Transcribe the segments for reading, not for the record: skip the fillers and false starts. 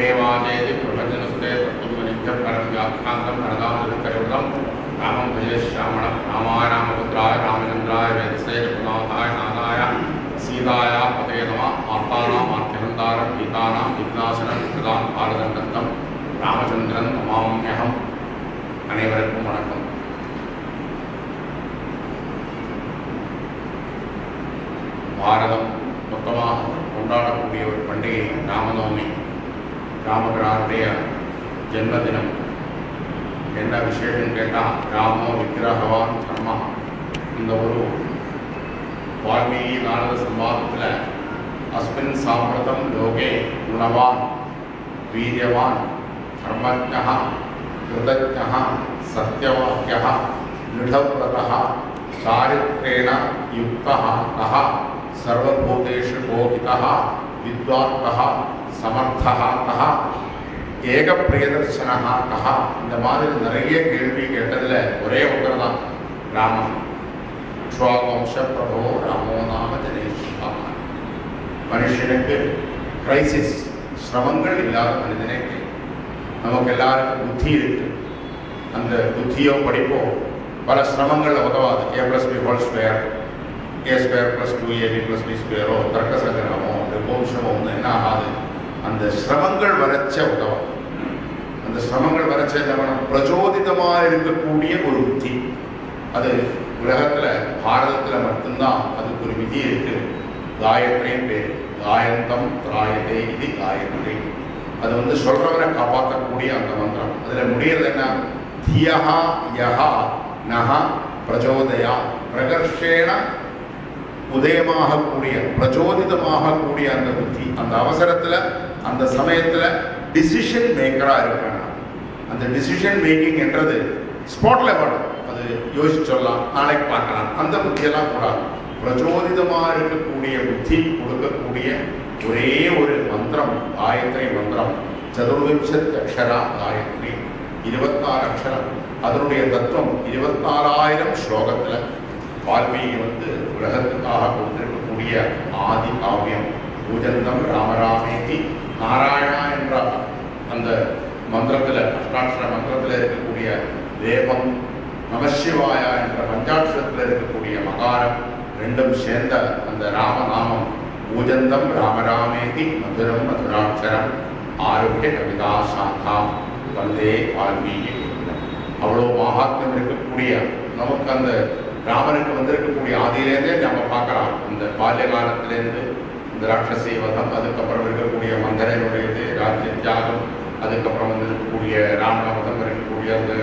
श्रीवादेति प्रपञ्चनस्ते तत्त्वनित्यं परं व्याख्यान्तं वरदामृतकरुणं रामं भजे श्यामणं रामाय रामपुत्राय रामचन्द्राय वेदसे रघुनाथाय नाथाय सीताय पते नमः आत्तानां आर्तिहन्तारं गीतानां विघ्नाशनं कृतां பாரதந்தம் ராமச்சந்திரன் நமாம்யஹம். அனைவருக்கும் வணக்கம். பாரதம் மொத்தமாக கொண்டாடக்கூடிய ஒரு பண்டிகை ராமநவமி. ராமபிரானுடைய ஜென்மதினம். என்ன விசேஷம் கேட்டால் ராமோ விக்கிரகவான் தர்மா. இந்த ஒரு வால்மீகி நாரத சம்வாதத்தில் அஸ்மின் சாம்பிரதம் லோகே குணவான் வீரியவான் தர்மஜ்ஞः கிருதஜ்ஞः சத்யவாக்யः நிடவ்ரதः சாரித்ரேண யுக்தः கः சர்வபூதேஷு போகிதः வித்வாத்மः சமர்த்தः கः ஏக பிரியதர்சனः கः. இந்த மாதிரி நிறைய கேள்வி கேட்டதில் ஒரே ஒருத்தர் தான் ராமன். ஸ்வவம்ச பிரபோ ராமோ நாம ஜனேஷா. மனுஷனுக்கு கிரைசிஸ் சிரமங்கள் இல்லாத மனிதனே. நமக்கு எல்லாருக்கும் புத்தி இருக்கு. அந்த புத்தியோ படிப்போ பல சிரமங்களில் உதவாது. A+B² A² + 2AB + B² தர்க்க சங்கரமோ ரிபோஷமோ ஒன்று என்ன ஆகாது. அந்த சிரமங்கள் வரைச்ச உதவும். அந்த சிரமங்கள் வரைச்ச என்ன பிரச்சோதிதமாக இருக்கக்கூடிய ஒரு புத்தி. அது உலகத்தில் பாரதத்தில் மட்டும்தான் அதுக்கு ஒரு விதி இருக்கு. காயத்ரின் பேர் காயந்தம் திராயதே இது காயத்ரி. அது சொல்றவரை காப்பாற்றக்கூடிய அந்த மந்திரம். அதில் முடிகிறது என்ன? தியஹா யஹா நஹ பிரச்சோதயா. பிரகர்ஷேண உதயமாகக்கூடிய பிரச்சோதிதமாகக்கூடிய அந்த புத்தி. அந்த அவசரத்தில் அந்த சமயத்தில் டிசிஷன் மேக்கராக இருக்கிறாங்க. அந்த டிசிஷன் மேக்கிங் என்றது ஸ்பாட்டில் வேணும். அது யோசிச்சு சொல்லலாம், நாளைக்கு பார்க்கலாம், அந்த புத்தியெல்லாம் கூடாது. பிரச்சோதிதமாக இருக்கக்கூடிய புத்தி கொடுக்கக்கூடிய ஒரே ஒரு மந்திரம் காயத்ரி மந்திரம். சதுர்விம்சத் அக்ஷரா காயத்ரி. 24 அக்ஷரம். அதனுடைய தத்துவம் 24,000 ஸ்லோகத்தில் வால்மீகி உலகத்துக்காக கொடுத்திருக்கக்கூடிய ஆதி காவியம். பூஜந்தம் ராமராமேதி. நாராயணா என்ற அந்த மந்திரத்தில் அஷ்டாட்சர மந்திரத்தில் இருக்கக்கூடிய வேகம், நமசிவாயா என்ற பஞ்சாட்சரத்தில் இருக்கக்கூடிய மகாரம் ரெண்டும் சேர்ந்த அந்த ராமநாமம். பூஜந்தம் ராமராமேதி மதுரம் மதுராட்சரம் ஆரோக்கிய கவிதா சாந்தா வந்தே வால்மீகி. அவ்வளோ மகாத்மியம் இருக்கக்கூடிய நமக்கு அந்த ராமனுக்கு வந்திருக்கக்கூடிய ஆதியிலேருந்தே நம்ம பார்க்கலாம். இந்த பால்ய காலத்திலேருந்து இந்த ராட்சசி வதம், அதுக்கப்புறம் இருக்கக்கூடிய மந்தரனுடையது ராஜ்ய தியாகம், அதுக்கப்புறம் இருக்கக்கூடிய ராமவதம், இருக்கக்கூடிய அந்த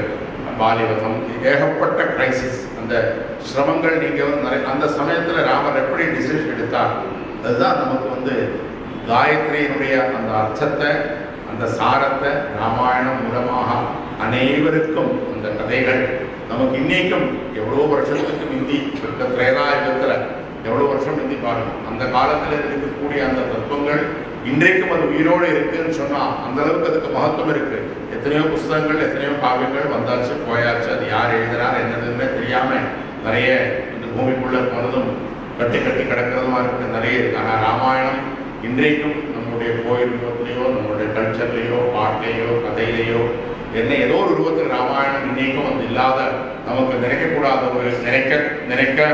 பாலிவதம், ஏகப்பட்ட கிரைசிஸ். அந்த சிரமங்கள் நீங்கள் நிறைய அந்த சமயத்தில் ராமர் எப்படி டிசிஷன் எடுத்தார், அதுதான் நமக்கு காயத்ரியினுடைய அந்த அர்த்தத்தை, அந்த சாரத்தை ராமாயணம் மூலமாக அனைவருக்கும் அந்த கதைகள் நமக்கு இன்னைக்கும் எவ்வளோ வருஷத்துக்கு முந்தி திரேதாயுகத்தில் எவ்வளோ வருஷம் முந்தி பாருங்கள். அந்த காலத்தில் இருக்கக்கூடிய அந்த தத்துவங்கள் இன்றைக்கும் அது உயிரோடு இருக்குன்னு சொன்னால் அந்த அளவுக்கு அதுக்கு மகத்துவம் இருக்குது. எத்தனையோ புஸ்தகங்கள், எத்தனையோ காவியங்கள் வந்தாச்சு போயாச்சு. அது யார் எழுதினார் என்னதுன்னு தெரியாமல் நிறைய இந்த பூமிக்குள்ளே போனதும் கட்டி கட்டி கிடக்கிறதுமா இருக்குது, நிறைய இருக்குது. ஆனால் ராமாயணம் இன்றைக்கும் நம்முடைய கோயில் ரூபத்திலேயோ, நம்மளுடைய கல்ச்சர்லேயோ, பாட்டிலேயோ, கதையிலேயோ என்ன ஏதோ ஒரு ரூபத்தில் ராமாயணம் இன்னைக்கும் இல்லாத, நமக்கு நினைக்கக்கூடாத ஒரு நினைக்க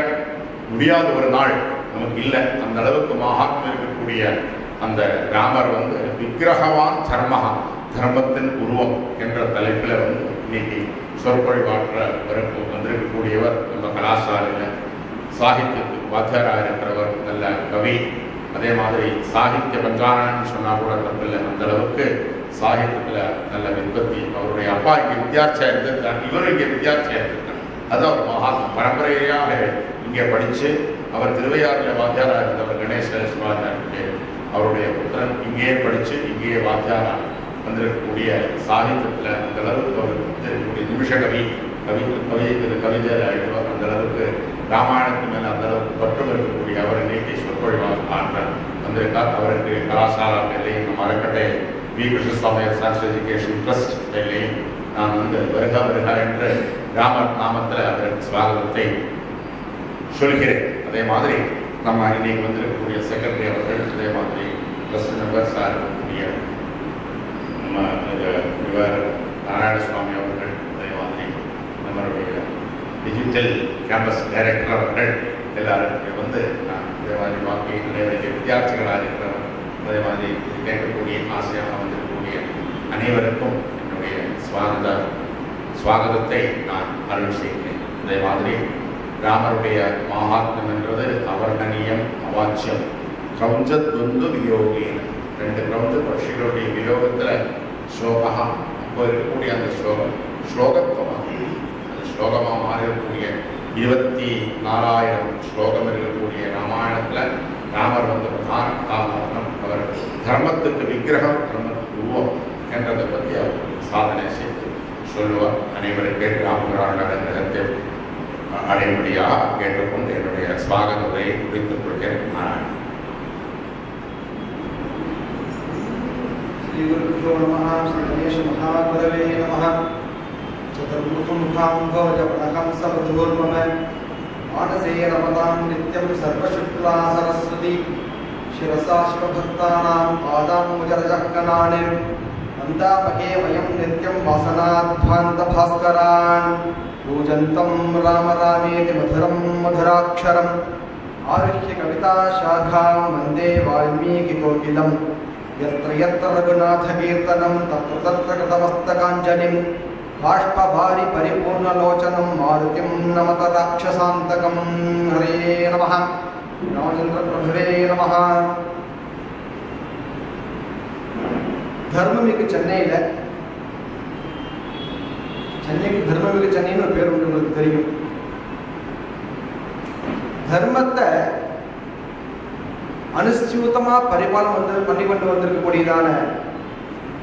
முடியாத ஒரு நாள் நமக்கு இல்லை. அந்த அளவுக்கு மகாத்மியம் இருக்கக்கூடிய அந்த ராமர் விக்கிரகவான் தர்மஹா, தர்மத்தின் உருவம் என்ற தலைப்பில் இன்னைக்கு சொற்பொழிவாற்ற வந்திருக்கக்கூடியவர் நம்ம கலாசாலையில் சாகித்யத்துக்கு வாத்தியாராக இருக்கிறவர், நல்ல கவி. அதே மாதிரி சாகித்ய பஞ்சானன்னு சொன்னால் கூட தப்பில்லை. அந்த அளவுக்கு சாகித்யத்தில் நல்ல விற்பத்தி. அவருடைய அப்பா இங்கே வித்தியார்த்தியாக இருந்திருக்காங்க, இவரும் இங்கே வித்தியார்த்தியாக இருந்திருக்காங்க. அது அவர் மகாத்மா பரம்பரையாக இங்கே படித்து அவர் திருவையாறில் வாத்தியாராக இருந்தவர் கணேச சிவாச்சாரிக்கு அவருடைய புத்திரன் இங்கேயே படித்து இங்கேயே வாத்தியாராக வந்திருக்கக்கூடிய சாகித்யத்தில் அந்த அளவுக்கு அவர் இருக்கக்கூடிய நிமிஷ கவிதை ஆகிடுவார். அந்த அளவுக்கு ராமாயணத்து மேலே அந்த அளவுக்கு பற்றும் இருக்கக்கூடிய அவர் இன்னைக்கு சொற்பொழிவாக ஆற்ற வந்திருக்கார். அவருக்கு கலாசாலா மேலேயும் நம்ம அறக்கட்டை V Krishnaswamy science education trust மேலேயும் நான் வருக என்று ராமர் நாமத்தில் அவருக்கு சுவாகத்தை சொல்கிறேன். அதே மாதிரி நம்ம இன்னைக்கு வந்திருக்கக்கூடிய செக்ரட்டரி அவர்கள், அதே மாதிரி ட்ரஸ்ட் மெம்பர்ஸாக இருக்கக்கூடிய இவர் நாராயணசுவாமி அவர்கள், அதே மாதிரி நம்மளுடைய டிஜிட்டல் கேம்பஸ் டைரக்டர் அவர்கள் எல்லாருக்கும் வந்து நான் அதே மாதிரி பாக்கி அனைவருக்கு வித்தியார்த்திகளாக இருக்கிறவர், அதே மாதிரி கேட்கக்கூடிய ஆசையாக வந்திருக்கக்கூடிய அனைவருக்கும் என்னுடைய சுவாகதத்தை நான் அருள் செய்கிறேன். அதே மாதிரி ராமருடைய மகாத்மியம் என்றது அவர்ணனியம் அவாச்சியம் கிரௌஞ்சத்வந்து வியோகின், 2 கிரௌஞ்ச பட்சிகளுடைய வியோகத்தில் ஸ்லோகா அப்போ இருக்கக்கூடிய அந்த ஸ்லோகத்துவமாக அந்த ஸ்லோகமாக மாறக்கூடிய 24,000 ஸ்லோகம் இருக்கக்கூடிய ராமாயணத்தில் ராமர் வந்து பிரதான காரணம். அவர் தர்மத்துக்கு விக்கிரகம், தர்மத்துக்கு உருவம் என்றதை பற்றி அவர் சாதனை செய்து சொல்லுவார். அனைவருக்கு ராமபுராண கிரகத்தை அடைபடியாக கேட்டுக்கொண்டு என்னுடைய ஸ்வாகத உரையை குறித்துக் கொள்கிறேன். நாராயணன். श्री गुरुभ्यो नमः. श्री गणेश महागुरवे नमः. चतुर्मुखमुखाम्भोजपणकं सवधूर्मम मानसे रमतां नित्यं सर्वशुक्ला सरस्वती शिरसा शिवभक्तानां पादाम्बुजरजक्कनानिं वन्दामहे वयं नित्यं वासनाध्वान्तभास्करान् पूजन्तं राम रामेति मधुरं मधुराक्षरम् आरुह्य कविताशाखां वन्दे वाल्मीकिकोकिलं यत्र यत्र रघुनाथकीर्तनं तत्र तत्र कृतमस्तकाञ्जलिं बाष्पवारि परिपूर्णलोचनं मारुतिं नमत राक्षसान्तकं. हरे नमः. रामचन्द्रप्रभुवे नमः. धर्ममिகு சென்னைக்கு தர்மமிகு சென்னைன்னு ஒரு பேர் உண்டு, உங்களுக்கு தெரியும். தர்மத்தை அனுஷ்டியூத்தமா பரிபாலனம் பண்ணி கொண்டு வந்திருக்கக்கூடியதான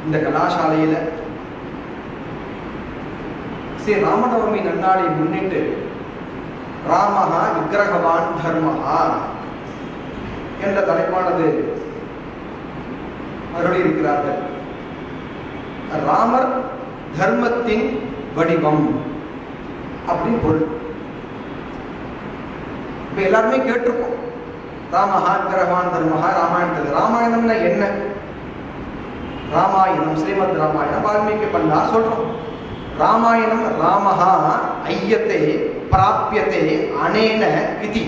இந்த கலாசாலையில ஸ்ரீ ராமநவமி நன்னாளை முன்னிட்டு ராமஹா விக்கிரகவான் தர்மஹா என்ற தலைப்பானது அருளி இருக்கிறார்கள். ராமர் தர்மத்தின் வடிவம் அப்படின்னு பொருள். இப்ப எல்லாருமே கேட்டிருப்போம், ராமஹா விக்கிரகவான் தர்மஹா ராமாயணத்துக்கு. ராமாயணம்னா என்ன? ராமாயணம் ஸ்ரீமத் ராமாயணம் வால்மீகி பண்ணார் சொல்றோம். ராமாயணம் ராமஹா ஐயத்தே பிராப்யத்தே அனேன இதி.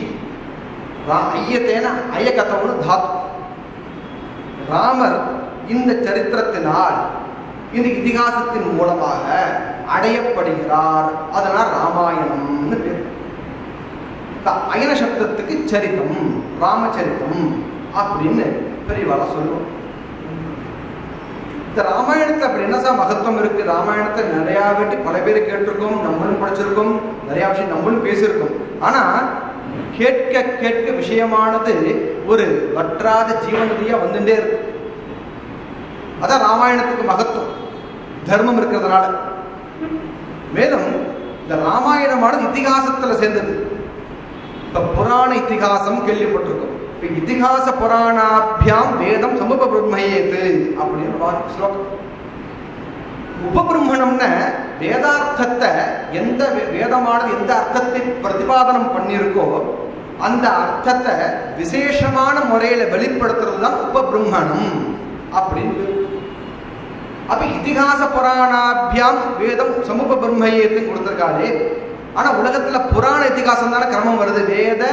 ஐயத்தேன அயகதம்னு தாத்து. ராமர் இந்த சரித்திரத்தினால் இந்த இதிகாசத்தின் மூலமாக அடையப்படுகிறார். அதனால் ராமாயணம்னு பேர். அயன சப்தத்துக்கு சரிதம், ராமச்சரிதம் அப்படின்னு பெரியவாளா சொல்லுவோம். இந்த ராமாயணத்தை அப்படி என்ன சார் மகத்துவம் இருக்கு? ராமாயணத்தை நிறைய வாட்டி பல பேர் கேட்டிருக்கோம், நம்மளும் படிச்சிருக்கோம், நிறைய விஷயம் நம்மளும் பேசியிருக்கோம். ஆனா கேட்க கேட்க விஷயமானது ஒரு வற்றாத ஜீவநதியா வந்துட்டே இருக்கு. அதான் ராமாயணத்துக்கு மகத்துவம், தர்மம் இருக்கிறதுனால. மேலும் இந்த ராமாயணமானது இதிகாசத்துல சேர்ந்தது. இப்ப புராண இதிகாசம் கேள்விப்பட்டிருக்கோம். இப்ப இதிகாச புராணாபியாம் வேதம் சமுப பிரம்மயேது அப்படின்னு ஸ்லோகம். உபபிரம்மணம்னா வேதார்த்தத்தை எந்த வேதமானது எந்த அர்த்தத்தை பிரதிபாதனம் பண்ணியிருக்கோ அந்த அர்த்தத்தை விசேஷமான முறையில வெளிப்படுத்துறது தான் உபபிரம்மணம் அப்படின்னு. அப்ப இதிகாச புராணாபியாம் வேதம் சமுப பிரம்மயேத்து கொடுத்திருக்காரு. ஆனா உலகத்துல புராண இதிகாசம் தானே கிரமம் வருது. வேத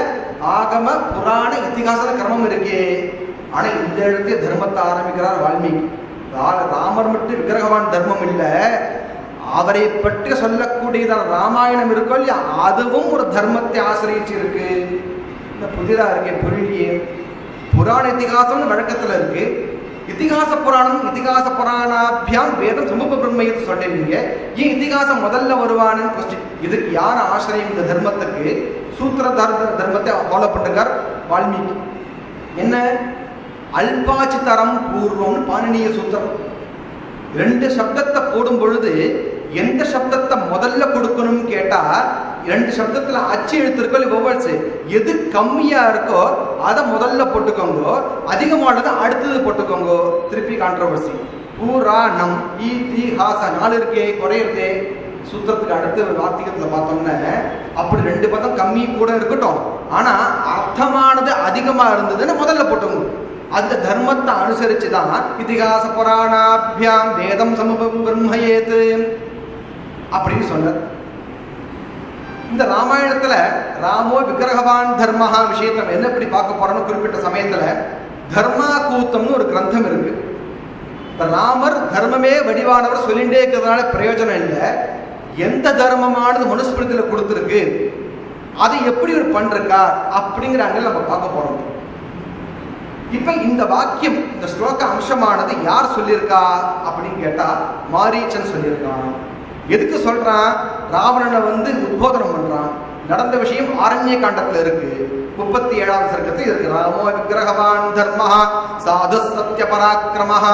ஆகம புராண இதிகாச கிரமம் இருக்கே. ஆனா இந்த இடத்துல தர்மத்தை ஆரம்பிக்கிறார் வால்மீகி. ராமர் மட்டும் விக்கிரகவான் தர்மம் இல்ல, அவரை பற்றி சொல்லக்கூடியதான ராமாயணம் இருக்கோ இல்லையா, அதுவும் ஒரு தர்மத்தை ஆசிரியிச்சு இருக்கு. இந்த புதிதா இருக்கே புரியலையே. புராண இதிகாசம் வழக்கத்துல இருக்கு. இதிகாச புராணம் இதிகாச புராணாபியாம் வேதம் சமூக பிரம்மயத்தை சொல்றீங்க. ஏன் இதிகாசம் முதல்ல வருவானு கொஸ்டின். இதுக்கு யார் ஆசிரியம்? இந்த தர்மத்துக்கு சூத்திர தர்மத்தை ஃபாலோ பண்ணுறார் வால்மீகி. என்ன? அல்பாச்சிதரம் பூர்வம்னு பாணினிய சூத்திரம். 2 சப்தத்தை போடும் பொழுது எந்த சப்தத்தை முதல்ல கொடுக்கணும்னு கேட்டா 2 சப்தத்துல அச்சு எழுத்திருக்கோ ஒவ்வொரு எது கம்மியா இருக்கோ அதை முதல்ல போட்டுக்கோங்க, அதிகமானதை அடுத்தது போட்டுக்கோங்க. திருப்பி கான்ட்ரவர்சி. பூராணம் இதிஹாச 4 இருக்கே, குறையிறதே. சூத்திரத்துக்கு அடுத்த வார்த்திகத்துல பார்த்தோம்னா அப்படி 2 பதம் கம்மி கூட இருக்கட்டும், ஆனா அர்த்தமானது அதிகமா இருந்ததுன்னு முதல்ல போட்டுக்கோங்க. அந்த தர்மத்தை அனுசரிச்சுதான் இதிகாச புராணாபியாம் வேதம் சமூகம் பிரம்மயேத்து அப்படின்னு சொன்னார். இந்த ராமாயணத்துல ராமோ விக்கிரகவான் தர்மஹா விஷயத்தை என்ன எப்படி பார்க்க போறோம்னு குறிப்பிட்ட சமயத்துல தர்மாகூத்தம்னு ஒரு கிரந்தம் இருக்கு. ராமர் தர்மமே வடிவானவர் சொல்லிட்டே இருக்கிறதுனால பிரயோஜனம் இல்லை. எந்த தர்மமானது மனுஸ்மிருதியில கொடுத்துருக்கு, அதை எப்படி ஒரு பண்றா அப்படிங்கிற அங்கே நம்ம பார்க்க போறோம். இப்ப இந்த வாக்கியம், இந்த ஸ்லோக அம்சமானது யார் சொல்லியிருக்கா அப்படின்னு கேட்டா மாரீச்சன் சொல்லியிருக்கான். எதுக்கு சொல்றான்? ராவணனை உத்போதனம் பண்றான். நடந்த விஷயம் ஆரண்ய காண்டத்துல இருக்கு. 37வது சர்க்கத்தில் இருக்கு. ராமோ விக்கிரகவான் தர்மஹ சாது சத்ய பராக்கிரமஹ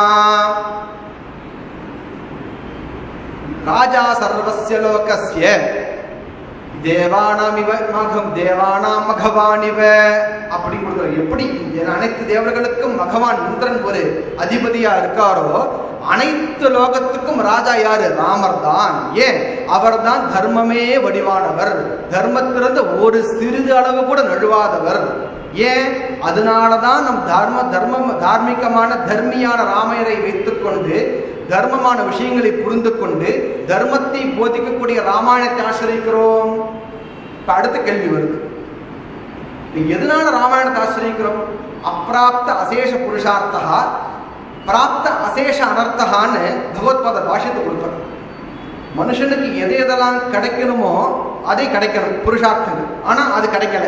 ராஜா சர்வஸ்ய லோகஸ்ய தேவானாம் மகவானிவ அப்படி கொடுக்குற. எப்படி அனைத்து தேவர்களுக்கும் மகவான் இந்திரன் ஒரு அதிபதியா இருக்காரோ, அனைத்து லோகத்துக்கும் ராஜா யாரு? ராமர் தான். ஏன்? அவர் தான் தர்மமே வடிவானவர், தர்மத்திலிருந்து ஒரு சிறிது அளவு கூட நழுவாதவர். ஏன்? அதனாலதான் நம் தார்மீகமான தர்மியான ராமரை வைத்துக்கொண்டு தர்மமான விஷயங்களை புரிந்து கொண்டு தர்மத்தை போதிக்கக்கூடிய ராமாயணத்தை ஆசிரிக்கிறோம். இப்ப அடுத்த கேள்வி வருது, எதனால ராமாயணத்தை ஆசிரிக்கிறோம்? அப்பிராப்த அசேஷ புருஷார்த்தா பிராப்த அசேஷ அனர்த்தகான்னு பகவத்பாத பாஷ்யத்தை கொடுப்பார். மனுஷனுக்கு எதெல்லாம் கிடைக்கணுமோ அதை கிடைக்கணும் புருஷார்த்தங்கள், ஆனா அது கிடைக்கல.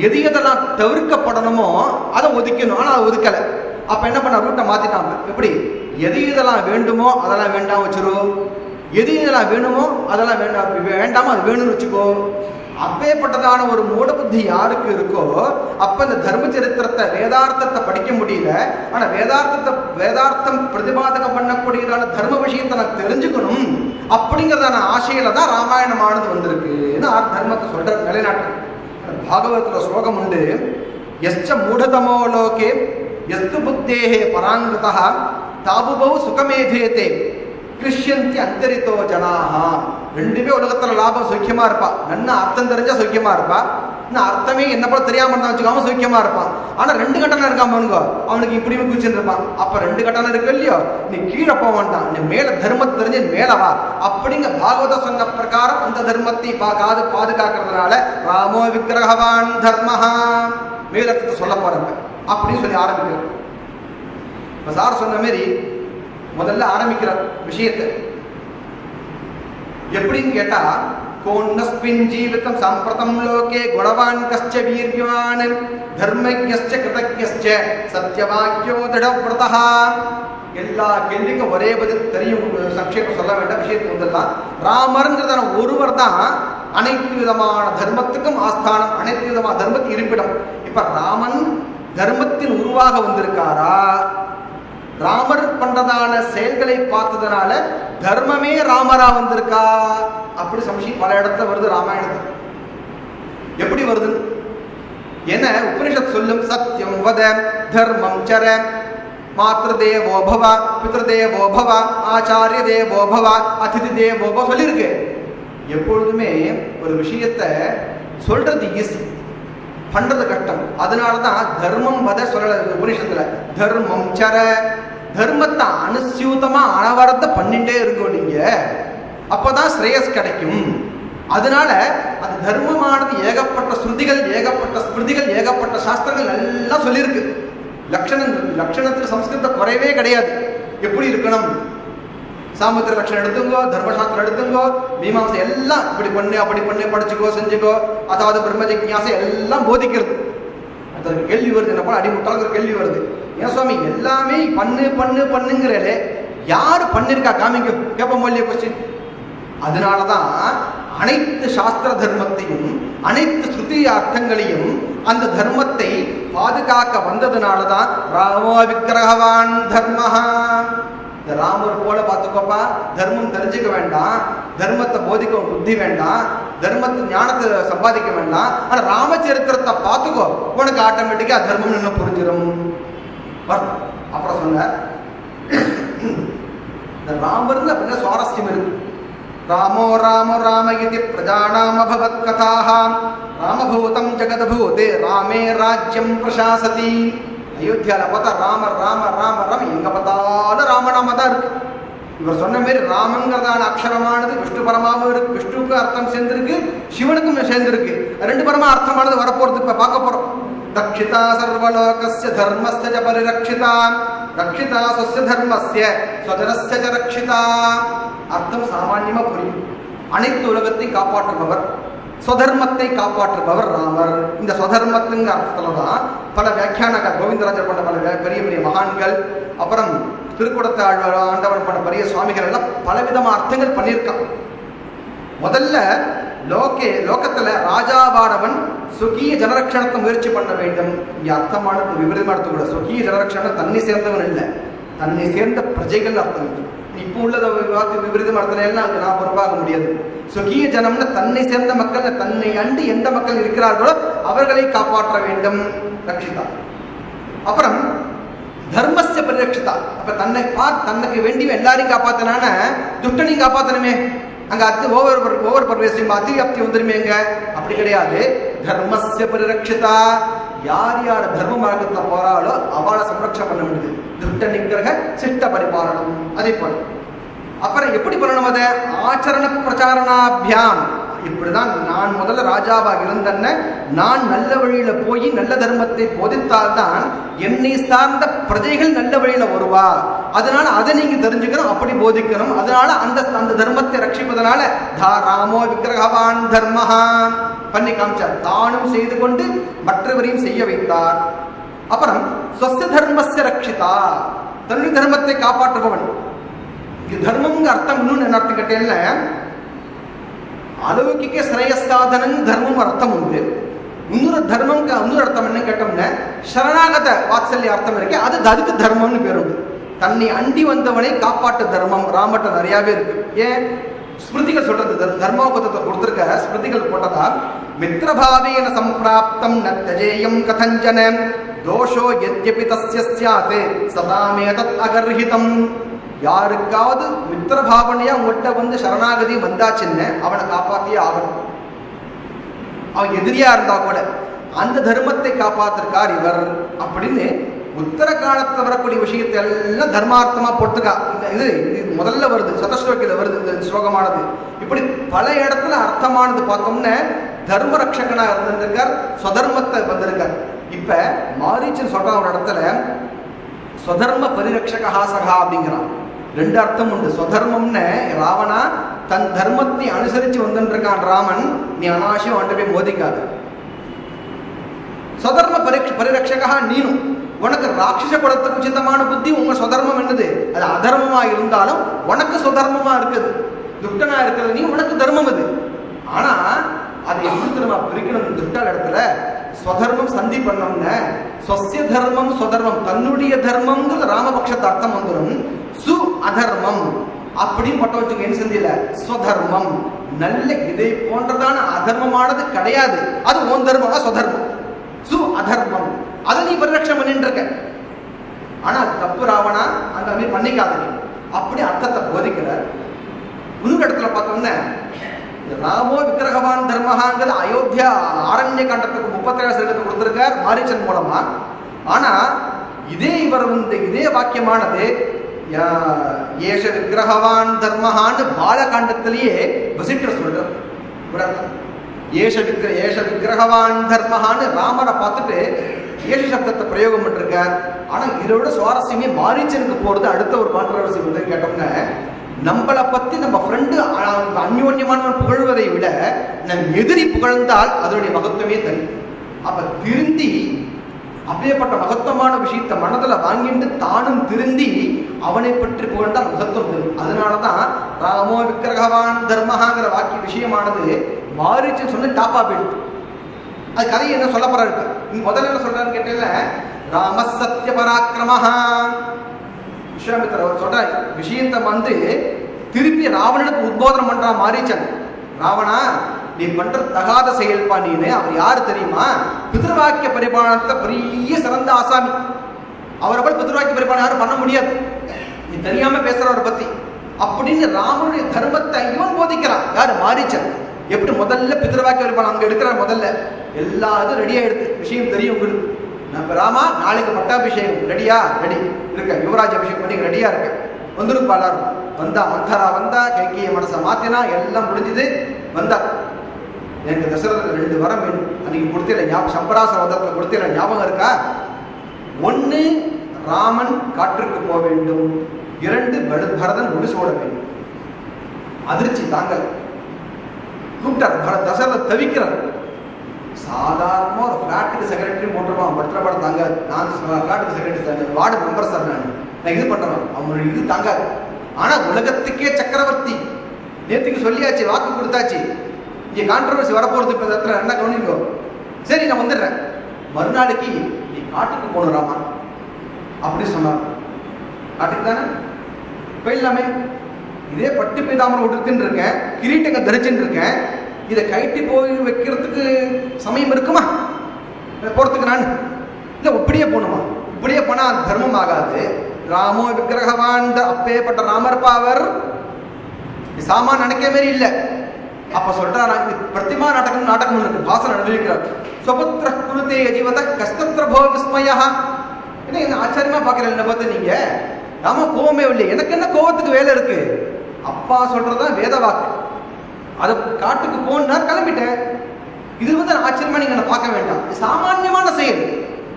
எதெல்லாம் தவிர்க்கப்படணுமோ அதை ஒதுக்கணும், ஆனா அதை ஒதுக்கல. அப்ப என்ன பண்ண, ரூட்டை மாத்திட்டாங்க. எப்படி? எதெல்லாம் வேண்டுமோ அதெல்லாம் வேண்டாம் வச்சிரு, எதெல்லாம் வேணுமோ அதெல்லாம் வேண்டாமோ அது வேணும்னு வச்சுக்கோ. அப்பேற்பட்டதான ஒரு மூட புத்தி யாருக்கு இருக்கோ, அப்ப இந்த தர்ம சரித்திரத்தை வேதார்த்தத்தை படிக்க முடியல. ஆனா வேதார்த்தம் பிரதிபாதகம் பண்ணக்கூடியதான தர்ம விஷயத்தை நான் தெரிஞ்சுக்கணும் அப்படிங்கிறதான ஆசையில தான் ராமாயணமானது வந்திருக்குன்னு தர்மத்தை சொல்ற நிலைநாட்டு. பாகவதத்துல ஸ்லோகம் உண்டு, எஸ்ச மூடதமோ லோகே எஸ்து புத்தேஹே பராங்கிருதா தாபுபௌ சுகமேதேதே கிருஷ்யந்தி அந்தரித்தோ ஜனாஹா. ரெண்டுமே உலகத்துல லாபம் சௌக்கியமா இருப்பா. நன்ன அர்த்தம் தெரிஞ்சா சௌக்கியமா இருப்பா. இன்னும் அர்த்தமே என்ன போல தெரியாம இருந்தா வச்சுக்காம சௌக்கியமா இருப்பான். ஆனா ரெண்டு கட்டணம் இருக்காம அவனுக்கு இப்படி குச்சின்னு இருப்பான். அப்ப ரெண்டு கட்டணம் இருக்கு இல்லையோ, நீ கீழே போக வேண்டாம், நீ மேல தர்மத்தை தெரிஞ்சு மேல வா அப்படிங்க பாகவத சொன்ன பிரகாரம் அந்த தர்மத்தை பாதுகாக்கிறதுனால ராமோ விக்கிரகவான் தர்மஹா மேலத்தை சொல்ல போறாங்க அப்படின்னு சொல்லி ஆரம்பிக்கிறோம். இப்ப சார் சொன்ன மாதிரி முதல்ல ஆரம்பிக்கிற விஷயத்தை எப்படின்னு கேட்டா, கோன்னஸ்மின் ஜீவிதம் சம்பிரதம் லோகே குணவான் கஸ்ச வீர்யவான் தர்மஜ்ஞஸ்ச கிருதஜ்ஞஸ்ச சத்யவாக்யோ திடவ்ரதஹ. எல்லா கேள்விக்கும் ஒரே பதில் தெரியும், சங்கேபம் சொல்ல வேண்டாம். விஷயத்துக்கு வந்துடலாம். ராமருங்கிறதான ஒருவர் தான் அனைத்து விதமான தர்மத்துக்கும் ஆஸ்தானம், அனைத்து விதமான தர்மத்துக்கு இருப்பிடம். இப்ப ராமன் தர்மத்தின் உருவாக வந்திருக்காரா, ராமர் பண்றதான செயல்களை பார்த்ததுனால தர்மமே ராமரா வந்திருக்கா அப்படி சம்சயம் பல இடத்துல வருது. ராமாயணத்துல எப்படி வருது என உபனிஷத் சொல்லும். சத்தியம் வத தர்மம் சர மாத்ரு தேவோ பவ பித்ரு தேவோ பவ ஆச்சாரிய தேவோ பவ அதிதி தேவோ பவ சொல்லியிருக்கு. எப்பொழுதுமே ஒரு விஷயத்தை சொல்றது ஈஸி, பண்றது கஷ்டம். அதனாலதான் தர்மம் வத சொல்ல உபனிஷத்துல. தர்மம் சர, தர்மத்தை அனுசியூதமா அனவரத்தை பண்ணிட்டே இருக்கோம் நீங்க, அப்பதான் ஸ்ரேயஸ் கிடைக்கும். அதனால அந்த தர்மமானது ஏகப்பட்ட ஸ்ருதிகள், ஏகப்பட்ட ஸ்மிருதிகள், ஏகப்பட்ட சாஸ்திரங்கள் எல்லாம் சொல்லியிருக்கு. லட்சணத்துக்கு சம்ஸ்கிருத குறைவே கிடையாது. எப்படி இருக்கணும், சாமுத்திர லட்சணம் எடுத்துங்கோ, தர்மசாஸ்திரம் எடுத்துங்கோ, மீமாசை எல்லாம் இப்படி பண்ணு அப்படி பண்ணு, படிச்சுக்கோ செஞ்சுக்கோ, அதாவது பிரம்ம ஜிக்ஞாசை எல்லாம் போதிக்கிறது. அதற்கு கேள்வி வருது, என்ன போல அடிமுட்டாளுங்கிற கேள்வி வருது. ஏன் சுவாமி எல்லாமே பண்ணு பண்ணு பண்ணுங்கிறே, யாரு பண்ணிருக்கா காமிங்க கேட்போம் இல்லையா கொஸ்டின். அதனாலதான் அனைத்து சாஸ்திர தர்மத்தையும் அனைத்து ஸ்ருதி அர்த்தங்களையும் அந்த தர்மத்தை பாதுகாக்க வந்ததுனாலதான் ராமோ விக்கிரகவான் தர்மஹா. இந்த ராமர் போல பார்த்துக்கோப்பா, தர்மம் தெரிஞ்சுக்க வேண்டாம், தர்மத்தை போதிக்க புத்தி வேண்டாம், தர்மத்தை ஞானத்தை சம்பாதிக்க வேண்டாம், ஆனா ராமச்சரித்திரத்தை பார்த்துக்கோ, உனக்கு ஆட்டோமேட்டிக்கா தர்மம் என்ன புரிஞ்சிடும். அப்புறம் சொன்ன இந்த ராமர்னு அப்படின்னா சுவாரஸ்யம் இருக்கு. ராமோ ராமோ ராமயிதி பிரஜானாம் அபவத் கதாஹ ராமபூதம் ஜெகத்பூதே ராமே ராஜ்யம் பிரசாசதி. அயோத்தியால பார்த்தா ராமர் ராமர் ராமர் ராம, எங்க பார்த்தாலும் ராமநாம தான் இருக்கு. இவர் சொன்ன மாதிரி ராமங்கிறதான அக்ஷரமானது விஷ்ணு பரமாவும் இருக்கு, விஷ்ணுவுக்கு அர்த்தம் சேர்ந்திருக்கு, சிவனுக்கும் சேர்ந்திருக்கு. ரெண்டு பரமா அர்த்தமானது வரப்போறது இப்ப பார்க்க போறோம். ரக்ஷிதா சர்வலோகஸ்ய தர்மஸ்ய பரிரக்ஷிதா ரக்ஷிதா ஸ்வஸ்ய தர்மஸ்ய ஸ்வஜனஸ்ய ச ரக்ஷிதா. அர்த்தம் சாமான்யமா புரியும். அனைத்து உலகத்தை காப்பாற்றுபவர், ஸ்வதர்மத்தை காப்பாற்றுபவர் ராமர். இந்த ஸ்வதர்மத்துங்க அர்த்தத்துலதான் பல வியாக்கியானங்கள் கோவிந்தராஜர் பண்ண பல பெரிய பெரிய மகான்கள், அப்புறம் திருக்குடத்தை ஆண்டவன் பண்ண பெரிய சுவாமிகள் எல்லாம் பலவிதமா அர்த்தங்கள் பண்ணியிருக்கான். முதல்ல லோகத்துல ராஜாவானவன் சுகிய ஜனரட்சணத்தை முயற்சி பண்ண வேண்டும். இங்க அர்த்தமானது விபரீதமா எடுத்துக்கூட. சுகிய ஜனரட்சணம் தன்னை சேர்ந்தவன் இல்லை, தன்னை சேர்ந்த பிரஜைகள் அர்த்தம். இப்போ உள்ளத விபரீதம் அர்த்தம் அது நான் பொறுப்பாக முடியாது. சுகிய ஜனம்னு தன்னை சேர்ந்த மக்கள், தன்னை அண்டு எந்த மக்கள் இருக்கிறார்களோ அவர்களை காப்பாற்ற வேண்டும், ரட்சிதா. அப்புறம் தர்மஸ்ய பரிரட்சிதா. அப்ப தன்னுக்கு வேண்டிய எல்லாரையும் காப்பாத்தினான துஷ்டனையும் காப்பாத்தணுமே. அங்க ஓவர் பர்வேசியம் அதிவியாப்தி வந்துருமே. எங்க அப்படி கிடையாது. தர்மஸ்ய பரிரட்சிதா. யார் யார் தர்ம மார்க்கத்துல போறாளோ அவளை சம்ரட்சணம் பண்ண வேண்டியது. துஷ்ட நிக்கிரக சிஷ்ட பரிபாலனம். அதே போல அப்புறம் எப்படி பண்ணணும்? அதை ஆச்சரண பிரச்சாரணாபியாம். இப்படிதான் நான் முதல்ல ராஜாவாக இருந்தேன்னு நான் நல்ல வழியில போய் நல்ல தர்மத்தை போதித்தால்தான் என்னை சார்ந்த பிரஜைகள் நல்ல வழியில வருவா. அதனால அதை நீங்க தெரிஞ்சுக்கணும், அப்படி போதிக்கணும். அதனால அந்த தர்மத்தை ரட்சிப்பதனால ராமோ விக்கிரகவான் தர்மஹா பண்ணி காமிச்சார். தானும் செய்து கொண்டு மற்றவரையும் செய்ய வைத்தார். அப்புறம் ஸ்வஸ்ய தர்மஸ்ய ரட்சிதா. தன்னுடைய தர்மத்தை காப்பாற்றுபவன். தர்மம் அர்த்தம் இன்னும் என்ன அர்த்தம் கேட்டேன்ல, அலௌகிக ஸ்ரேயஸ்சாதனம் தர்மம் அர்த்தம் உண்டு. இன்னொரு தர்மம் இன்னொரு அர்த்தம் என்ன கேட்டோம்னா சரணாகத வாத்சல்ய அர்த்தம் இருக்கு. அதுக்கு தர்மம்னு பேர் உண்டு. தன்னை அண்டி வந்தவனை காப்பாற்று தர்மம் ராமட்ட நிறையாவே இருக்கு. ஏன் ஸ்மிருதிகள் சொல்றது தர்மோபதத்தை கொடுத்திருக்க ஸ்மிருதிகள் போட்டதா மித்ரபாவேன சம்பிராப்தம் நத்தஜேயம் கதஞ்சன தோஷோ யத்யபி தஸ்ய ஸ்யாத் சதாமேதத் அகர்ஹிதம். யாருக்காவது மித்திர பாவனையா உங்கள்கிட்ட வந்து சரணாகதி வந்தாச்சுன்னு அவனை காப்பாத்தியே ஆகணும். அவன் எதிரியா இருந்தா கூட அந்த தர்மத்தை காப்பாத்திருக்கார் இவர் அப்படின்னு உத்தர காலத்துல வரக்கூடிய விஷயத்தை எல்லாம் தர்மார்த்தமா போட்டுக்கா. இது முதல்ல வருது, சதஸ்லோகில வருது இந்த ஸ்லோகமானது. இப்படி பல இடத்துல அர்த்தமானது பார்த்தோம்னா தர்ம ரட்சகனா இருந்திருக்கார், ஸ்வதர்மத்தை வந்திருக்கார். இப்ப மாரீச்சன் சொல்றான் ஒரு இடத்துல ஸ்வதர்ம பரிரட்சகா சகா அப்படிங்கிறான். ரெண்டு அர்த்தம் உண்டு. ஸ்வதர்மம்னு ராவணா தன் தர்மத்தை அனுசரிச்சு வந்துருக்கான் ராமன், நீ அனாவசியம் அவன்கிட்ட போய் மோதிக்காத. ஸ்வதர்ம பரிரட்சகா நீனும் உனக்கு ராட்சச குலத்துக்கு உச்சிதமான புத்தி உங்க ஸ்வதர்மம் என்னது, அது அதர்மமா இருந்தாலும் உனக்கு ஸ்வதர்மமா இருக்குது. துஷ்டனா இருக்கிறது நீ, உனக்கு தர்மம் அது. ஆனா அதை எப்படி திரும்ப பிரிக்கணும்? துஷ்டால் இடத்துல ஸ்வதர்மம் சந்தி பண்ணோம்னு ஸ்வஸ்ய தர்மம் ஸ்வதர்மம் தன்னுடைய தர்மம்ங்கிறது ராமபக்ஷத்து அர்த்தம் வந்துடும். சு அதர்மம் அப்படின்னு பட்ட வச்சுங்க. என்ன சந்தியில ஸ்வதர்மம் நல்ல இதை போன்றதான அதர்மமானது கிடையாது, அது ஓன் தர்மம் ஸ்வதர்மம். சு அதர்மம் அதை நீ பரிரட்சம் பண்ணிட்டு இருக்க. ஆனா அது தப்பு ராவணா, அந்த மாதிரி பண்ணிக்காத நீ அப்படி அர்த்தத்தை போதிக்கிறார். இன்னொரு இடத்துல பார்த்தோம்னா ராமோ விக்கிரகவான் தர்மஹாங்கிறது அயோத்தியா ஆரண்ய காண்டத்துக்கு 37 சர்க்கத்தை கொடுத்திருக்கார் மாரீச்சன் மூலமா. ஆனா இவர் இதே வாக்கியமானது ஏஷ விக்கிரகவான் தர்மஹான்னு பாலகாண்டத்திலேயே வசிட்டர் சொல்றார். ஏஷ விக்கிரகவான் தர்மஹான்னு ராமரை பார்த்துட்டு ஏஷ சப்தத்தை பிரயோகம் பண்ணிருக்கார். ஆனா இதோட சுவாரஸ்யமே மாரீச்சனுக்கு போறது அடுத்த ஒரு கான்ட்ரவர்சி வந்து கேட்டோம்னா, நம்மளை பத்தி நம்ம ஃப்ரெண்டு அந்யோன்யமானவன் புகழ்வதை விட நம் எதிரி புகழ்ந்தால் அதனுடைய மகத்துவமே தனி. அப்ப திருந்தி அப்படியேப்பட்ட மகத்துவமான விஷயத்தை மனதில் வாங்கிட்டு தானும் திருந்தி அவனை பற்றி புகழ்ந்தால் மகத்துவம் தரும். அதனாலதான் ராமோ விக்கிரகவான் தர்மஹாங்கிற வாக்கிய விஷயமானது மாரீச்சன் சொல்லி டாப்பா போயிடுது. அது கதை என்ன சொல்ல போறா இருக்கு. முதல்ல என்ன சொல்றாருன்னு கேட்டீங்க, ராம சத்திய பராக்கிரமஹா. விஸ்வாமித்திரர் சொல்ற விஷயத்தை வந்து திருப்பி ராவணனுக்கு உத்போதனம் பண்றான் மாரீச்சன். ராவணா, நீ பண்ற தகாத செயல்பா நீனு. அவர் யாரு தெரியுமா? பித்ருவாக்கிய பரிபாலனத்துல பெரிய சிறந்த ஆசாமி. அவரை போய் பித்ருவாக்கிய பரிபாலனம் யாரும் பண்ண முடியாது, நீ தெரியாம பேசுறவரை பத்தி அப்படின்னு ராமனுடைய தர்மத்தை இவன் போதிக்கிறான். யாரு? மாரீச்சன். எப்படி முதல்ல பித்ருவாக்கிய பரிபாலனம் அங்க எடுக்கிறார். முதல்ல எல்லா இதுவும் ரெடியா எடுத்து விஷயம் தெரியும் உங்களுக்கு. நம்ம ராமா நாளைக்கு பட்டாபிஷேகம் ரெடியா? ரெடி இருக்க. யுவராஜ் அபிஷேகம் பண்ணி ரெடியா இருக்க. வந்துருப்பா எல்லாரும். வந்தா மந்தரா வந்தா, கைகிய மனசை மாத்தினா, எல்லாம் முடிஞ்சது. வந்தா எனக்கு தசரதன் 2 வரம் வேணும். அன்னைக்கு கொடுத்தில ஞாபகம், சம்பராச வதத்தில் கொடுத்தில ஞாபகம் இருக்கா? 1 ராமன் காற்றுக்கு போக வேண்டும், 2 பரதன் முடிசோட வேண்டும். அதிர்ச்சி தாங்கல் கூப்பிட்டார். தசரதன் தவிக்கிறார். சாதாரணமாக ஒரு ஃப்ளாட்டுக்கு செக்ரட்டரி போட்டுருவான், பட்டரப்பாடு தாங்காது. நான் ஃப்ளாட்டுக்கு செக்ரட்டரி வார்டு மெம்பர் சார், நான் இது பண்ணுறேன், அவங்களுடைய இது தாங்காது. ஆனால் உலகத்துக்கே சக்கரவர்த்தி, நேற்றுக்கு சொல்லியாச்சு, வாக்கு கொடுத்தாச்சு, இங்கே கான்ட்ரவர்சி வரப்போகிறது. இப்போ இடத்துல என்ன கவனிக்கோ, சரி நான் வந்துடுறேன். மறுநாளைக்கு நீ காட்டுக்கு போகணுறாமா அப்படி சொன்னார். காட்டுக்கு தானே போயிடலாமே, இதே பட்டு பீதாமரம் விட்டுன்னு இருக்கேன், கிரீட்டங்க தரிச்சுட்டு இருக்கேன், இதை கைட்டி போய் வைக்கிறதுக்கு சமயம் இருக்குமா போறதுக்கு? நான் இல்லை இப்படியே போகணுமா? இப்படியே போனா தர்மம் ஆகாது. ராமோ விக்கிரகவான், அப்பேற்பட்ட ராமர் பாவர் சாமான் நினைக்க மாதிரி இல்லை. அப்ப சொல்றாரு, பிரதிமா நாடகம் இருக்கு, பாசனம் அனுபவிக்கிறார். சுபத்திர குருதே ஜீவத கஷ்டத்திர போ விஸ்மயா. என்ன ஆச்சரியமா பாக்குறேன் என்ன பார்த்து நீங்க. ராம கோவமே இல்லை, எனக்கு என்ன கோவத்துக்கு வேலை இருக்கு? அப்பா சொல்றதுதான் வேத வாக்கு. அதை காட்டுக்கு போனா கிளம்பிட்டேன். இது ஆச்சரியமா நீங்க பார்க்க வேண்டாம், சாமான்யமான செயல்.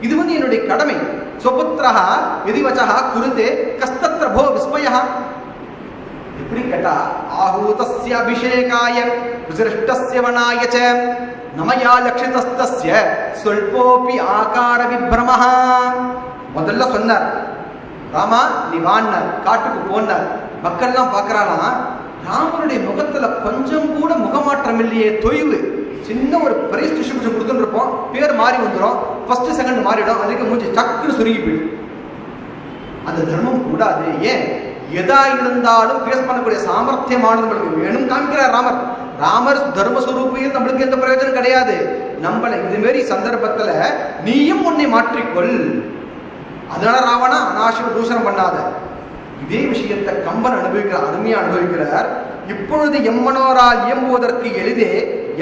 இது என்னுடைய கடமை. சுபுத்திரஹ விதிவச்சஹ குருதே கஸ்தத்ர போ விஸ்மயஹ. எப்படி கேட்டா, ஆஹூதஸ்ய அபிஷேகாய விசிருஷ்டஸ்ய வனாய ச நமயா லக்ஷிதஸ்தஸ்ய ஸ்வல்போபி ஆகார விப்ரமஹ. முதல்ல சொன்னார், ராமா நீ வான்னார், காட்டுக்கு போனார். மக்கள்லாம் பார்க்கறானா, ராமனுடைய முகத்துல கொஞ்சம் கூட முகமாற்றம் இல்லையே, தொய்வு. சின்ன ஒரு பிரைஸ் டிஸ்ட்ரிபியூஷன் கொடுத்துட்டு இருப்போம், பேர் மாறி வந்துடும், ஃபர்ஸ்ட் செகண்ட் மாறிடும், அதுக்கு மூஞ்சி டக்குன்னு சுருங்கி போயிடும். அந்த தர்மம் கூடாது. ஏன்? எதா இருந்தாலும் பேஸ் பண்ணக்கூடிய சாமர்த்தியமானது நம்மளுக்கு வேணும் காமிக்கிறார் ராமர். ராமர் தர்மஸ்வரூபியில் நம்மளுக்கு எந்த பிரயோஜனம் கிடையாது. நம்மளை இதுமாரி சந்தர்ப்பத்துல நீயும் உன்னை மாற்றிக்கொள். அதனால ராவணா அனாவசிய தூஷணம் பண்ணாத. இதே விஷயத்தை கம்பன் அனுபவிக்கிறார், அருமையா அனுபவிக்கிறார். இப்பொழுது எம்மனோரால் இயம்புவதற்கு எளிதே,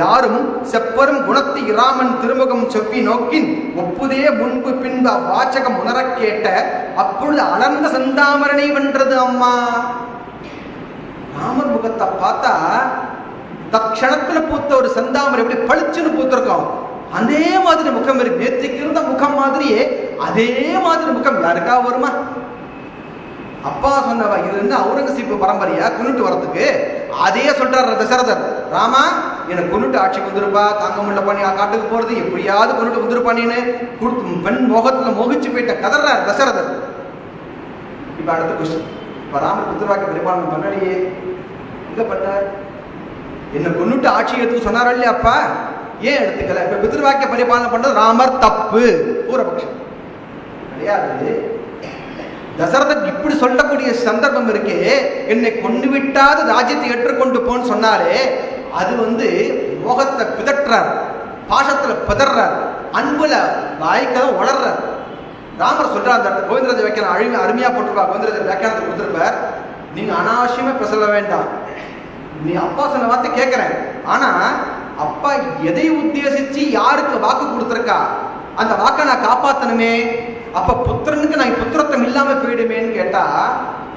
யாரும் செப்பரும் குணத்தை இராமன் திருமுகம் செவ்வி நோக்கின் ஒப்புதே முன்பு பின்பு அவ்வாச்சகம் உணர கேட்ட அப்பொழுது அலர்ந்த செந்தாமரனை வென்றது அம்மா. ராமர் முகத்தை பார்த்தா தக்ஷணத்துல பூத்த ஒரு செந்தாமரை எப்படி பளிச்சுன்னு பூத்திருக்கோம், அதே மாதிரி முகம் இருக்கு. நேற்றுக்கு இருந்த முகம் மாதிரியே அதே மாதிரி முகம் யாருக்கா வருமா? அப்பா சொன்னவா இது அவுரங்கசீப் பரம்பரையா கொண்டுட்டு வரதுக்கு? அதே சொல்றாரு தசரதர், ராமா என்னை கொண்டுட்டு ஆட்சிக்கு வந்துருப்பா, தாங்க முடியலப்பா, நீ காட்டுக்கு போறது எப்படியாவது கொண்டுட்டு வந்துருப்பா, நீனு பெண் மோகத்துல மோகிச்சு போயிட்ட கதறாரு தசரதர். இப்ப அடுத்த கொஸ்டின், இப்ப ராமர் பித்ருவாக்கிய பரிபாலனை பண்ணலையே, எங்க பண்ணார்? என்னை கொண்டுட்டு ஆட்சி எடுத்து சொன்னாரா இல்லையா அப்பா? ஏன் எடுத்துக்கல? இப்ப பித்ருவாக்கிய பரிபாலனை பண்றது ராமர் தப்பு, பூரபக்ஷம் கிடையாது. தசரதன் இப்படி சொல்லக்கூடிய சந்தர்ப்பம் இருக்கே, என்னை கொண்டு விட்டாது ராஜ்யத்தை ஏற்றுக்கொண்டு போன்னு சொன்னாரே, அது மோகத்தை பிதற்றார், பாசத்துல பிதறார், அன்புல வாய்க்கதான் வளர்றார். ராமர் சொல்றார், அந்த கோவிந்தராஜ வியாக்கியானம் அருமையா போட்டிருப்பா, கோவிந்தராஜ வியாக்கியானத்தை கொடுத்திருப்பார். நீங்க அனாவசியமா பேச வேண்டாம், நீ அப்பா சொன்ன வார்த்தை கேட்கிறேன், ஆனா அப்பா எதை உத்தேசிச்சு யாருக்கு வாக்கு கொடுத்திருக்கா அந்த வாக்கை நான் காப்பாத்தணுமே. அப்ப புத்திரனுக்கு நான் புத்திரத்தம் இல்லாம போயிடுமேன்னு கேட்டா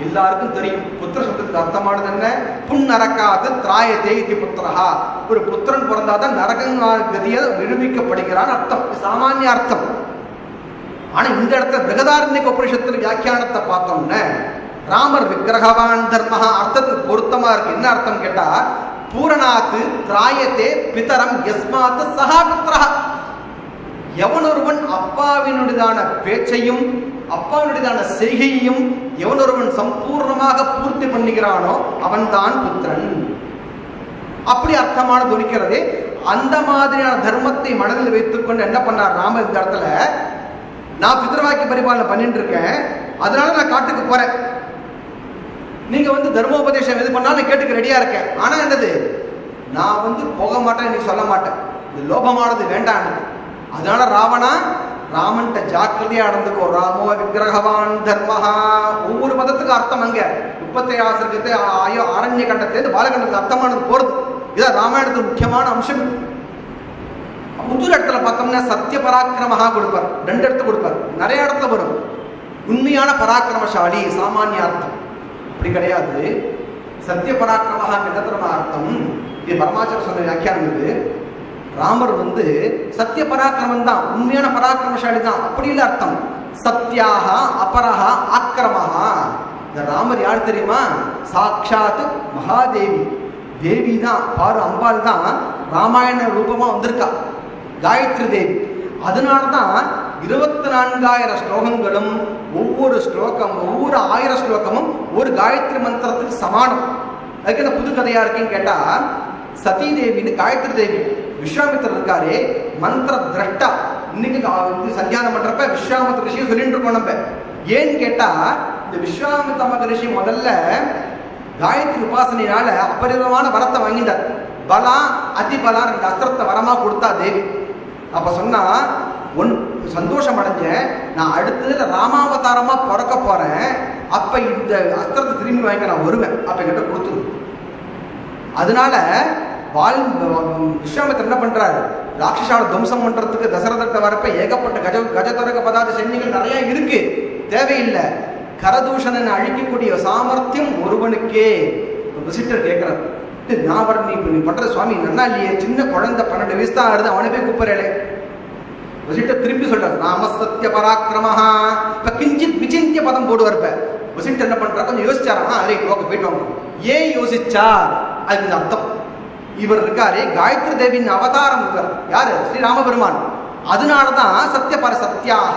எல்லாருக்கும் தெரியும். புத்திர சப்தத்துக்கு அர்த்தமானது என்ன? புன்னரக்காது திராயத்தே இது புத்திரஹா. ஒரு புத்திரன் பிறந்தாதான் நரகங்கதிய நிரூபிக்கப்படுகிறான் அர்த்தம், சாமானிய அர்த்தம். ஆனா இந்த இடத்துல பிரகதாரண்யக உபனிஷத்துல வியாக்கியானத்தை பார்த்தோம்னா ராமர் விக்கிரகவான் தர்மஹா அர்த்தத்துக்கு பொருத்தமா இருக்கு. என்ன அர்த்தம் கேட்டா, பூரணாத்து திராயத்தே பிதரம் யஸ்மாத் சஹா புத்திரஹா. எவனொருவன் அப்பாவினுடையதான பேச்சையும் அப்பாவினுடையதான செய்கையையும் எவனொருவன் சம்பூர்ணமாக பூர்த்தி பண்ணுகிறானோ அவன்தான் புத்திரன். அப்படி அர்த்தமான துணிக்கிறது. அந்த மாதிரியான தர்மத்தை மனதில் வைத்துக் கொண்டு என்ன பண்ணார் ராம இந்த இடத்துல, நான் பித்ருவாக்கிய பரிபாலனை பண்ணிட்டு இருக்கேன், அதனால நான் காட்டுக்கு போறேன், நீங்க தர்மோபதேசம் எது பண்ணாலும் கேட்டுக்க ரெடியா இருக்கேன். ஆனா என்னது, நான் போக மாட்டேன், நீ சொல்ல மாட்டேன், இது லோபமானது வேண்டாம். அதனால ராவணா ராமன்ட்ட ஜாக்கிரதையா நடந்துக்கோ. ராமோ விக்கிரகவான் தர்மஹா. ஒவ்வொரு பதத்துக்கு அர்த்தம் அங்க 37 சர்க்கத்தை ஆரண்ய கண்டத்திலேருந்து பாலகண்டத்துக்கு அர்த்தமானது போறது. இதான் ராமாயணத்துக்கு முக்கியமான அம்சம். புது இடத்துல பார்த்தோம்னா சத்திய பராக்கிரமஹா கொடுப்பார், 2 இடத்துல கொடுப்பார், நிறைய இடத்துல வரும். உண்மையான பராக்கிரமசாலி சாமானிய அர்த்தம் அப்படி கிடையாது. சத்திய பராக்கிரமஹா என்னத்தரமான அர்த்தம், இது பரமாச்சார சொன்ன வியாக்கியானம். இது ராமர் சத்திய பராக்கிரமம் தான், உண்மையான பராக்கிரமசாலி தான், அப்படி இல்லை அர்த்தம். சத்யாக அபரஹா ஆக்கிரமஹா. இந்த ராமர் யார் தெரியுமா? சாட்சாத் மகாதேவி தேவி தான், பாரு அம்பாள் தான் ராமாயண ரூபமா வந்திருக்கா, காயத்ரி தேவி. அதனால தான் 24,000 ஸ்லோகங்களும் ஒவ்வொரு 1000 ஸ்லோகமும் ஒரு காயத்ரி மந்திரத்துக்கு சமானம். அதுக்கு என்ன புது கதையா இருக்குன்னு கேட்டா, சதி தேவின்னு காயத்ரி தேவி, விஸ்வாமித்திரர் இருக்காரு மந்திர திரஷ்டா. இன்னைக்கு சத்தியானம் பண்றப்ப விஸ்வாமித்திர ரிஷியை சொல்லிட்டு இருக்கோம் நம்ம. ஏன்னு கேட்டா, இந்த விஸ்வாமித்திர மகரிஷி முதல்ல காயத்ரி உபாசனையினால அபரிதமான வரத்தை வாங்கிட்டார். பலா அதிபலா 2 அஸ்திரத்தை வரமா கொடுத்தா தேவி. அப்ப சொன்னா, சந்தோஷம் அடைஞ்சேன், நான் அடுத்ததுல ராமாவதாரமா பிறக்க போறேன், அப்ப இந்த அஸ்திரத்தை திரும்பி வாங்கிக்க நான் வருவேன், அப்ப என்கிட்ட கொடுத்துரு. அதனால விஸ்வாமித்திரர் என்ன பண்றாரு, ராட்சசால துவம்சம் பண்றதுக்கு தசரதத்தை வரப்ப ஏகப்பட்ட கஜதரக பதார்த்த சைன்யங்கள் நிறைய இருக்கு, தேவையில்லை. கரதூஷணனை அழிக்கக்கூடிய சாமர்த்தியம் ஒருவனுக்கே. விசிட்டர் கேட்கிறார், நான் வர நீ பண்ற சுவாமி நல்லா இல்லையே, சின்ன குழந்தை 12 வயசு தான் ஆடுது, அவனை போய் கூப்பிடுறே. விசிட்டர் திருப்பி சொல்றாரு, நாம சத்திய பராக்கிரமஹா. இப்ப கிஞ்சித் விசிந்திய பதம் போடுவார். இப்ப விசிட்டர் என்ன பண்றாரு, கொஞ்சம் யோசிச்சாரா, அரே ஓகே போயிட்டு வாங்க. ஏன் யோசிச்சார், அதுக்கு அர்த்தம் இவர் இருக்காரு காயத்ரி தேவியின் அவதாரம் இருக்கார், யாரு? ஸ்ரீராமபெருமான். அதனாலதான் சத்தியாக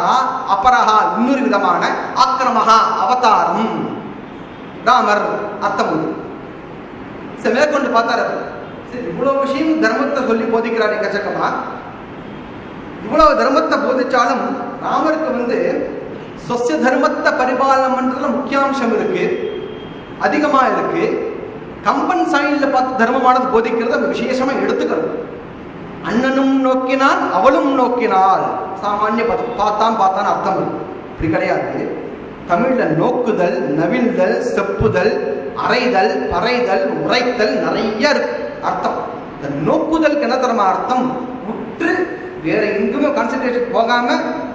அபரஹா இன்னொரு விதமான ஆக்கிரமஹா அவதாரம் ராமர் அர்த்தம் உண்டு. மேற்கொண்டு பார்த்தாரு, இவ்வளவு விஷயம் தர்மத்தை சொல்லி போதிக்கிறார் எக்கச்சக்கமா. இவ்வளவு தர்மத்தை போதிச்சாலும் ராமருக்கு சொஸ்ய தர்மத்தை பரிபாலனம் பண்றதுல முக்கியாம்சம் இருக்கு, அதிகமா இருக்கு. கம்பன் சாயில பார்த்து தர்மமானது போதிக்கிறது அந்த விசேஷமா எடுத்துக்கணும். அண்ணனும் நோக்கினான் அவளும் நோக்கினாள், சாமானிய பார்த்தான் அர்த்தம் இருக்கு, இப்படி கிடையாது. தமிழ்ல நோக்குதல், நவிழ்தல், செப்புதல், அறைதல், பறைதல், உரைத்தல் நிறைய இருக்கு அர்த்தம். இந்த நோக்குதலுக்கு என்ன தரமா அர்த்தம், உற்று வேற எங்குமே கான்சென்ட்ரேஷன் போகாம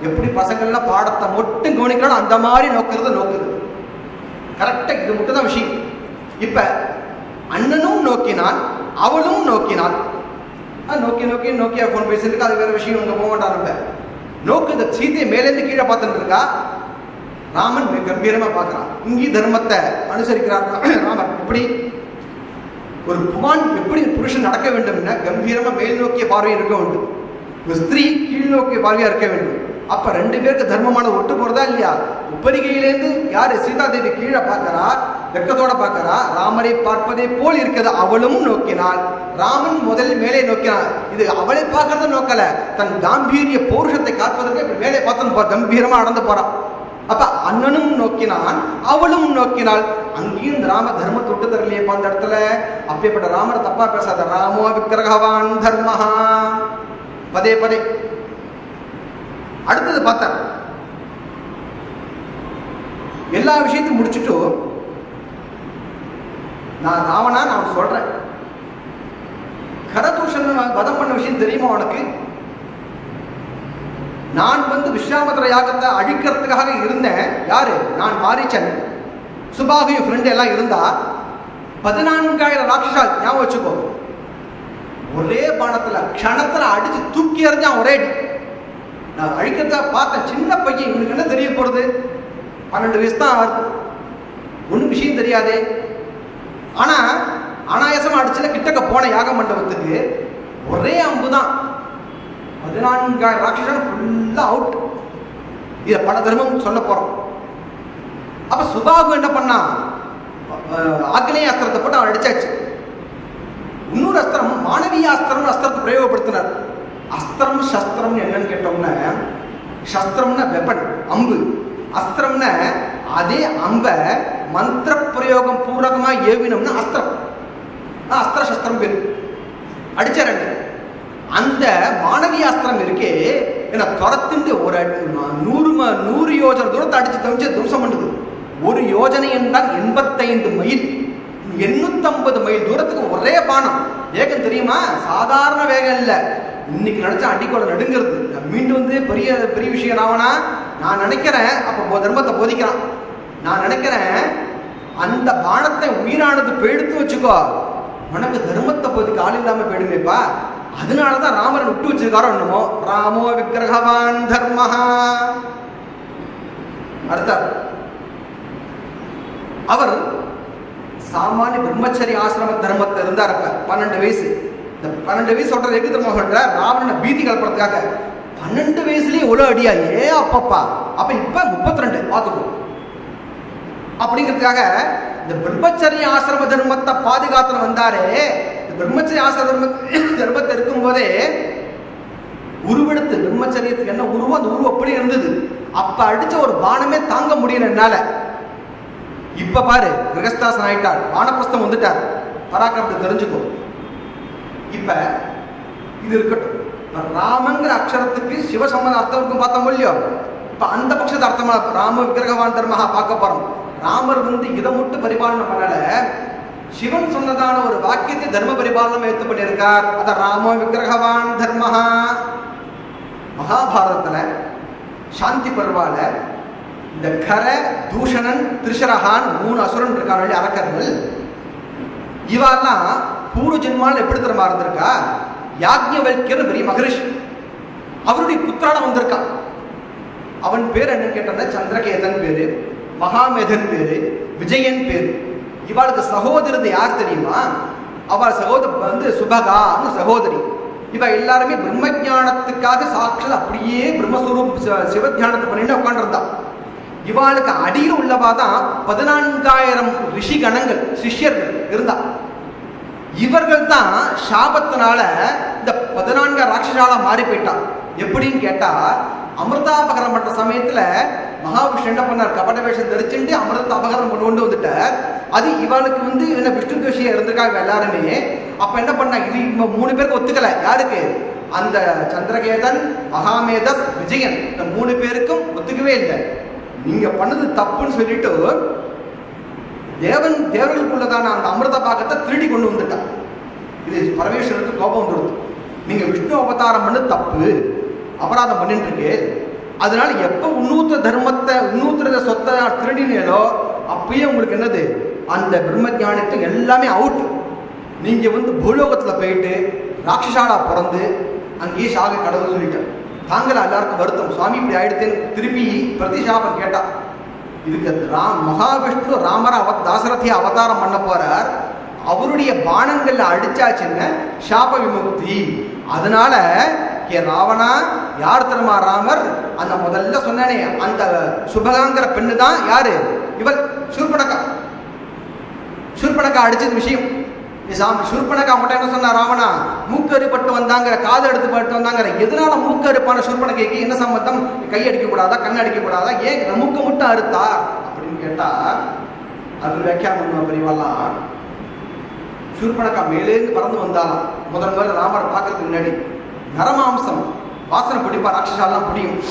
எப்படி பசங்கள்லாம் பாடத்தை மட்டும் கவனிக்கணும் அந்த மாதிரி நோக்குது கரெக்டா. இது மட்டும் தான் விஷயம். இப்ப அண்ணனும் நோக்கினான் அவளும் நோக்கினான், நோக்கியா போன் பேசிட்டு அது வேற விஷயம், இங்க போக மாட்டாங்க. நோக்குது சீதையை மேலேருந்து கீழே பார்த்துட்டு இருக்கா, ராமன் கம்பீரமா பார்க்கிறான். இங்கே தர்மத்தை அனுசரிக்கிறார் ராமன். எப்படி ஒரு புமான், எப்படி புருஷன் நடக்க வேண்டும், கம்பீரமா மேல் நோக்கிய பார்வை இருக்க வேண்டும், ஒரு ஸ்திரீ கீழ் நோக்கிய பார்வையா இருக்க வேண்டும். அப்ப 2 பேருக்கு தர்மமான ஒட்டு போறதா இல்லையா? உப்பரிகையிலேருந்து யாரு சீதாதேவி கீழே பார்க்கிறா, வெக்கத்தோட பார்க்கிறா, ராமரை பார்ப்பதை போல் இருக்கிறது. அவளும் நோக்கினாள், ராமன் முதலில் மேலே நோக்கினாள். இது அவளை பார்க்கறத நோக்கல, தன் காம்பீரிய பௌருஷத்தை காப்பதற்கு இப்படி மேலே பார்த்து கம்பீரமா நடந்து போறான். அப்ப அண்ணனும் நோக்கினான் அவளும் நோக்கினாள். அங்கேயும் ராம தர்மத்தை விட்டு தரலையே அந்த இடத்துல. அப்பேற்பட்ட ராமர் தப்பா பேசாத, ராமோ விக்கிரகவான் தர்மஹா பதே பதே. அடுத்தது பார்த்த எல்லா விஷயத்தையும் முடிச்சுட்டு, நான் ராவணா நான் சொல்றேன், கரதூஷன் வதம் பண்ண விஷயம் தெரியுமா உனக்கு? நான் விஸ்வாமித்திர யாகத்தை அழிக்கிறதுக்காக இருந்தேன். யாரு? நான் மாரீச்சன், சுபாகு ஃப்ரெண்ட் எல்லாம் இருந்தா 14,000 ராட்சசால் ஞாபகம் வச்சுக்கோ. ஒரே பானத்துல க்ஷணத்துல அடிச்சு தூக்கி எறிஞ்சான் ஒரே அடி. நான் அழிக்கிறத பார்த்தேன், சின்ன பையன், இவனுக்கு என்ன தெரிய போறது, 12 வயசு தான் ஆகுது, ஒன்றும் விஷயம் தெரியாதே. ஆனா அனாயாசமா அடிச்சுல கிட்டக்க போன யாக மண்டபத்துக்கு ஒரே அம்பு தான், 14,000 ராட்சசன் ஃபுல்லா அவுட். இத பல தர்மம் சொல்ல போறோம். அப்ப சுபாகு என்ன பண்ணா, ஆக்னேய அஸ்திரத்தை போட்டு அவன் அடிச்சாச்சு. இன்னொரு அஸ்திரம், மாணவிய அஸ்திரம் அஸ்திரத்தை பிரயோகப்படுத்தினார். அஸ்திரம் சஸ்திரம் என்னன்னு கேட்டோம்னா, சஸ்திரம்னா வெப்பன், அம்பு. அஸ்திரம்னா அதே அம்ப மந்திர பிரயோகம் பூர்வகமா ஏவினோம்னா அஸ்திரம். அஸ்திர சஸ்திரம் பேரு. அடிச்சாரு. அந்த மாணவிய அஸ்திரம் இருக்கே, என்ன துரத்துண்டு ஒரு 100 யோஜனை தூரத்தை அடிச்சு துவம்சம் பண்ணுது. ஒரு யோஜனை என்றால் 85 மைல், 850 மைல் தூரத்துக்கு ஒரே பானம். வேகம் தெரியுமா? சாதாரண வேகம் இல்ல, இன்னைக்கு நினைச்சா அடிக்கோட நடுங்கிறது. மீண்டும் வந்து பெரிய பெரிய விஷயம் ஆவனா நான் நினைக்கிறேன். அப்போ தர்மத்தை போதிக்கிறான். நான் நினைக்கிறேன் அந்த பானத்தை உயிரானது போயிடுத்து வச்சுக்கோ, உனக்கு தர்மத்தை போதிக்க ஆள் இல்லாம போயிடுமேப்பா. அதனாலதான் ராமரன் விட்டு வச்சிருக்காரோ என்னமோ. ராமோ விக்கிரகவான் தர்மஹா. அர்த்தம் அவர் சாமானிய பிரம்மச்சரிய ஆசிரம தர்மத்தை இருந்தார். அப்ப 12 வயசு. இந்த 12 வயசு சொல்றது எதுக்கு தெரியுமா சொல்ற? ராவணனை பீதி கலப்புறதுக்காக. 12 வயசுலயே எவ்வளவு அடியா? அப்பப்பா. அப்ப இப்ப 32 பார்த்துக்கோ அப்படிங்கிறதுக்காக இந்த பிரம்மச்சரிய ஆசிரம தர்மத்தை பாதுகாத்து வந்தாரே. இந்த பிரம்மச்சரிய ஆசிரம தர்மத்தை இருக்கும் போதே உருவெடுத்து பிரம்மச்சரியத்துக்கு என்ன உருவம், அந்த உருவம் அப்படி இருந்தது. அப்ப அடிச்ச ஒரு பானமே தாங்க முடியல என்னால. இப்ப பாரு, கிரகஸ்தாசன் ஆயிட்டார், வானப்பிரஸ்தம் வந்துட்டார். பராக்கிரமத்தை தெரிஞ்சுக்கோ. இப்ப இது இருக்கட்டும். ராமங்கிற அக்ஷரத்துக்கு சிவசம்பந்த அர்த்தம் இருக்கும் பார்த்தோம் இல்லையோ. இப்ப அந்த பட்சத்து அர்த்தமா ராம விக்கிரகவான் தர்மஹா பார்க்க போறோம். ராமர் வந்து இதை மட்டும் பரிபாலனை பண்ணல, சிவன் சொன்னதான ஒரு வாக்கியத்தை தர்ம பரிபாலனம் எடுத்து பண்ணியிருக்கார். அத ராம விக்கிரகவான் தர்மஹா. மகாபாரதத்துல சாந்தி பர்வால இந்த கர தூஷணன் திரிஷரஹான் 3 அசுரன் இருக்காங்க, அரக்கர்கள். இவெல்லாம் பூர்வ ஜென்மால் எப்படி தெரியுமா இருந்திருக்கா? யாக்ஞவல்கியர் பெரிய மகரிஷி, அவருடைய புத்திரான வந்திருக்கான். அவன் பேர் என்ன கேட்டா சந்திரகேதன் பேரு, மகாமேதன் பேரு, விஜயன் பேரு. இவளுக்கு சகோதரது யார் தெரியுமா? அவள் சகோதரி வந்து சுபகா சகோதரி. இவ எல்லாருமே பிரம்மஜானத்துக்காக சாட்சல் அப்படியே பிரம்மஸ்வரூப் சிவத்தியானத்தை பண்ணிட்டு உட்காந்துருந்தான். இவாளுக்கு அடியில் உள்ளவா தான் 14,000 ரிஷி கணங்கள் சிஷ்யர்கள் இருந்தா. இவர்கள் தான் சாபத்தினால இந்த 14 ராட்சசாலா மாறி போயிட்டான். எப்படின்னு கேட்டா, அமிர்தாபகரம் பண்ற சமயத்துல மகாவிஷ்ணு என்ன பண்ணார்? கபட வேஷம் தரிச்சுட்டு அமிர்த அபகரம் கொண்டு வந்துட்டார். அது இவளுக்கு வந்து என்ன விஷ்ணு தோஷியா இருந்திருக்காங்க எல்லாருமே. அப்ப என்ன பண்ணா, இது 3 பேருக்கு ஒத்துக்கல. யாருக்கு? அந்த சந்திரகேதன், மகாமேதஸ், விஜயன், இந்த 3 பேருக்கும் ஒத்துக்கவே இல்லை. நீங்க பண்ணது தப்புன்னு சொல்லிட்டு தேவர்களுக்குள்ளதான அந்த அமிர்த பாகத்தை திருடி கொண்டு வந்துட்டான். இது பரமேஸ்வரனுக்கு கோபம் வந்துடுது. நீங்க விஷ்ணு அவதாரம் பண்ண தப்பு, அபராதம் பண்ணிட்டு இருக்கு. அதனால எப்ப இன்னூத்திர தர்மத்தை இன்னூத்திர சொத்தை திருடினேலோ அப்பயே உங்களுக்கு என்னது, அந்த பிரம்ம ஞானத்துக்கு எல்லாமே அவுட். நீங்க வந்து பூலோகத்துல போயிட்டு ராட்சசாலா பிறந்து அங்கேயே சாக கடவுள் சொல்லிட்டேன். தாங்கள எல்லாருக்கும் வருத்தம், சுவாமி இப்படி ஆயிடுத்தேன்னு திருப்பி பிரதிசாபம் கேட்டா. இதுக்கு மகாவிஷ்ணு ராமர தாசரதிய அவதாரம் பண்ண போறார். அவருடைய பானங்கள்ல அடிச்சாச்சுன்னு சாப விமுக்தி. அதனால ராவணா யார் தெரியுமா? ராமர். அந்த முதல்ல சொன்னானே அந்த சுபகாங்கிற பெண்ணு தான் யாரு? இவள் சூர்பனகா. சூர்பனகா அடிச்சது விஷயம். சூர்பனகா அவங்கள்ட்ட என்ன சொன்னா? ராவணா மூக்கறுப்பட்டு வந்தாங்க, காது எடுத்து பட்டு வந்தாங்க. எதனால மூக்கறுப்பான சூர்பனகைக்கு என்ன சம்பந்தம்? கை அடிக்க கூடாதா, கண் அடிக்க கூடாதா, ஏன் மூக்க மட்டும் அறுத்தா அப்படின்னு கேட்டா, அது வியாக்கியானம் பண்ணுவா பெரியவாலாம். சூர்பனகா மேலேருந்து பறந்து வந்தாலாம். முதல்ல ராமரை பார்க்கறதுக்கு முன்னாடி நரமாம்சம் வாசனை பிடிப்பா, ராட்சசாலாம் பிடிக்கும்.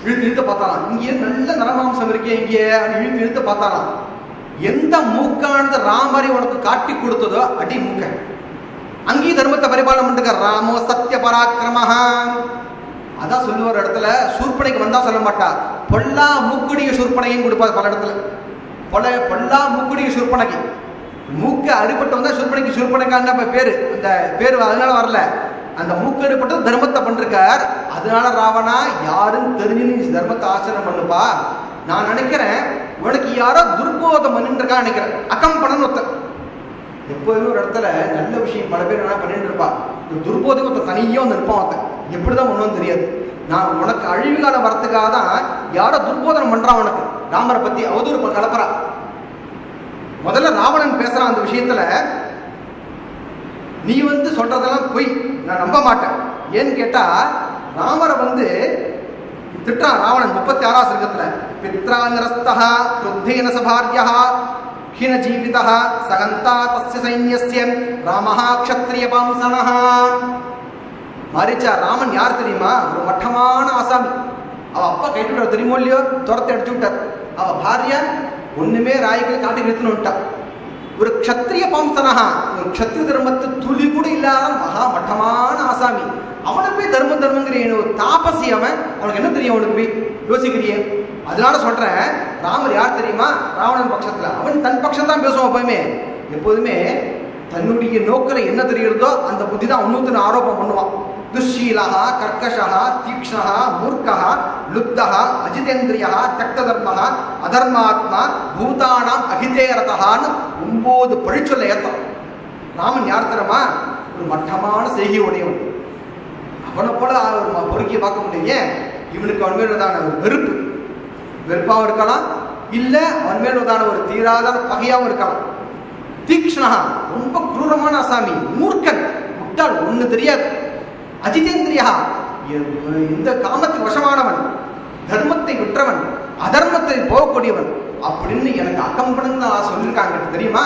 இழுத்து இழுத்து பார்த்தாலாம். இங்கே நல்ல நரமாம்சம் இருக்கே இங்கே இழுத்து இழுத்து பார்த்தாலாம். எந்த மூக்கானது ராமரை உனக்கு காட்டி கொடுத்ததோ அடி மூக்க. அங்கேயும் தர்மத்தை பரிபாலனம் பண்ணிருக்க. ராமோ சத்திய பராக்கிரமஹா. அதான் சொல்லுவார் இடத்துல. சூர்பனைக்கு வந்தா சொல்ல மாட்டா, பொல்லா மூக்குடிய சூர்பனையும் கொடுப்பாரு பல இடத்துல. பொல்லா மூக்குடிய சூர்பனைக்கு மூக்க அறுபட்டு வந்தா சூர்பனைக்கு சூர்பனைக்கான பேரு. அந்த பேரு அதனால வரல. அந்த மூக்கு அறுபட்டு தர்மத்தை பண்ணிருக்கார். அதனால ராவணா யாரும் தெரிஞ்சு நீ தர்மத்தை ஆச்சரணம் பண்ணுப்பா. நான் நினைக்கிறேன் உனக்கு யாரோ துர்போதம் பண்ணிருக்கா நினைக்கிறேன். அகம்பனன் ஒருத்தன் எப்போதுமே ஒரு இடத்துல நல்ல விஷயம் பல பேர் என்ன பண்ணிட்டு இருப்பா. துர்போதம் ஒருத்தன் தனியா வந்து இருப்பான். ஒருத்தன் எப்படிதான் ஒண்ணும் தெரியாது. நான் உனக்கு அழிவு காலம் வரத்துக்காக தான் யாரோ துர்போதனம் பண்றான் உனக்கு. ராமரை பத்தி அவதூறு கலப்புறா. முதல்ல ராவணன் பேசுறான் அந்த விஷயத்துல, நீ வந்து சொல்றதெல்லாம் பொய், நான் நம்ப மாட்டேன். ஏன்னு கேட்டா ராமரை வந்து திட்டான் ராவணன் 36ஆம் சர்க்கத்துல. பித்ராநிரஸ்தஹ க்ருத்தேன சபார்யஹ ஹின ஜீவிதஹ சகந்தா தஸ்ய சைன்யஸ்ய ராமஹ க்ஷத்ரிய வம்சனஹ. மாரிச்சா ராமன் யார் தெரியுமா? ஒரு மட்டமான ஆசாமி. அவ அப்பா கைட்டு விட்டார் தெரியுமோ இல்லையோ, துரத்தை அடிச்சு விட்டார். அவ பாரியா ஒண்ணுமே ராய்கள் காட்டி நிறுத்தணும் விட்டா. ஒரு க்ஷத்ரிய பாம்சனஹா, ஒரு க்ஷத்ரிய தர்மத்து துளி கூட இல்லாத மகா மட்டமான ஆசாமி. அவனை போய் தர்மங்கிற ஒரு தாபசி. அவனுக்கு என்ன தெரியும்? அவனுக்கு போய் யோசிக்கிறியே. அதனால சொல்றேன், ராமர் யார் தெரியுமா? ராவணன் பட்சத்துல. அவன் தன் பட்சம் தான் பேசுவான் எப்போதுமே தன்னுடைய நோக்கில் என்ன தெரிகிறதோ அந்த புத்தி தான் இன்னொருத்தன் ஆரோபம் பண்ணுவான். துஷீலா, கர்க்கஷா, தீக்ஷ்ணா, மூர்க்கா, லுப்தா, அஜிதேந்திரியா, தக்ததர்ம, அதர்மாத்மா, பூதானாம் அகிதேரதான்னு 9 பழிச்சொல்ல ஏத்தம். ராமன் யார் தெரியுமா? ஒரு மட்டமான செய்கை உடையவன். அவனை போல ஒரு பொறுக்கிய பார்க்க முடியும். ஏன்? இவனுக்கு அவன் மேலதான ஒரு வெறுப்பாகவும் இருக்கலாம், இல்ல அவன் மேலதான ஒரு தீராத பகையாகவும் இருக்கலாம். தீக்ஷ்ணா, ரொம்ப குரூரமான ஆசாமி. மூர்க்கன், முட்டாள், ஒண்ணு தெரியாது. அஜிதேந்திரியா, இந்த காமத்துக்கு வசமானவன், தர்மத்தை விற்றவன், அதர்மத்தை போகக்கூடியவன் அப்படின்னு எனக்கு அக்கம் படம் சொல்லியிருக்காங்க. தெரியுமா?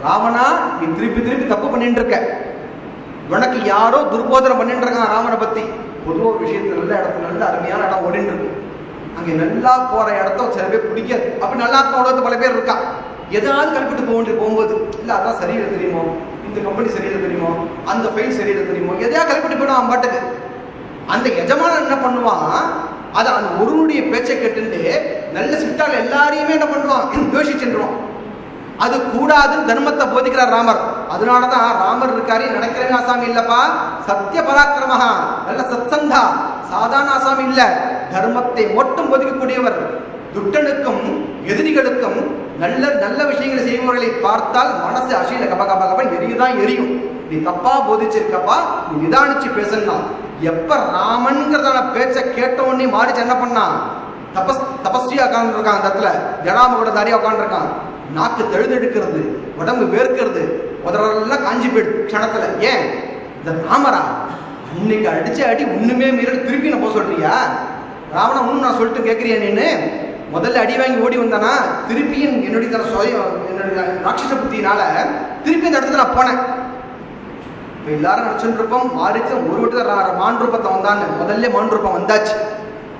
ராவணா, நீ திருப்பி தப்பு பண்ணிட்டு இருக்க. உனக்கு யாரோ துர்போதனை பண்ணிட்டு இருக்கான் ராமனை பத்தி. பொதுவாக ஒரு விஷயத்துல நல்ல இடத்துல நல்ல அருமையான இடம் ஓடிட்டு இருக்கும். அங்கே நல்லா போற இடத்த சில பேர் பிடிக்காது. அப்படி நல்லா உலகத்து பல பேர் இருக்கா. எதாவது கல்பிட்டு போகும்போது இல்ல அதான் சரியில்லை தெரியுமோ, இந்த கம்பெனி சரியில்லை தெரியுமோ, அந்த ஃபைல் சரியில்லை தெரியுமோ, எதையா கல்பிட்டு போயிடும் அவன் பாட்டுக்கு. அந்த எஜமானன் என்ன பண்ணுவான்? அதை அந்த ஒருவனுடைய பேச்சை கேட்டு நல்ல சிட்டால் எல்லாரையுமே என்ன பண்ணுவான்? யோசிச்சுருவான். அது கூடாதுன்னு தர்மத்தை போதிக்கிறார் ராமர். அதனாலதான் ராமர் இருக்காரு நினைக்கிறவங்க ஆசாமி இல்லப்பா, சத்திய பராக்கிரமஹா, நல்ல சத்சந்தா, சாதாரண ஆசாமி இல்ல, தர்மத்தை மட்டும் போதிக்கக்கூடியவர். துட்டனுக்கும் எதிரிகளுக்கும் நல்ல நல்ல விஷயங்களை செய்பவர்களை பார்த்தால் மனசு அசையில கப எரியுதான் எரியும். நீ தப்பா போதிச்சிருக்கப்பா, நீ நிதானிச்சு பேசணும். எப்ப ராமன்கிறதான பேச்சை கேட்ட உடனே மாறிச்சு என்ன பண்ணா? தபஸ்வியா உட்கார்ந்து இருக்கான். அந்த இடத்துல ஜடாமகோட தாரியா உட்கார்ந்து இருக்கான். நாக்கு தழுதெடுக்கிறது, உடம்பு வேர்க்கிறது, முதலெல்லாம் காஞ்சி போயிடுது க்ஷணத்துல. ஏன்? இந்த ராமரா அன்னைக்கு அடிச்ச அடி ஒண்ணுமே மீறி திருப்பி நான் போக சொல்றியா? ராவணா ஒண்ணு நான் சொல்லிட்டு கேட்கிறியா? நீன்னு முதல்ல அடி வாங்கி ஓடி வந்தானா, திருப்பியும் என்னுடைய ராட்சச புத்தியினால திருப்பி இந்த இடத்துல நான் போனேன். இப்ப எல்லாரும் நினைச்சுட்டு இருப்போம் மாறிச்சு ஒரு விட்டு மான் ரூபத்தை வந்தான்னு. முதல்ல மான் ரூபம் வந்தாச்சு.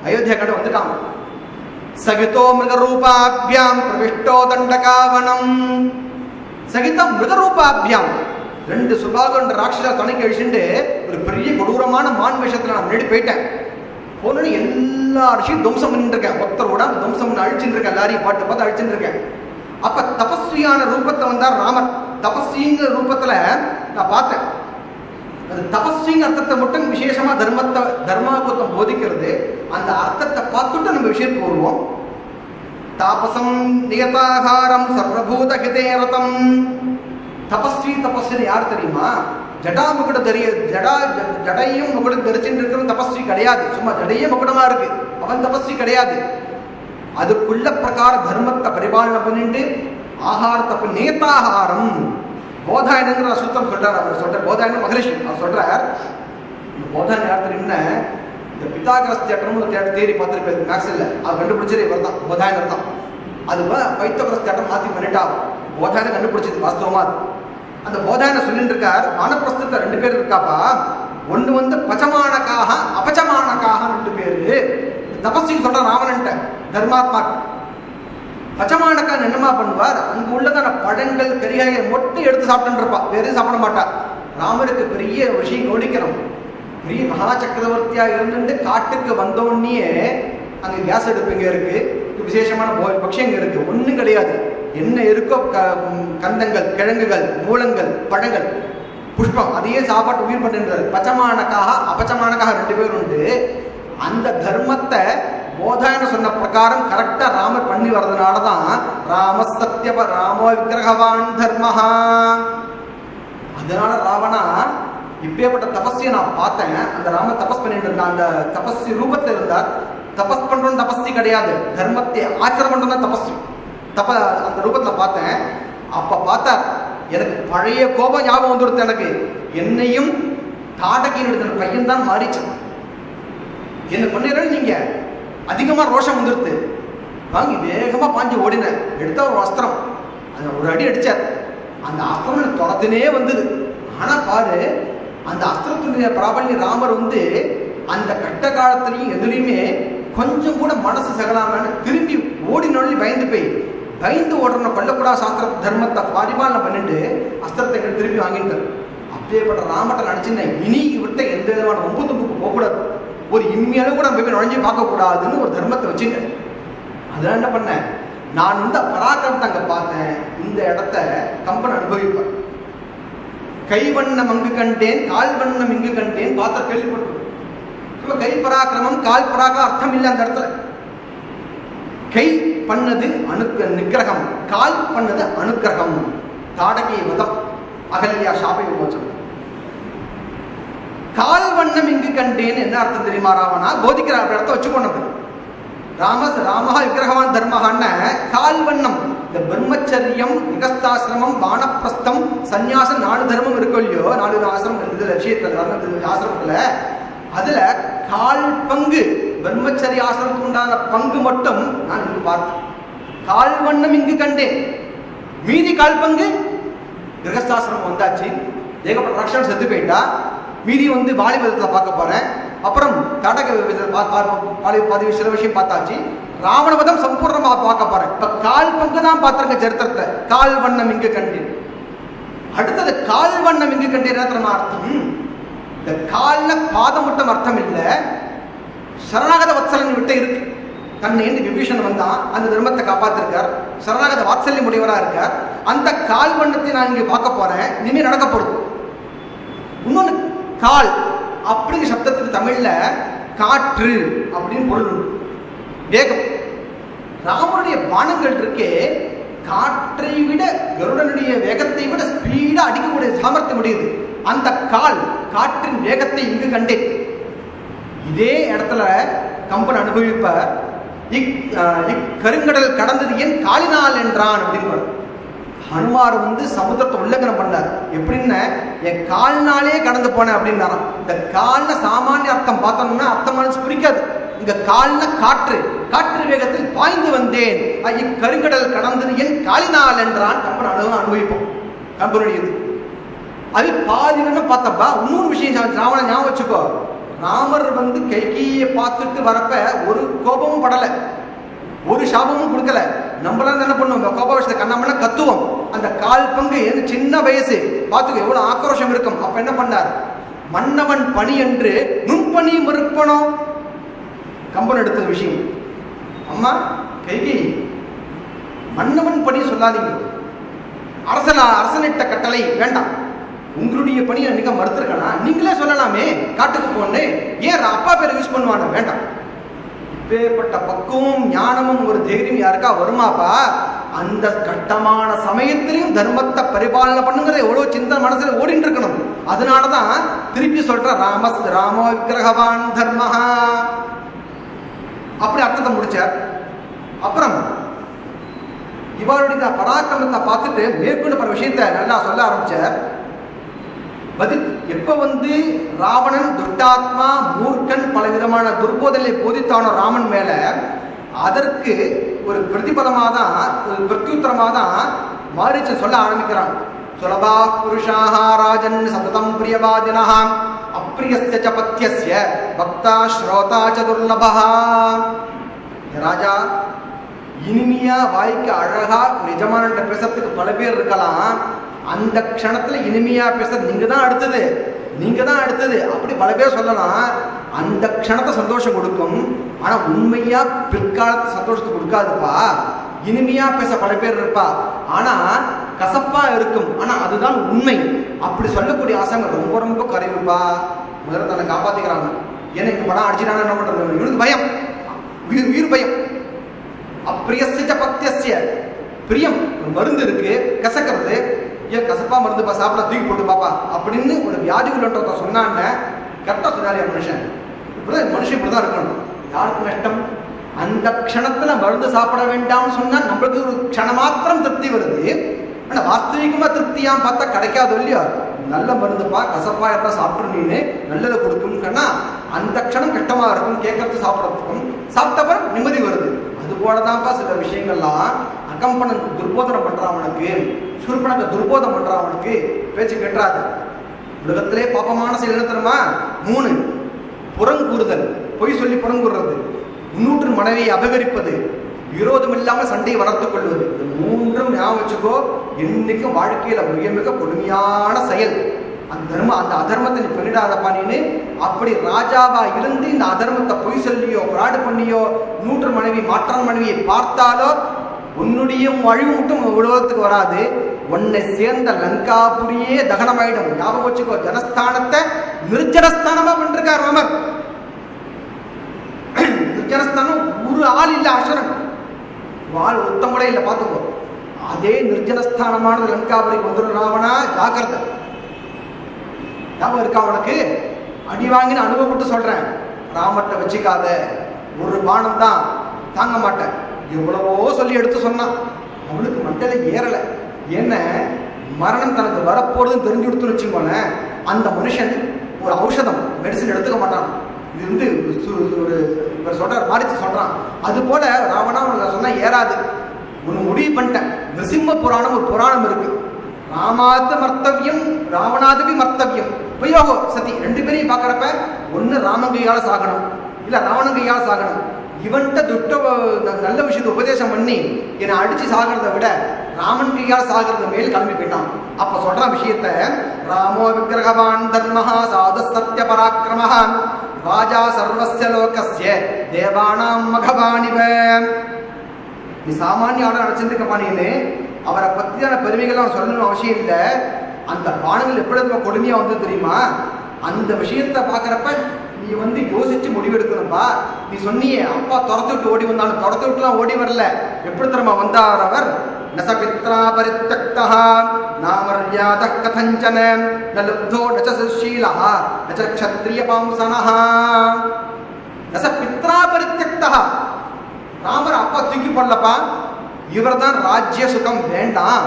அயோத்தியா கடை வந்துட்டான். சகிதோ மிருகரூபாபியாம் பிரவிஷ்டோ தண்டகாவனம். சகிதம் மிருகரூபாபியாம், 2 சுபாகன்ற ராட்சச துணைக்கு அழிச்சுட்டு ஒரு பெரிய கொடூரமான மான் வேஷத்துல நான் முன்னாடி போயிட்டேன். போனோன்னு எல்லா விஷயம் துவம்சம் பண்ணிட்டு இருக்கேன். ஒருத்தர் உடம்பு துவம்சம் பண்ணி அழிச்சுட்டு இருக்கேன். எல்லாரையும் பார்த்து அழிச்சுட்டு இருக்கேன். அப்ப தபஸ்வியான ரூபத்தை வந்தார் ராமர். தபஸ்விங்கிற ரூபத்துல நான் பார்த்தேன். அது தபஸ்விங்க அர்த்தத்தை மட்டும் விசேஷமா தர்மாபுத்தம் போதிக்கிறது. அந்த அர்த்தத்தை பார்த்துட்டு நம்ம விஷயத்துக்கு வருவோம். தாபசம் நியதாகாரம் சர்வபூத ஹிதேரதம். தபஸ்வின்னு யார் தெரியுமா? ஜடாமுகட ஜடையும் முகடம் தரிச்சுட்டு இருக்கிற தபஸ்வி கிடையாது. சும்மா ஜடையே முகடமா இருக்கு, அவன் தபஸ்வி கிடையாது. அதுக்குள்ள பிரகார தர்மத்தை பரிபாலனை பண்ணிட்டு ஆகாரத்தை நேதாகாரம் போதாயனங்கிற சூத்திரம் சொல்றார். அவர் சொல்ற போதாயன மகரிஷி அவர் சொல்றார். இந்த போதாயன் யார் தெரியும்னா, இந்த பித்தாகரஸ் தேட்டரும் தேடி பார்த்துருப்பேன் மேக்ஸில். அது கண்டுபிடிச்சது இவர் தான், போதாயனர் தான். அது பைத்தகரஸ் தேட்டம் மாற்றி பண்ணிட்டா போதாயனை கண்டுபிடிச்சது வாஸ்தவமா. அந்த போதாயனை சொல்லிட்டு இருக்கார். வானப்பிரஸ்தத்துல 2 பேர் இருக்காப்பா. ஒண்ணு பச்சமானக்காக அபச்சமானக்காக 2 பேரு. தபஸ்வி சொல்ற ராவணன்ட்ட தர்மாத்மா. பச்சமானக்கா என்னமா பண்ணுவார்? அங்க உள்ளதான பழங்கள் கரிகாய்கள் மட்டும் எடுத்து சாப்பிட்டு இருப்பா, வேற சாப்பிட மாட்டா. ராமருக்கு பெரிய விஷயம் கவனிக்கணும். பெரிய மகா சக்கரவர்த்தியா இருந்துட்டு காட்டுக்கு வந்தோடனே அங்க கேஸ் அடுப்பு இங்க இருக்கு, விசேஷமான பட்சம் இங்க இருக்கு. ஒண்ணும் கிடையாது. என்ன இருக்கோ கந்தங்கள், கிழங்குகள், மூலங்கள், பழங்கள், புஷ்பம், அதையே சாப்பாட்டு உயிர் பண்ணுறாரு. பச்சமானக்காக அபச்சமானக்காக 2 பேர் உண்டு. அந்த தர்மத்தை போதாயன சொன்ன பிரகாரம் கரெக்டா ராமர் பண்ணி வர்றதுனாலதான் ராம சத்யப ராமோ விக்கிரகவான் தர்மஹா. அதனால ராவணா இப்பேற்பட்ட தபஸ்வியை நான் பார்த்தேன். அந்த ராம தபஸ் பண்ணிட்டு இருந்தான். அந்த தபஸ்வி ரூபத்தில் இருந்தார். தபஸ் பண்றோம் தபஸ்வி கிடையாது, தர்மத்தை ஆச்சரம் பண்றோம் தான் தபஸ்வி. அந்த ரூபத்துல பார்த்தேன். அப்ப பார்த்தார். எனக்கு பழைய கோபம் ஞாபகம் வந்துடுது. எனக்கு என்னையும் தாடகையின் பையன் தான் மாறிச்சான். என்ன பண்ணிடுறேன் நீங்க அதிகமா ரோஷம் வந்துடுது. வாங்கி வேகமா பாஞ்சு ஓடினேன். எடுத்த ஒரு அஸ்திரம், அந்த ஒரு அடி அடிச்சார். அந்த அஸ்திரம் எனக்கு தொடத்தினே வந்தது. ஆனா பாரு, அந்த அஸ்திரத்துடைய பிராபல்ய ராமர் அந்த கட்ட காலத்திலையும் எதுலையுமே கொஞ்சம் கூட மனசு சகலாமன்னு திரும்பி ஓடினோடனே பயந்து போய் பயந்து ஓடுற கொல்லக்கூடாத சாஸ்திர தர்மத்தை பரிபாலனை பண்ணிட்டு அஸ்திரத்தை திருப்பி வாங்கிட்டார். அப்படியேப்பட்ட ராமட்ட நினைச்சுன்னு இனி இவர்கிட்ட எந்த விதமான ஒம்பு தும்புக்கு போகக்கூடாது, ஒரு இம்மையாலும் கூட போய் நுழைஞ்சு பார்க்கக்கூடாதுன்னு ஒரு தர்மத்தை வச்சுட்டேன். அதெல்லாம் என்ன பண்ணேன், நான் வந்து பராக்கிரமத்தை அங்கே பார்த்தேன். இந்த இடத்த கம்பன் அனுபவிப்பேன். கைவண்ணம் அங்கு கண்டேன், கால் வண்ணம் இங்கு கண்டேன் பார்த்த கேள்விப்பட்டு. இப்போ கை பராக்கிரமம் கால் பராக்கிரமம் அர்த்தம் இல்லை அந்த இடத்துல. கை பண்ணது நிக்கிரகம், கால் பண்ணது அனுக்கிரகம். தாடகை வதம், அகல்யா சாபை விமோசனம். கால் வண்ணம் இங்கு கண்டேன் என்ன அர்த்தம் தெரியுமா? ராவணா போதிக்கிற இடத்த வச்சு கொண்டது. ராமஹா விக்கிரகவான் தர்மஹான்னு கால் வண்ணம். இந்த பிரம்மச்சரியம், விகஸ்தாசிரமம், வானப்பிரஸ்தம், சன்னியாசம் 4 தர்மம் இருக்கும் இல்லையோ, 4 ஆசிரமம் லட்சியத்தில் ஆசிரமத்துல அதுல கால் பங்கு பிரம்மச்சரிய ஆசிரமத்துக்கு உண்டான பங்கு மட்டும் நான் இங்கு பார்த்தேன். கால் வண்ணம் இங்கு கண்டேன். மீதி கால் பங்கு கிரகஸ்தாசிரமம் வந்தாச்சு. ஏகப்பட்ட ரக்ஷன் செத்து போயிட்டா. மீதி வந்து வாலிபதத்தை பார்க்க போறேன். அப்புறம் தடக சில விஷயம் பார்த்தாச்சு. ராவணவதம் சம்பூர்ணமா பார்க்க போறேன். இப்ப கால் பங்கு தான் பார்த்திருக்க சரித்திரத்தை. கால் வண்ணம் இங்கு கண்டேன். அடுத்தது கால் வண்ணம் இங்கு கண்டேன் அர்த்தம். இந்த கால்ல பாதம் மட்டும் அர்த்தம் இல்லை, சரணாகத வத்சலன் விட்டு இருக்கு. தன்னை விபீஷன் வந்தான், அந்த தர்மத்தை காப்பாத்திருக்கார். சரணாகத வாத்சல்யம் உடையவரா இருக்கார். அந்த கால் வண்ணத்தை நான் இங்க பார்க்க போறேன். இனிமே நடக்கப்படுது. இன்னொன்னு கால் அப்படிங்கிற சப்தத்துக்கு தமிழ்ல காற்று அப்படின்னு பொருள் உண்டு. வேகம். ராமனுடைய பானங்கள் இருக்கே, காற்றை விட கருடனுடைய வேகத்தை விட ஸ்பீடா அடிக்கக்கூடிய சாமர்த்தியம் முடியுது. அந்த கால் காற்றின் வேகத்தை இங்கு கண்டேன். இதே இடத்துல கம்பன் அனுபவிப்ப இக்கருங்கடல் கடந்தது ஏன் காலினால் என்றான் அப்படின்னு. ஹனுமார் வந்து சமுத்திரத்தை உல்லங்கனம் பண்ணார். எப்படின்னு என் கால்னாலே கடந்து போனேன் அப்படின்னாராம். இந்த கால்ல சாமானிய அர்த்தம் பார்த்தோம்னா அர்த்தம் மனசு பிடிக்காது. இங்க கால்ல காற்று, காற்று வேகத்தில் பாய்ந்து வந்தேன். இக்கருங்கடல் கடந்தது என் காலினால் என்றான். கம்பன் அனுபவிப்போம் கம்பனுடையது. அது பாதின்னு பார்த்தப்பா இன்னொரு விஷயம் ராவண ஞாபகம் வச்சுக்கோ. ராமர் வந்து கைகையை பார்த்துட்டு வரப்ப ஒரு கோபமும் படலை, ஒரு சாபமும் கொடுக்கல. நம்மளாம் என்ன பண்ணுவோம், கோப விஷயத்தை கண்ணாமண்ணா கத்துவோம். அந்த கால் பங்கு சின்ன வயசு பார்த்துக்க எவ்வளவு ஆக்ரோஷம் இருக்கும். அப்ப என்ன பண்ணார், மன்னவன் பணி என்று நுண்பணி மறுப்பணும். கம்பன் எடுத்த விஷயம். அம்மா கைகை, மன்னவன் பணி சொல்லாதீங்க, அரசனிட்ட கட்டளை வேண்டாம். உங்களுடைய பணியை நீங்க மறுத்திருக்கணும், நீங்களே சொல்லலாமே காட்டுக்கு போன்னு. ஏன் அப்பா பேரை யூஸ் பண்ணுவான? வேண்டாம். இப்பேற்பட்ட பக்குவமும் ஞானமும் ஒரு தைரியம் யாருக்கா வருமாப்பா? அந்த கட்டமான சமயத்திலையும் தர்மத்தை பரிபாலனை பண்ணுங்கிறத எவ்வளவு சிந்தனை மனசுல ஓடிட்டு இருக்கணும். அதனாலதான் திருப்பி சொல்ற ராமோ விக்கிரகவான் தர்மஹா அப்படி அர்த்தத்தை முடிச்சார். அப்புறம் இவருடைய பராக்கிரமத்தை பார்த்துட்டு மேற்கொண்டு பல விஷயத்தை நல்லா சொல்ல ஆரம்பிச்சார். எப்ப வந்து ராவணன் துட்டாத்மா மூர்க்கன் பல விதமான துர்போதனை போதித்தானோ ராமன் மேல, அதற்கு ஒரு பிரதிபதமாதான், ஒரு பிரத்யுத்தரமாதான் மாரீச்சன் சொல்ல ஆரம்பிக்கிறான். சுலபா புருஷாஹ ராஜன் சததம் பிரியவாதினஹ அப்ரியஸ்ய ச பத்யஸ்ய பக்தா ஸ்ரோதா ச துர்லபஹ. ராஜா, இனிமையா வாய்க்கு அழகா நிஜமான பேசறதுக்கு பல பேர் இருக்கலாம். அந்த க்ஷணத்துல இனிமையா பேச நீங்க தான் அடுத்தது, நீங்க தான் அடுத்தது அப்படி பல பேர் சொல்லலாம். அந்த க்ஷணத்தை சந்தோஷம் கொடுக்கும். ஆனா உண்மையா பிற்காலத்து சந்தோஷத்தை கொடுக்காதுப்பா. இனிமையா பேச பல பேர் இருப்பா, ஆனா கசப்பா இருக்கும். ஆனா அதுதான் உண்மை. அப்படி சொல்லக்கூடிய ஆசைங்க ரொம்ப ரொம்ப குறைவுப்பா. முதல்ல தன்னை காப்பாத்திக்கிறாங்க. ஏன்னா இந்த படம் அடிச்சுட்டாங்க, என்ன பண்றது? இவனுக்கு பயம், உயிர் பயம். அப்பிரியஸ்ய பக்தியஸ்ய, பிரியம் மருந்து இருக்கு கசக்கிறது. ஏன் கசப்பா மருந்துப்பா, சாப்பிட தூக்கி போட்டு பாப்பா அப்படின்னு ஒரு வியாதி உள்ளவன்ற சொன்னான்னு கரெக்டா சொன்னாரு மனுஷன். இப்படிதான் மனுஷன் இப்படிதான் இருக்கணும். யாருக்கு நஷ்டம்? அந்த க்ஷணத்துல மருந்து சாப்பிட வேண்டாம்னு சொன்னா நம்மளுக்கு ஒரு க்ஷணமாத்திரம் திருப்தி வருது. ஆனா வாஸ்தவிகமா திருப்தியாம் பார்த்தா கிடைக்காது இல்லையா? நல்ல மருந்துப்பா, கசப்பா இருந்தா சாப்பிட்ருன்னு நல்லதை கொடுக்கும்னா அந்த க்ஷணம் கஷ்டமா இருக்கும் கேட்கறது சாப்பிட்றதுக்கும். சாப்பிட்டப்பறம் நிம்மதி வருது. அது போலதான்ப்பா சில விஷயங்கள்லாம் அகம்பனன் துர்போதனம் பண்றவனுக்கு, சுருப்பனக்கு துர்போதம் பண்றவனுக்கு பேச்சு கெட்டாது. உலகத்திலே பாப்பமான செயல் என்ன தெரியுமா? 3: புறங்கூறுதல், பொய் சொல்லி புறங்கூறுறது. இன்னொன்று மனைவியை அபகரிப்பது, விரோதம் இல்லாமல் சண்டையை வளர்த்துக் கொள்வது, இந்த மூன்றும் ஞாபகம் வச்சுக்கோ. என்னைக்கும் வாழ்க்கையில மிக மிக கொடுமையான செயல். அந்த அதர்மத்தை நீ பண்ணிடாதப்பா நீனு. அப்படி ராஜாவா இருந்து இந்த அதர்மத்தை பொய் சொல்லியோ ஃப்ராடு பண்ணியோ நூற்று மனைவி மாற்றான மனைவியை பார்த்தாலோ உன்னுடைய அழிவு மட்டும் உலகத்துக்கு வராது, உன்னை சேர்ந்த லங்காபுரியே தகனமாயிடும். ஞாபகம் வச்சுக்கோ. ஜனஸ்தானத்தை நிர்ஜனஸ்தானமா பண்ணிருக்கார் ராமர். நிர்ஜனஸ்தானம் ஒரு ஆள் இல்ல, அசரன் ஆள் ஒருத்தம் கூட இல்லை. பார்த்துக்கோ. அதே நிர்ஜனஸ்தானமானது லங்காபுரிக்கு வந்துடும். ராவணா ஜாக்கிரதை. ஞாபகம் இருக்கா உனக்கு? அடி வாங்கின அனுபவப்பட்டு சொல்றேன். ராமர்கிட்ட வச்சுக்காத, ஒரு பானம் தான் தாங்க மாட்டேன். எவ்வளவோ சொல்லி எடுத்து சொன்னான். அவளுக்கு மண்டல ஏறலை. என்ன மரணம் தனக்கு வரப்போறதுன்னு தெரிஞ்சு கொடுத்துன்னு வச்சுக்கோங்க. அந்த மனுஷன் ஒரு ஔஷதம் மெடிசன் எடுத்துக்க மாட்டான். இது வந்து ஒரு இவர் சொல்றார் மாறிச்சு சொல்றான். அது போல ராவணா உனக்கு சொன்னா ஏறாது. ஒன்று முடிவு பண்ணிட்டேன். நிருசிம்ம புராணம் ஒரு புராணம் இருக்கு. ராமாத்து மர்த்தவியம் ராவணாதுபி மர்த்தவியம். உபயோகோ சதி ரெண்டு பேரையும் பார்க்கறப்ப ஒன்று ராமன் கையால சாகணும், இல்ல ராவணன் கையால சாகணும். இவன்கிட்ட துட்ட நல்ல விஷயத்தை உபதேசம் பண்ணி என்னை அடிச்சு சாகிறத விட ராமன் கையால் சாகிறது மேல் கிளம்பி போயிட்டான். அப்ப சொல்ற விஷயத்த ராமோ விக்கிரகவான் தர்மஹா சாது சத்ய பராக்கிரமஹான் ராஜா சர்வஸ்ய லோகஸ்ய தேவானாம் மகவானிவ. நீ சாமானிய ஆள நினைச்சிருக்க பாணின்னு அவரை பத்தியான பெருமைகள் சொல்லணும் அவசியம் இல்லை. அந்த பானங்கள் எப்படி கொடுமையா வந்து தெரியுமா? அந்த விஷயத்த பாக்குறப்ப நீ வந்து யோசிச்சு முடிவெடுக்கணும்பா. நீ சொன்னியே அப்பா துரத்து விட்டு ஓடி வந்தாலும் துரத்து விட்டுலாம் ஓடி வரல. எப்படி தெரியுமா வந்தார் அவர்? நசபித்ரா பரித்யக்தா நாமர்யாத கதஞ்சன நலுப்தோ நச சுஷீலஹ நச க்ஷத்ரிய பாம்சனஹ. நசபித்ரா பரித்யக்தா. ராமர் அப்பா தூக்கி போடலப்பா. இவர் தான் ராஜ்ய சுகம் வேண்டாம்,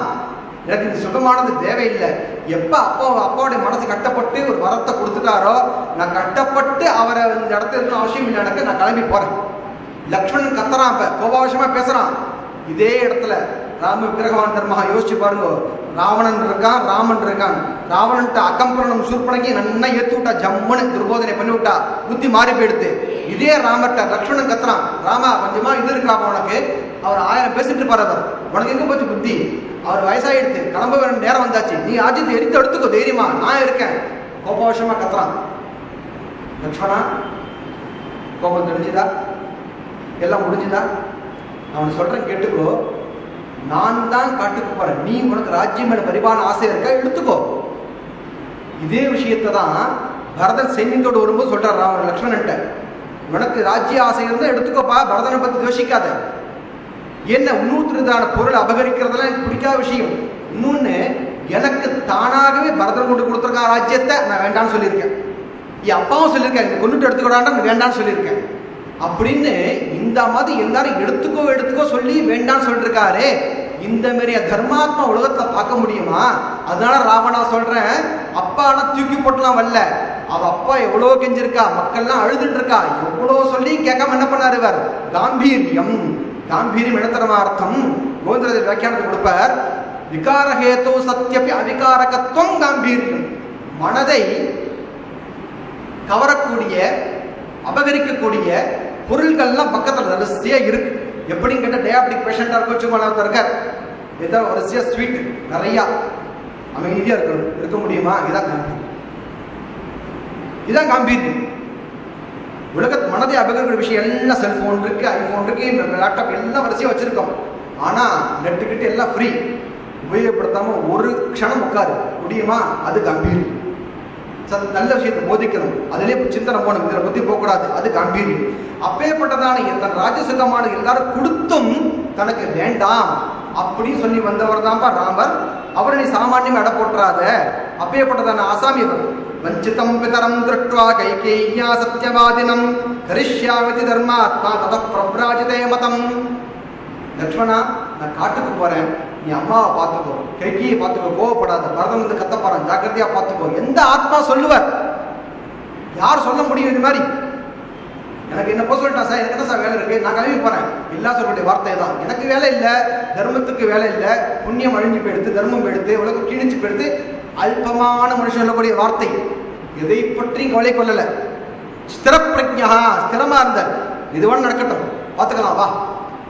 எனக்கு இந்த சுகமானது தேவையில்லை. எப்ப அப்பாவுடைய மனசு கட்டப்பட்டு ஒரு வரத்தை கொடுத்துட்டாரோ, நான் கட்டப்பட்டு அவரை இந்த இடத்துல இருக்க அவசியம் இல்லை, எனக்கு நான் கிளம்பி போறேன். லக்ஷ்மணன் கத்துறான், இப்ப கோபாவசமா பேசுறான். இதே இடத்துல ராம விக்கிரகவான் தர்மஹா யோசிச்சு பாருங்க. ராவணன் இருக்கான், ராமன் இருக்கான். ராவணன்ட்ட அகம்பரணம் சூர்பனகி நன்னா ஏத்து விட்டா, ஜம்முன்னு துர்போதனை பண்ணி விட்டா, புத்தி மாறி போயிடுது. இதே ராமர்ட்ட லக்ஷ்மணன் கத்துறான், ராமா கொஞ்சமா இது இருக்கா உனக்கு? அவர் 1000 பேசிட்டு பாருவர், உனக்கு எங்க போச்சு புத்தி? அவர் வயசாயிடுச்சு, கிளம்ப வேண்டிய நேரம் வந்தாச்சு, நீ ஆஜித்தை எரித்து எடுத்துக்கோ தைரியமா, நான் இருக்கேன். கோபவசமா கத்துறான். லக்ஷ்மணா கோபம் தெரிஞ்சுதா? எல்லாம் முடிஞ்சுதா? அவன் சொல்றேன் கேட்டுக்கோ. நான் தான் காட்டுக்கு போறேன், நீ உனக்கு ராஜ்யம் மேல பரிபாலன ஆசை இருக்கா, எடுத்துக்கோ. இதே விஷயத்தை தான் பரதன் சைன்யத்தோடு வரும்போது சொல்றார் ராமன் லக்ஷ்மணன்ட்ட, உனக்கு ராஜ்ய ஆசை இருந்தா எடுத்துக்கோப்பா, பரதனை பத்தி யோசிக்காத. என்ன இன்னொருத்தருதான பொருள் அபகரிக்கிறதுலாம் எனக்கு பிடிக்காத விஷயம். இன்னொன்னு, எனக்கு தானாகவே பரதன் கொண்டு கொடுத்துருக்கான் ராஜ்யத்தை, நான் வேண்டான்னு சொல்லியிருக்கேன். என் அப்பாவும் சொல்லியிருக்கேன், இந்த கொண்டுட்டு எடுத்துக்கூடான்னு வேண்டான்னு சொல்லியிருக்கேன். அப்படின்னு இந்த மாதிரி எல்லாரும் எடுத்துக்கோ சொல்லி வேண்டான்னு சொல்லிட்டு இருக்காரு. இந்த மாதிரி தர்மாத்மா உலகத்துல பார்க்க முடியுமா? அதனால ராவணா சொல்றேன், அப்பானா தூக்கி போட்டுலாம் வரல. அவ அப்பா எவ்வளவு கெஞ்சிருக்கா, மக்கள்லாம் அழுதுட்டு இருக்கா, எவ்வளவு சொல்லி கேட்காம என்ன பண்ணாரு இவர்? காம்பீரியம். காம்பீரியம் இடத்தரமா அர்த்தம் கோவிந்தராஜர் வியாக்கியானத்தை கொடுப்பார். விகாரஹேதோ சத்யபி அவிகாரகத்துவம் காம்பீரியம். மனதை கவரக்கூடிய அபகரிக்கக்கூடிய பொருள்கள்லாம் பக்கத்துல வரிசையா இருக்கு. எப்படின்னு கேட்ட டயாபெட்டிக் பேஷண்டா இருக்கார், ஏதாவது வரிசையா ஸ்வீட் நிறைய அமைதியா இருக்க முடியுமா? இதான் காம்பீரியம். இதான் காம்பீரியம். உலகத்து மனதை அபகரிக்கிற விஷயம் எல்லாம் செல்போன் இருக்கு, ஐபோன் இருக்கு, லேப்டாப் எல்லாம் வரிசையா வச்சிருக்கோம். ஆனா நெட்டுக்கிட்டு எல்லாம் ஃப்ரீ, உபயோகப்படுத்தாம ஒரு க்ஷணம் உட்காரு முடியுமா? அது காம்பீரியம். நல்ல விஷயத்தை போதிக்கணும், அதிலே சிந்தனை போகணும், இதில் புத்தி போகக்கூடாது, அது காம்பீரியம். அப்பேற்பட்டதான தன் ராஜசுகமான எல்லாரும் கொடுத்தும் தனக்கு வேண்டாம் அப்படின்னு சொல்லி வந்தவர் தான்ப்பா ராமர். அவரை நீ சாமானியம் எடை போட்டுறாத. அப்பேற்பட்டதான ஆசாமியவர். வஞ்சிதம் பிதரம் திருஷ்டுவா கைகேய்யா சத்யவாதினம் கரிஷ்யாமிதி தர்மாத்மா தத பிரப்ராஜிதே மதம். லக்ஷ்மணா, நான் காட்டுக்கு போறேன், நீ அம்மாவை பார்த்துக்கோ, கைகியை பார்த்துக்கோ, கோவப்படாத, பரதம் வந்து கத்த போறான், ஜாக்கிரதையா பார்த்துக்கோ. எந்த ஆத்மா சொல்லுவார்? யார் சொல்ல முடியும் இது மாதிரி? எனக்கு என்ன போக சொல்லிட்டா சார், எனக்கு என்ன சார் வேலை இருக்கு, நான் கிளம்பி போறேன், எல்லா சொல்லுடைய வார்த்தை தான். எனக்கு வேலை இல்லை, தர்மத்துக்கு வேலை இல்லை, புண்ணியம் அழிஞ்சு போயிடுத்து, தர்மம் எடுத்து, உலகம் கிழிஞ்சு போயிடுத்து. அல்பமான மனுஷன் சொல்லக்கூடிய வார்த்தை. எதை பற்றி கவலை கொள்ளல. ஸ்திர பிரஜா, ஸ்திரமா இருந்தார். இதுவா நடக்கட்டும், பார்த்துக்கலாம் வா.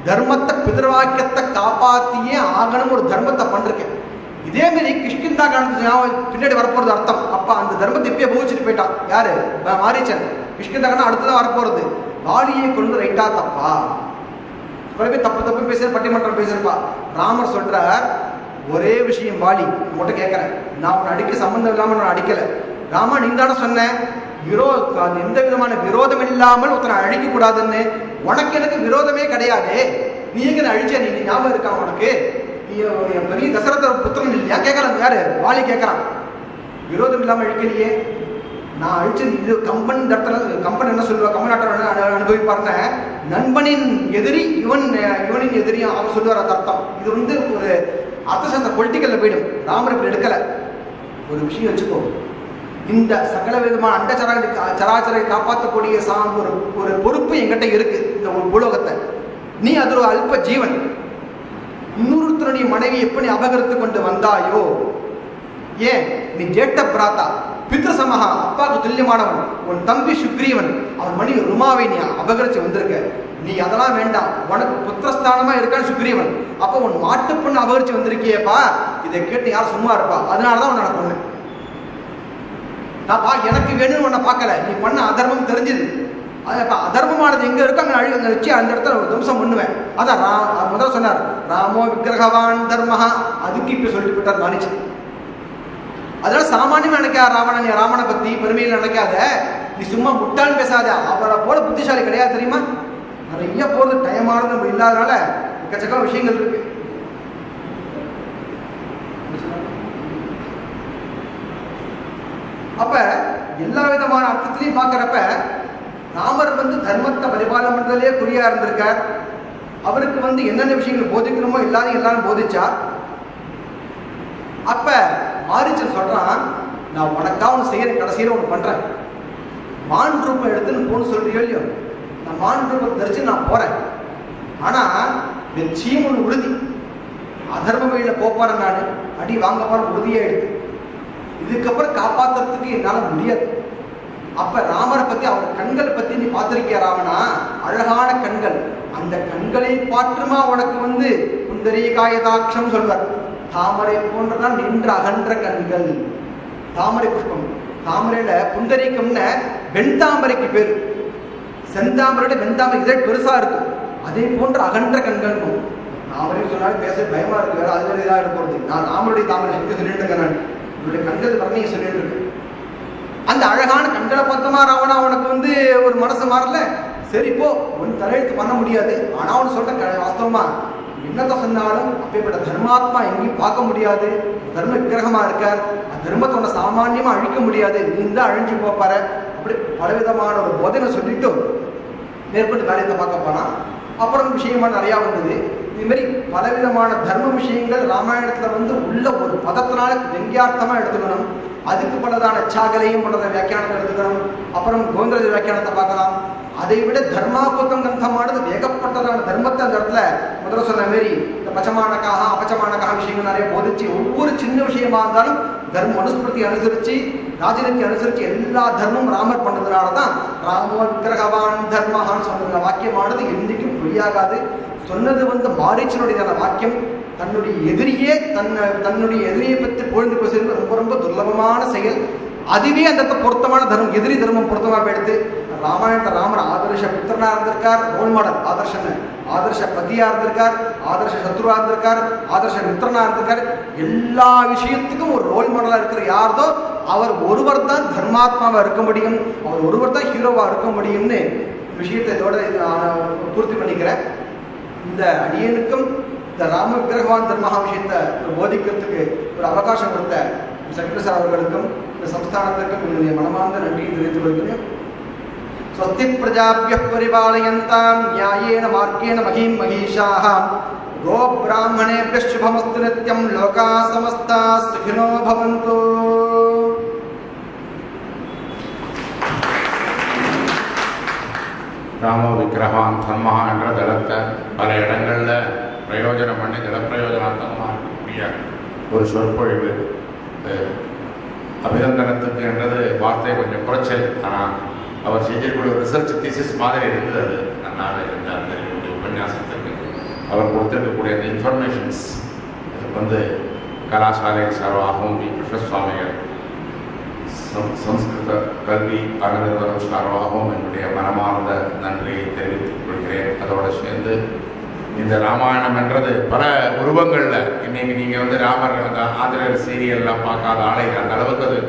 தர்மத்தை பிதர்வாக்கியத்தை காப்பாத்தியே ஆகணும் ஒரு தர்மத்தை பண்ணிருக்கேன். இதே மாதிரி கிஷ்கிந்தா காரணத்துக்கு பின்னாடி வரப்போறது அர்த்தம். அப்ப அந்த தர்மத்தை இப்பயே போதிச்சுட்டு போயிட்டான் யாரு? மாரீச்சன். கிஷ்கிந்தா காரணம் அடுத்துதான் வரப்போறது. வாலியை கொண்டு ரைட்டா தப்பா? தப்பு தப்பு பேச பட்டிமன்றம் பேசிருப்பா. ராமர் சொல்றார் ஒரே விஷயம், வாலி உங்கள்கிட்ட கேட்கறேன், நான் உன்னை அடிக்க சம்பந்தம் இல்லாம நான் அடிக்கல. ராமா நீ தானே சொன்ன எந்த விதமான விரோதம் இல்லாமல் ஒருத்தனை அழிக்க கூடாதுன்னு. உனக்கு எனக்கு விரோதமே கிடையாது, நீ எங்க அழிச்ச? நீ ஞாபகம் இருக்கா உனக்கு? நீ பெரிய தசரத புத்திரன் இல்லையா? கேட்கலாம். யாரு? வாலி கேட்கறான். விரோதம் இல்லாம அழிக்கலையே, நான் அழிச்சது இது. கம்பன் கம்பன் என்ன சொல்லுவா? கம்பன் நாட்டை அனுபவிப்பாருன்னு, நண்பனின் எதிரி இவனின் எதிரி அவன் சொல்லுவார். அது அர்த்தம். இது ஒரு அர்த்தசாஸ்திர பொலிட்டிக்கல்ல போயிடும். ராமர் இப்படி எடுக்கல. ஒரு விஷயம் வச்சுக்கோ, இந்த சகல விதமான அண்ட சராச்சரை காப்பாற்றக்கூடிய ஒரு பொறுப்பு என்கிட்ட இருக்கு. இந்த ஒரு பூலோகத்தை நீ அது ஒரு அல்ப ஜீவன். இன்னொருத்தருடைய மனைவி எப்படி அபகரித்து கொண்டு வந்தாயோ, ஏன் நீ ஜேட்ட பிராத்தா பித்ரு சமஹா, அப்பாவுக்கு துல்லியமானவன், உன் தம்பி சுக்ரீவன் அவன் மணி ருமாவை நீ அபகரிச்சு வந்திருக்க. நீ அதெல்லாம் வேண்டாம், உனக்கு புத்திரஸ்தானமா இருக்கான்னு சுக்ரீவன். அப்ப உன் மாட்டு பொண்ணு அபகரிச்சு வந்திருக்கியப்பா, இதை கேட்டு யார் சும்மா இருப்பா? அதனாலதான் உன்னை நான் பொண்ணு. நான் எனக்கு வேணும்னு உன்னை பார்க்கல, நீ பண்ண அதர்மம் தெரிஞ்சுது. அதர்மமானது எங்க இருக்கோ அங்க வச்சு அந்த இடத்துல ஒரு துவம்சம் பண்ணுவேன். அதான் முதல்ல சொன்னார் ராமோ விக்கிரகவான் தர்மஹா. அதுக்கு இப்ப சொல்லிட்டு போட்டார் மானிச்சு. அதனால சாமானியமா நினைக்காத ராவணன், நீ ராமனை பத்தி பெருமையில் நினைக்காத, நீ சும்மா முட்டான்னு பேசாத. அவரை போல புத்திசாலி கிடையாது தெரியுமா? நிறைய போறது டயமானது நம்ம இல்லாதனால எக்கச்சக்க விஷயங்கள் இருக்கு. அப்ப எல்லா விதமான அர்த்தத்திலையும் பார்க்கிறப்ப ராமர் தர்மத்தை பரிபாலனம் பண்றதுலேயே குறியா இருந்திருக்கார். அவருக்கு என்னென்ன விஷயங்கள் போதிக்கணுமோ எல்லாரும் போதிச்சார். அப்ப மாரீச்சன் சொல்றான், நான் உனக்கா ஒன்று செய்யறேன், கடைசியில ஒன்று பண்றேன். மான் ரூபம் எடுத்துன்னு போன்னு சொல்றியோ இல்லையோ, நான் மான் ரூபம் தரிச்சு நான் போறேன். ஆனா நிச்சயம் ஒன்று உறுதி, அதர்ம வழியில போறேன், நான் அடி வாங்க போறேன் உறுதியா எடுத்து. இதுக்கப்புறம் காப்பாத்துறதுக்கு என்னால முடியாது. அப்ப ராமரை பத்தி, அவர் கண்களை பத்தி நீ பார்த்திருக்கிய ராமனா? அழகான கண்கள். அந்த கண்களை பாற்றுமா உனக்கு புந்தரீகாயதாட்சம் சொல்வார். தாமரை போன்றதான் நின்று அகன்ற கண்கள். தாமரை புஷ்பம், தாமரையில புந்தரீகம்னு வெண்தாமரைக்கு பேரு. செந்தாமரையோட வெண்தாமரை இதழ் பெருசா இருக்கு. அதே போன்ற அகன்ற கண்கள். தாமரை சொன்னாலும் பேச பயமா இருக்கு, வேற அது வேற இதாக போறது. நான் ராமருடைய தாமரை சக்தி சொல்லிட்டு இருக்கேன். நான் என்னுடைய கண்கள் வர்ணிக்க சொல்லிட்டு இருக்கேன். அந்த அழகான கண்களை பார்த்தமா ராவணா உனக்கு ஒரு மனசு மாறல. சரி போ, ஒன் தலையெழுத்து பண்ண முடியாது. ஆனா அவனு சொல்ற வாஸ்தவமா என்னத்த சொன்னாலும் அப்பேற்பட்ட தர்மாத்மா எங்கேயும் பார்க்க முடியாது. தர்ம விக்கிரகமா இருக்கார். தர்மத்தோட சாமானியமா அழிக்க முடியாது, நீ தான் அழிஞ்சு போப்பாரு. அப்படி பலவிதமான ஒரு போதனை சொல்லிட்டு மேற்கொண்டு காரியத்தை பார்க்க போனா. அப்புறம் விஷயமா நிறையா வந்தது. இது மாதிரி பலவிதமான தர்ம விஷயங்கள் ராமாயணத்துல உள்ள ஒரு பதத்தினால வெங்கியார்த்தமா எடுத்துக்கணும். அதுக்கு பலதான சாகலையும் பலத வியாக்கியானத்தை எடுத்துக்கணும். அப்புறம் கோவிந்தராஜ வியாக்கியானத்தை பார்க்கலாம். அதை விட தர்மாபுத்தம் கிரந்தமானது வேகப்பட்டதான தர்மத்தை அந்த இடத்துல முதல்ல சொன்ன மாரி இந்த பச்சமானக்காக அபச்சமானக்காக விஷயங்கள் நிறைய போதிச்சு, ஒவ்வொரு சின்ன விஷயமா இருந்தாலும் தர்ம அனுஸ்மிருதி அனுசரிச்சு, ராஜநீதி அனுசரிச்சு எல்லா தர்மமும் ராமர் பண்ணதுனாலதான் ராமோ விக்கிரகவான் தர்மஹான்னு சொன்ன வாக்கியமானது என்றைக்கும் பொய்யாகாது. சொன்னது மாரீச்சனுடைய வாக்கியம். தன்னுடைய எதிரியே தன்னுடைய எதிரியை பற்றி பொழுது பேசுறது ரொம்ப ரொம்ப துர்லபமான செயல். அதுவே அந்த பொருத்தமான தர்மம், எதிரி தர்மம் பொருத்தமாக எடுத்து ராமாயணத்தை ராமர் ஆதர்ஷ புத்திரனா இருந்திருக்கார், ரோல் மாடல் ஆதர்ஷன்னு, ஆதர்ஷ பதியா இருந்திருக்கார், ஆதர்ஷ சத்ருவா இருந்திருக்கார், ஆதர்ஷ மித்திரனா இருந்திருக்கார். எல்லா விஷயத்துக்கும் ஒரு ரோல் மாடலா இருக்கிற யார்தோ அவர் ஒருவர் தான் தர்மாத்மாவா இருக்க முடியும், அவர் ஒருவர் தான் ஹீரோவா இருக்க முடியும்னு விஷயத்தை இதோட பூர்த்தி பண்ணிக்கிறேன். இந்த அடியனுக்கும் இந்த ராம விக்கிரகவான் தர்மஹா விஷயத்தை போதிக்கிறதுக்கு ஒரு அவகாசம் கொடுத்த சங்கரசார் அவர்களுக்கும் இந்த சம்ஸ்தானத்திற்கும் என்னுடைய மனமார்ந்த நன்றியை தெரிவித்துக் கொள்கிறேன். ஸ்வஸ்தி பிரஜாப்யः பரிபாலயந்தாம் நியாயேன மார்கேண மஹீம் மஹீஷாः கோ பிராமணேभ्यः शुभमस्तु नित्यं लोकाः समस्ताः सुखिनो भवन्तु. ராம விக்கிரகான் தர்மஹா என்ற தளத்தை பல இடங்களில் பிரயோஜனம் பண்ணி ஜலப்பிரயோஜனார்த்தமாக இருக்கக்கூடிய ஒரு சொற்பொழிவு. அபிநந்தனத்துக்கு என்றது வார்த்தை கொஞ்சம் குறைச்சல், ஆனால் அவர் செஞ்சக்கூடிய ஒரு ரிசர்ச் தீசிஸ் மாதிரி இருந்தது அது. பண்ணாத இருந்தார். இந்த உபன்யாசத்துக்கு அவர் கொடுத்திருக்கக்கூடிய அந்த இன்ஃபர்மேஷன்ஸ் அதுக்கு கலாசாலை சார்பாகவும் கிருஷ்ணசுவாமிகள் சம்ஸ்கிருத கல்வி அறநிறுவனம் சார்பாகவும் என்னுடைய மனமார்ந்த நன்றியை தெரிவித்துக் கொள்கிறேன். அதோடு சேர்ந்து இந்த ராமாயணம் என்றது பல உருவங்களில் இன்னைக்கு நீங்கள் ராமர் அந்த ஆந்திரர் சீரியல்லாம் பார்க்காத ஆலை அந்த அளவுக்கு அது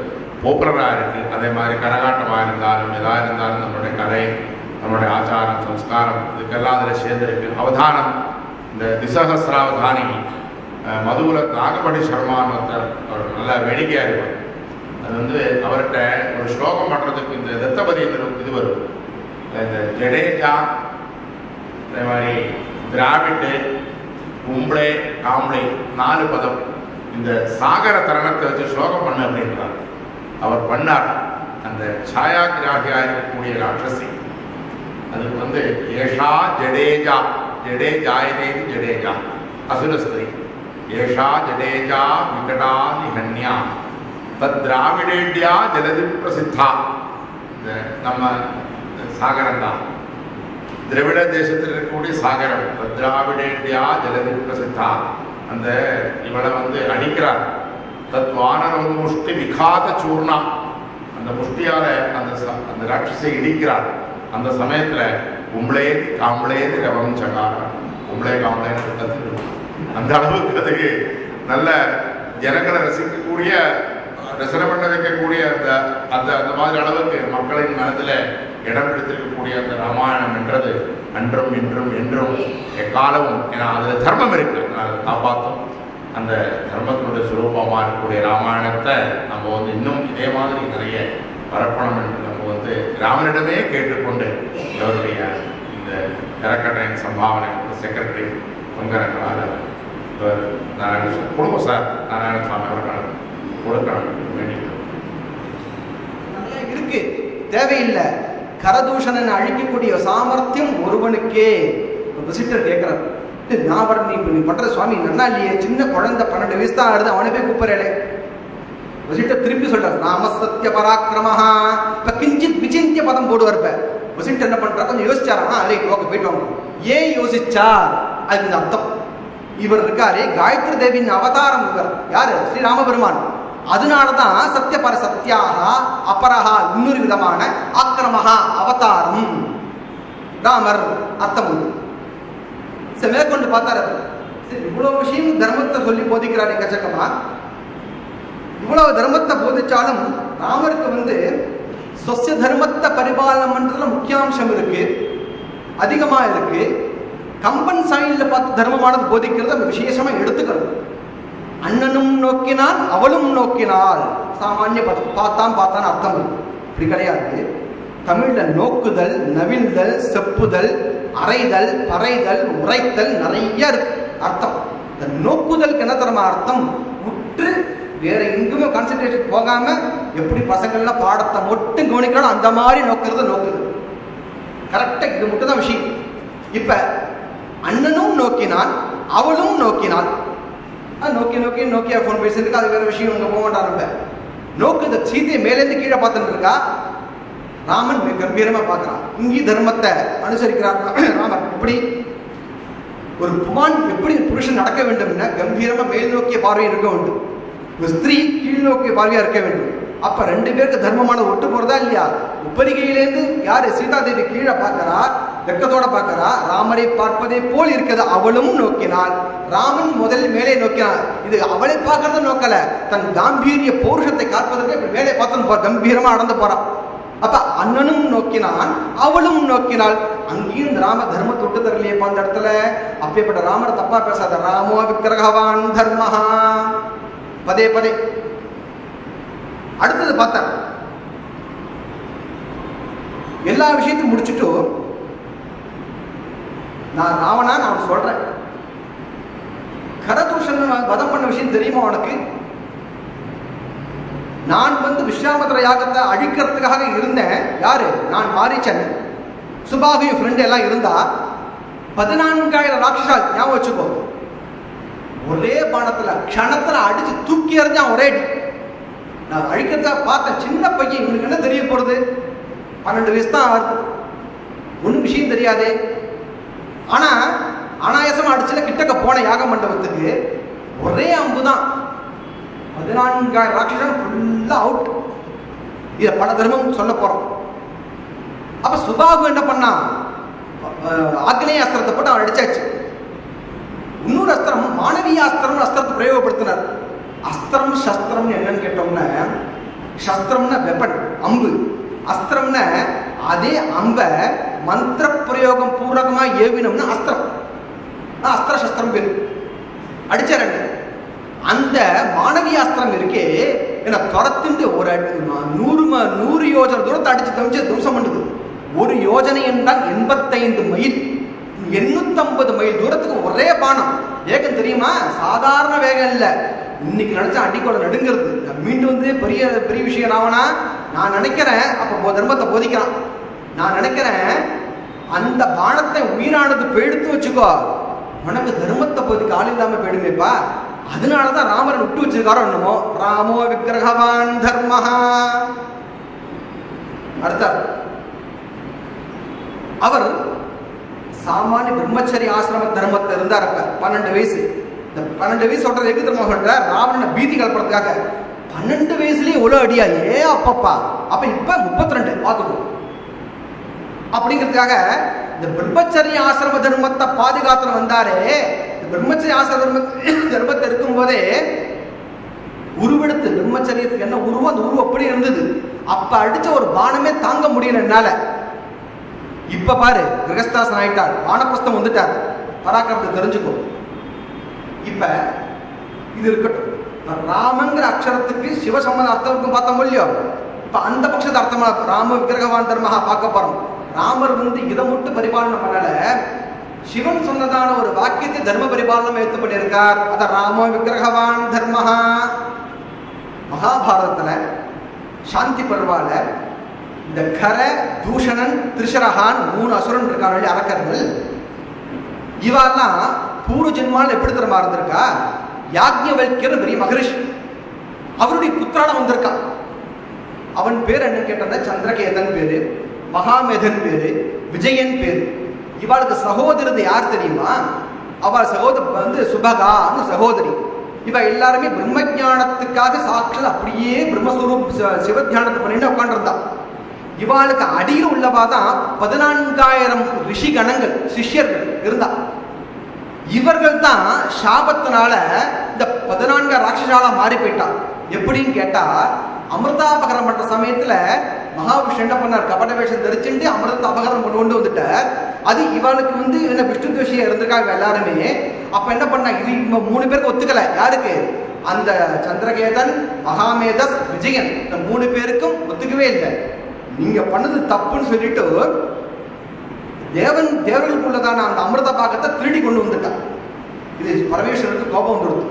பாப்புலராக இருக்குது. அதே மாதிரி கரகாட்டமாக இருந்தாலும் எதாக இருந்தாலும் நம்மளுடைய கலை, நம்மளுடைய ஆச்சாரம், சம்ஸ்காரம் இதுக்கெல்லாம் அதில் சேர்ந்துருக்கு. அவதானம், இந்த திசகசிராவதானி மதுகுல நாகபடி சர்மான்னு ஒருத்தர் அவர் நல்லா வேடிக்கையாக இருப்பார். அது அவர்கிட்ட ஒரு ஸ்லோகம் பண்ணுறதுக்கு இந்த தத்தபதி இது வரும். இந்த ஜடேஜா, அதே மாதிரி திராவிட்டு, கும்பளே, காம்பளை 4 பதம் இந்த சாகர தரணத்தை வச்சு ஸ்லோகம் பண்ண அப்படின்றார். அவர் பண்ணார். அந்த சாயாகிராகியாக இருக்கக்கூடிய ராட்சசி அதுக்கு ஏஷா ஜடேஜா, ஜடேஜாயதேதி ஜடேஜா அசுரஸ்திரி, ஏஷா ஜடேஜா விகடா நிகன்யா தத் திராவிடேண்டியா ஜலதி பிரசித்தா. இந்த நம்ம சாகரம் தான், திராவிட தேசத்தில் இருக்கக்கூடிய சாகரம். திராவிடேண்டியா ஜலதி பிரசித்தா. அந்த இவளை அடிக்கிறார். தத் வானரமுஷ்டி விகாத சூர்ணா. அந்த முஷ்டியால அந்த ராட்சஸை இடிக்கிறார். அந்த சமயத்துல கும்பளேதி காம்பளேதி ரவம் சகாரா, கும்பளே காம்பளேன்னு கத்துக்கணும். அந்த அளவுக்கு அதுக்கு நல்ல ஜனங்களை ரசிக்கக்கூடிய, ரசனை பண்ண வைக்கக்கூடிய அந்த அந்த மாதிரி அளவுக்கு மக்களின் மனதில் இடம் பிடித்திருக்கக்கூடிய அந்த ராமாயணம் என்றது அன்றும் இன்றும் என்றும் எக்காலமும், ஏன்னா அதில் தர்மம் இருக்கு, அதை காப்பாற்றும். அந்த தர்மத்தினுடைய சுரூபமாக இருக்கக்கூடிய ராமாயணத்தை நம்ம இன்னும் இதே மாதிரி நிறைய பரப்பணும் என்று நம்ம ராமனிடமே கேட்டுக்கொண்டு அவருடைய இந்த அறக்கட்டளையின் சம்பாவனை செக்ரட்டரி பொங்கரங்களால் நாராயணசுவாமி கொடுக்கும் சார், நாராயணசுவாமி அவர்கள் கொடுக்கணும் வேண்டியது இருக்கு, தேவையில்லை. கரதூஷணனை அழிக்கக்கூடிய சாமர்த்தியம் ஒருவனுக்கே. விசிட்டர் கேட்கிறார், நான் நீ பண்ற சுவாமி நல்லா இல்லையே, சின்ன குழந்தை 12 வயசு தான் ஆடுது, அவனை போய் கூப்பிடுறே. விசிட்டர் திருப்பி சொல்றார், நாம சத்திய பராக்கிரமஹா. இப்ப கிஞ்சித் விசிந்திய பதம் போடுவார். இப்ப விசிட்டர் என்ன பண்றார், கொஞ்சம் யோசிச்சாரா, அதே போயிட்டு வாங்க. ஏன் யோசிச்சார், அதுக்கு இந்த அர்த்தம். இவர் இருக்காரே காயத்ரி தேவியின் அவதாரம் இவர் யாரு, ஸ்ரீராமபெருமான். அதனாலதான் சத்தியபர சத்தியாக அபரஹா இன்னொரு விதமான ஆக்கிரமஹா அவதாரம் ராமர் அர்த்தம் உண்டு. மேற்கொண்டு பார்த்தாரு, இவ்வளவு விஷயம் தர்மத்தை சொல்லி போதிக்கிறார் எக்கச்சக்கமா. இவ்வளவு தர்மத்தை போதிச்சாலும் ராமருக்கு சொச தர்மத்தை பரிபாலனம் பண்றதுல முக்கியாம்சம் இருக்கு, அதிகமா இருக்கு. கம்பன் சாயில பார்த்து தர்மமானது போதிக்கிறது அந்த விசேஷமா எடுத்துக்கணும். அண்ணனும் நோக்கினான் அவளும் நோக்கினாள். சாமானிய பார்த்தான் அர்த்தம் இப்படி கிடையாது. தமிழ்ல நோக்குதல், நவிழ்தல், செப்புதல், அறைதல், பறைதல், உரைத்தல் நிறைய இருக்கு அர்த்தம். இந்த நோக்குதலுக்கு என்ன தரமா அர்த்தம், உற்று வேற எங்குமே கான்சென்ட்ரேஷன் போகாம எப்படி பசங்கள்லாம் பாடத்தை மட்டும் கவனிக்கணும் அந்த மாதிரி நோக்குது கரெக்டா. இது மட்டும் தான் விஷயம். இப்ப அண்ணனும் நோக்கினான் அவளும் நோக்கினாள். நோக்கியா போன் பேசிருக்கு, அது வேற விஷயம். இங்க போக மாட்டான். நோக்குது சீதையை மேலேருந்து கீழே பார்த்துட்டு இருக்கா. ராமன் கம்பீரமா பார்க்கிறான். இங்கே தர்மத்தை அனுசரிக்கிறார் ராமன். எப்படி ஒரு புமான், எப்படி புருஷன் நடக்க வேண்டும், கம்பீரமா மேல் நோக்கிய பார்வை இருக்க வேண்டும். ஒரு ஸ்திரீ கீழ் நோக்கிய பார்வையா இருக்க வேண்டும். அப்ப 2 பேருக்கு தர்மமான ஒட்டு போறதா இல்லையா. உப்பரிகையிலேருந்து யாரு சீதாதேவி கீழே பார்க்கிறா, வெக்கத்தோட பார்க்கிறா. ராமரை பார்ப்பதை போல் இருக்கிறது. அவளும் நோக்கினாள். ராமன் முதலில் மேலே நோக்கினான். இது அவளை பார்க்கறத நோக்கல, தன் காம்பீரிய பௌருஷத்தை காப்பதற்கு மேலே பார்த்து கம்பீரமா நடந்து போறான். அப்ப அண்ணனும் நோக்கினான் அவளும் நோக்கினாள். அங்கேயும் ராம தர்மத்தை விட்டு தரலையே அந்த இடத்துல. அப்பேற்பட்ட ராமர் தப்பா பேசாத. ராமோ விக்கிரகவான் தர்மஹா பதே பதே. அடுத்தது பார்த்தா எல்லா விஷயத்தையும் முடிச்சுட்டு நான் ராவணா நான் சொல்றேன், கரதூஷணன் வதம் பண்ண விஷயம் தெரியுமா உனக்கு? நான் விஸ்வாமித்திர யாகத்தை அழிக்கிறதுக்காக இருந்தேன். யாரு? நான் மாரீச்சன், சுபாகு ஃப்ரெண்ட் எல்லாம் இருந்தா 14,000 ராட்சசால். ஞாபகம் வச்சுக்கோ. ஒரே பானத்துல க்ஷணத்துல அடிச்சு தூக்கி எறிஞ்சான் ஒரே அடி. நான் அழிக்கிறதா பார்த்தேன். சின்ன பையன், இவனுக்கு என்ன தெரிய போறது? 12 வயசு தான் ஆகுது, ஒன்றும் விஷயம் தெரியாதே. ஆனா அனாயாசமா அடிச்சுல கிட்டக்க போன யாக மண்டபத்துக்கு ஒரே அம்பு தான் 14,000 ராட்சசன் ஃபுல்லா அவுட். இதை பல தர்மம் சொல்ல போறோம். அப்ப சுபாகு என்ன பண்ணா, ஆக்னேய அஸ்திரத்தை போட்டு அவன் அடிச்சாச்சு. இன்னொரு அஸ்திரம் மானவீய அஸ்திரம் அஸ்திரத்தை பிரயோகப்படுத்தினார். அஸ்திரம் சஸ்திரம் என்னன்னு கேட்டோம்னா, சஸ்திரம்னா வெப்பன் அம்பு, அஸ்திரம்னா அதே அம்ப மந்திர பிரயோகம் பூர்வகமா ஏவினோம்னா அஸ்திரம், அஸ்திர சஸ்திரம் பேரு. அடிச்சார். அந்த மானவீய அஸ்திரம் இருக்கே என்ன துரத்துண்டு ஒரு 100 யோஜனை தூரத்தை அடிச்சு துவம்சம் பண்ணுது. ஒரு யோஜனை என்றால் 85 மைல், 850 மைல் தூரத்துக்கு ஒரே பானம். வேகம் தெரியுமா? சாதாரண வேகம் இல்லை. இன்னைக்கு நினைச்சா அடிக்கோட நடுங்கிறது. மீண்டும் வந்து பெரிய பெரிய விஷயம் ஆவனா நான் நினைக்கிறேன். அப்போ தர்மத்தை போதிக்கிறான். நான் நினைக்கிறேன் அந்த பானத்தை உயிரானது போயிடுத்து வச்சுக்கோ, உனக்கு தர்மத்தை போதிக்க ஆள் இல்லாம போயிடுமேப்பா. அதனாலதான் ராமரன் விட்டு வச்சிருக்காரோ என்னமோ. ராமோ விக்கிரகவான் தர்மஹா. அடுத்த அவர் சாமானிய பிரம்மச்சரிய ஆசிரம தர்மத்தை இருந்தார். அப்ப 12 வயசு. இந்த 12 வயசு சொல்றது எது தர்மம் சொல்ற? ராவணனை பீதி கலப்புறதுக்காக 12 வயசுலயே ஒழு அடியா ஏ அப்பப்பா. அப்ப இப்ப 32 பார்த்துக்கோ அப்படிங்கிறதுக்காக இந்த பிரம்மச்சரிய ஆசிரம தர்மத்தை பாதுகாத்து வந்தாரே. இந்த பிரம்மச்சரிய ஆசிரம தர்மத்தை இருக்கும் போதே உருவெடுத்து பிரம்மச்சரியத்துக்கு என்ன உருவம், அந்த உருவம் அப்படி இருந்தது. அப்ப அடிச்ச ஒரு பானமே தாங்க முடியல என்னால. இப்ப பாரு கிரகஸ்தாசன் ஆயிட்டார், வானப்பிரஸ்தம் வந்துட்டார். பராக்கிரமத்தை தெரிஞ்சுக்கோ. இப்ப இது இருக்கட்டும். ராமங்கிற அக்ஷரத்துக்கு சிவசம்பந்த அர்த்தம் இருக்கும் பார்த்தோம் இல்லையோ. இப்ப அந்த பட்சத்து அர்த்தமா ராம விக்கிரகவான் தர்மஹா பார்க்க போறோம். ராமர் வந்து இதை மட்டும் பரிபாலனை பண்ணல, சிவன் சொன்னதான ஒரு வாக்கியத்தை தர்ம பரிபாலனம் எடுத்து பண்ணியிருக்கார். அத ராம விக்கிரகவான் தர்மஹா. மகாபாரதத்துல சாந்தி பர்வால இந்த கர தூஷணன் திரிஷரஹான் 3 அசுரன் இருக்காங்க, அரக்கர்கள். இவெல்லாம் பூர்வ ஜென்மால் எப்படி தெரியுமா இருந்திருக்கா? யாக்ஞவல்யர் பெரிய மகரிஷி, அவருடைய புத்திரான வந்திருக்கான். அவன் பேர் என்ன கேட்டா சந்திரகேதன் பேரு, மகாமேதன் பேரு, விஜயன் பேரு. இவாளுக்கு சகோதரது யார் தெரியுமா? அவள் சகோதரி வந்து சுபகான்னு சகோதரி. இவ எல்லாருமே பிரம்மஜானத்துக்காக சாட்சல் அப்படியே பிரம்மஸ்வரூப் சிவத்தியானத்தை பண்ணிட்டு உட்காந்துருந்தா. இவாளுக்கு அடியில் உள்ளவா தான் 14,000 ரிஷி கணங்கள் சிஷ்யர்கள் இருந்தா. இவர்கள் தான் சாபத்தினால இந்த 14 ராட்சசாலா மாறி போயிட்டான். எப்படின்னு கேட்டா, அமிர்தாபகரம் பண்ற சமயத்துல மகாவிஷ்ணு என்ன பண்ணார்? கபட வேஷம் தரிச்சுட்டு அமிர்த அபகரம் கொண்டு வந்துட்டார். அது இவளுக்கு வந்து என்ன விஷ்ணு துவேஷியா இருந்திருக்காங்க எல்லாருமே. அப்ப என்ன பண்ணா, இது 3 பேருக்கு ஒத்துக்கல. யாருக்கு? அந்த சந்திரகேதன், மகாமேதஸ், விஜயன், இந்த 3 பேருக்கும் ஒத்துக்கவே இல்லை. நீங்க பண்ணது தப்புன்னு சொல்லிட்டு தேவர்களுக்குள்ளதான அந்த அமிர்த பாகத்தை திருடி கொண்டு வந்துட்டான். இது பரமேஸ்வரருக்கு கோபம் வந்துடுது.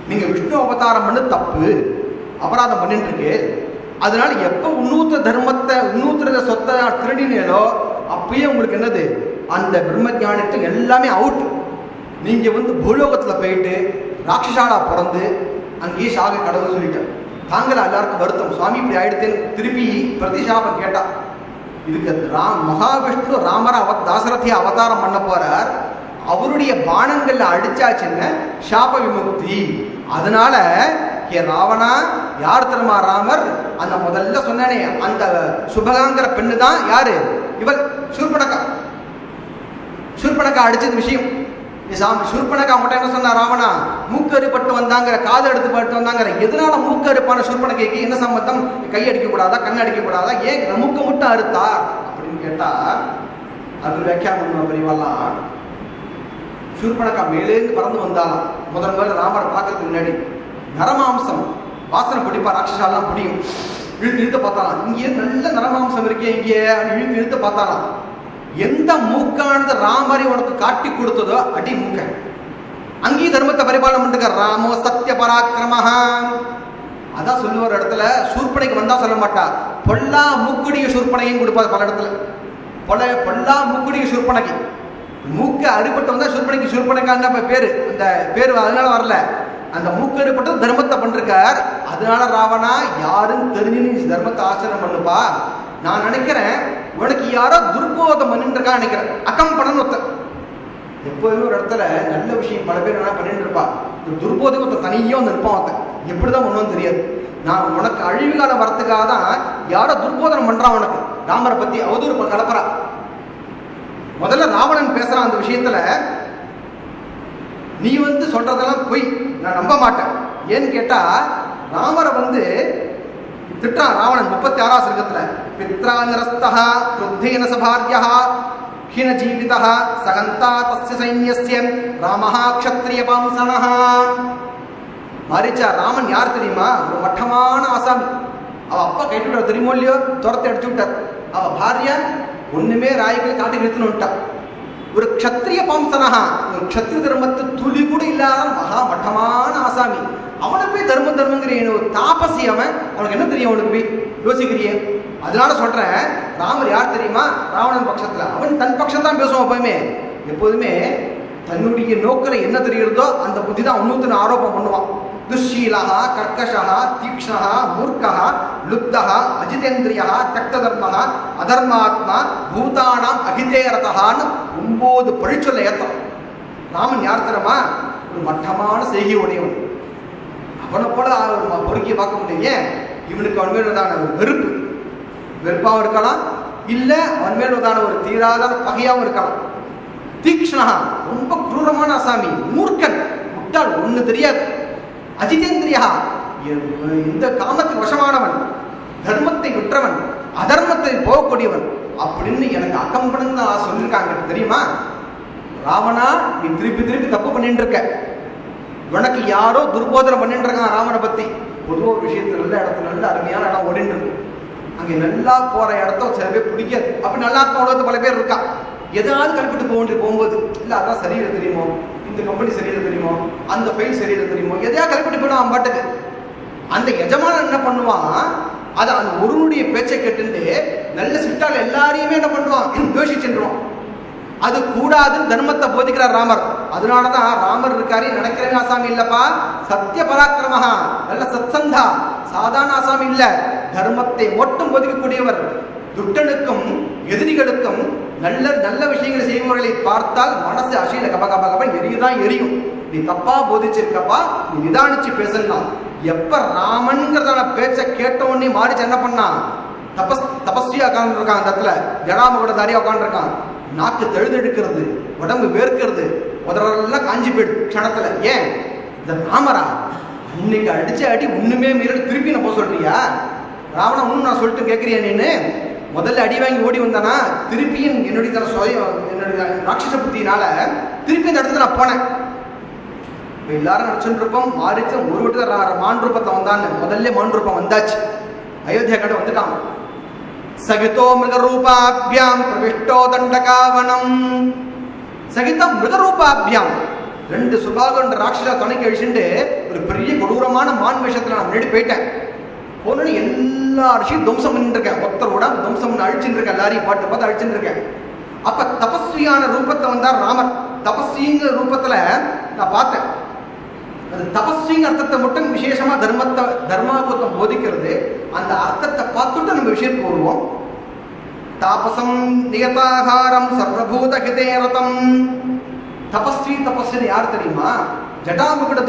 நீங்க விஷ்ணு அவதாரம் பண்ண தப்பு, அபராதம் பண்ணிட்டு இருக்கு. அதனால எப்ப இன்னூத்திர தர்மத்தை இன்னூத்திர சொத்தை திருடினேலோ அப்பயே உங்களுக்கு என்னது, அந்த பிரம்ம ஞானத்துக்கு எல்லாமே அவுட். நீங்க வந்து பூலோகத்துல போயிட்டு ராட்சசாலா பிறந்து அங்கேயே சாக கடவுள் சொல்லிட்டேன். தாங்கள எல்லாருக்கும் வருத்தம், சுவாமி இப்படி ஆயிடுத்தேன்னு திருப்பி பிரதிசாபம் கேட்டா. இதுக்கு மகாவிஷ்ணு ராமர தாசரதிய அவதாரம் பண்ண போறார். அவருடைய பானங்கள்ல அடிச்சாச்சுன்னு சாப விமுக்தி. அதனால ராவணா யார் தெரியுமா? ராமர். அந்த முதல்ல சொன்னானே அந்த சுபகாங்கிற பெண்ணு தான் யாரு? இவள் சூர்பனகா. சூர்பனகா அடிச்சது விஷயம். சூர்பனகா அவங்கள்ட்ட என்ன சொன்னா? ராவணா மூக்கறுப்பட்டு வந்தாங்கிற, காது எடுத்து பட்டு வந்தாங்கிற. எதனால மூக்கு அறுப்பான சூர்பனகைக்கு என்ன சம்பந்தம்? கை அடிக்க கூடாதா, கண் அடிக்க கூடாதா, ஏன் மூக்க மட்டும் அறுத்தா அப்படின்னு கேட்டா, அது வியாக்கியானம் பெரியவாலாம். சூர்பனகா மேலேருந்து பறந்து வந்தாலாம். முதல்ல ராமரை பார்க்கறதுக்கு முன்னாடி நரமாம்சம் வாசனை பிடிப்பா, ராட்சசாலாம் பிடிக்கும். இழுத்து இழுத்து பார்த்தாலாம். இங்கே நல்ல நரமாம்சம் இருக்கே இங்கே இழுத்து இழுத்து பார்த்தாலாம். எந்த மூக்கானது ராமரை உனக்கு காட்டி கொடுத்ததோ அடி மூக்க. அங்கேயும் தர்மத்தை பரிபாலனம் பண்ணிருக்க. ராமோ சத்திய பராக்கிரமஹா. அதான் சொல்லுவார் இடத்துல. சூர்பனைக்கு வந்தா சொல்ல மாட்டா, பொல்லா மூக்குடிய சூர்பனையும் கொடுப்பாரு பல இடத்துல. பொல்லா மூக்குடிய சூர்பனைக்கு மூக்க அறுபட்டு வந்தா சூர்பனைக்கு சூர்பனைக்கான பேரு. அந்த பேரு அதனால வரல. அந்த மூக்கு அறுபட்டு தர்மத்தை பண்ணிருக்கார். அதனால ராவணா யாரும் தெரிஞ்சு நீ தர்மத்தை ஆச்சரணம் பண்ணுப்பா. நான் நினைக்கிறேன் உனக்கு யாரோ துர்போதம் பண்ணிருக்கா நினைக்கிறேன். அக்கம்படன் ஒருத்தன் எப்போதுமே ஒரு இடத்துல நல்ல விஷயம் பல பேர் என்ன பண்ணிட்டு இருப்பா, துர்போதை ஒருத்தன் தனியாக வந்து இருப்பான். ஒருத்தன் எப்படிதான் ஒன்றும் தெரியாது. நான் உனக்கு அழிவு காலம் வரத்துக்காக தான் யாரோ துர்போதனம் பண்றான், உனக்கு ராமரை பத்தி அவதூறு கலப்புறா. முதல்ல ராவணன் பேசுறான் அந்த விஷயத்துல, நீ வந்து சொல்றதெல்லாம் பொய், நான் நம்ப மாட்டேன். ஏன்னு கேட்டா ராமரை வந்து திட்டான் ராவணன் 36 சர்க்கத்துல. பித்ரா நிரஸ்தஹ க்ருத்தேன சபார்யஹ ஹின ஜீவிதஹ சகந்தா தஸ்ய சைன்யஸ்ய ராமஹ க்ஷத்ரிய வம்சனஹ. மாரிச்சா ராமன் யார் தெரியுமா? ஒரு மட்டமான ஆசாமி. அவ அப்பா கைட்டு விட்டார் தெரியுமோ இல்லையோ, துரத்தை அடிச்சு விட்டார். அவ பாரிய ஒண்ணுமே ராய்கள் காட்டி நிறுத்தின்னு விட்டான். ஒரு க்ஷத்ரிய வம்சனஹ, ஒரு க்ஷத்ரிய தர்மத்து துளி கூட இல்லாத மகா மட்டமான ஆசாமி. அவனை போய் தர்மங்கிற ஒரு தாபசி. அவனுக்கு என்ன தெரியும்? அவனுக்கு போய் யோசிக்கிறியே. அதனால சொல்றேன், ராமர் யார் தெரியுமா? ராவணன் பட்சத்துல. அவன் தன் பட்சம் தான் பேசுவான். எப்போதுமே தன்னுடைய நோக்கில் என்ன தெரிகிறதோ அந்த புத்தி தான் இன்னொருத்தன் ஆரோபம் பண்ணுவான். துஷீலா கர்கஷா தீக்ஷ்ணா மூர்க்கா லுப்தா அஜிதேந்திரியா தக்ததர்ம அதர்மாத்மா பூதானாம் அகிதேரதான்னு 9 பழிச்சொல்ல ஏத்தம். ராமன் யார் தெரியுமா? ஒரு மட்டமான செய்கை உடையவன். அவனை போல பொறுக்கிய பார்க்க முடியும். ஏன்? இவனுக்கு அவன் மேல் உதான ஒரு வெறுப்பாகவும் இருக்கலாம், இல்ல அவன் மேல் உதான ஒரு தீராத பகையாகவும் இருக்கலாம். தீக்ஷ்ணா ரொம்ப குரூரமான அசாமி, மூர்க்கன், முட்டாள், ஒண்ணு தெரியாது. அஜிதேந்திரியா இந்த காமத்துக்கு வசமானவன், தர்மத்தை விற்றவன், அதர்மத்தை போகக்கூடியவன் அப்படின்னு எனக்கு அக்கம் பண்ணு சொல்லியிருக்காங்க தெரியுமா? ராவணா, நீ திருப்பி தப்பு பண்ணிட்டு இருக்க. உனக்கு யாரோ துர்போதனை பண்ணிட்டு இருக்கான் ராமனை பத்தி. பொதுவாக ஒரு விஷயத்துல நல்ல இடத்துல நல்ல அருமையான இடம் ஓடிட்டு இருக்கும். அங்கே நல்லா போற இடத்த சில பேர் பிடிக்காது. அப்படி நல்லா இருக்க பல பேர் இருக்கா. எதாவது கல்பிட்டு போகும்போது இல்ல அதான் சரியில்லை தெரியுமோ, இந்த கம்பெனி சரியில்லை தெரியுமோ, அந்த ஃபைல் சரியில்லை தெரியுமோ, எதையா கல்பிட்டு போயிடும் அவன் பாட்டுக்கு. அந்த எஜமானன் என்ன பண்ணுவான், அதை அந்த ஒருவனுடைய பேச்சை கேட்டு நல்ல சிட்டால் எல்லாரையுமே என்ன பண்ணுவான், யோசிச்சுருவான். அது கூடாதுன்னு தர்மத்தை போதிக்கிறார் ராமர். அதனாலதான் ராமர் இருக்காரு நினைக்கிறவங்க ஆசாமி இல்லப்பா, சத்திய பராக்கிரமஹா, நல்ல சத்சந்தா, சாதாரண ஆசாமி இல்ல, தர்மத்தை மட்டும் போதிக்கக்கூடியவர். துட்டனுக்கும் எதிரிகளுக்கும் நல்ல நல்ல விஷயங்களை செய்பவர்களை பார்த்தால் மனசு அசையில கப எரியுதான் எரியும். நீ தப்பா போதிச்சிருக்கப்பா, நீ நிதானிச்சு பேசலாம். எப்ப ராமன்கிறதான பேச்சை கேட்ட உடனே மாறிச்சு என்ன பண்ணா, தபஸ்வியா உட்கார்ந்து இருக்கான். அந்த இடத்துல ஜடாமுகட தாரியா உட்கார்ந்து இருக்கான். நாக்கு தழுதெடுக்கிறது, உடம்பு வேர்க்கிறது, முதலெல்லாம் காஞ்சி போயிடுது க்ஷணத்துல. ஏன்? இந்த ராமரா இன்னைக்கு அடிச்ச அடி ஒண்ணுமே மீறி திருப்பி நான் போக சொல்றியா? ராவணா ஒண்ணு நான் சொல்லிட்டு கேட்கறியா? நீன்னு முதல்ல அடி வாங்கி ஓடி வந்தானா, திருப்பியும் என்னுடைய ராட்சச புத்தியினால திருப்பி இந்த இடத்துல நான் போனேன். எல்லாரும் நினைச்சுட்டு இருப்போம் மாறிச்சு ஒரு விட்டு மான் ரூபத்தை வந்தான்னு. முதல்ல மான் ரூபம் வந்தாச்சு, அயோத்தியா கட்ட வந்துட்டான். சகிதோ மிருகரூபாபியாம் பிரவிஷ்டோ தண்டகாவனம். சகிதம் மிருகரூபாபியாம், 2 சுபாகன்ற ராட்சச துணைக்கு அழிச்சுட்டு ஒரு பெரிய கொடூரமான மான் வேஷத்துல நான் முன்னாடி போயிட்டேன். போனோன்னு எல்லா விஷயம் துவம்சம் பண்ணிட்டு இருக்கேன். ஒருத்தரோட துவம்சம் பண்ணி அழிச்சுட்டு இருக்கேன். எல்லாரையும் பார்த்து அழிச்சுட்டு இருக்கேன். அப்ப தபஸ்வியான ரூபத்தை வந்தார் ராமர். தபஸ்விங்கிற ரூபத்துல நான் பார்த்தேன். அது தபஸ்விங்க அர்த்தத்தை மட்டும் விசேஷமா தர்மாபுத்தம் போதிக்கிறது. அந்த அர்த்தத்தை பார்த்துட்டு நம்ம விஷயத்துக்கு வருவோம். தாபசம் நியதாகாரம் சர்வபூத ஹிதேரதம். தபஸ்வின்னு யார் தெரியுமா? ஜடாமுகட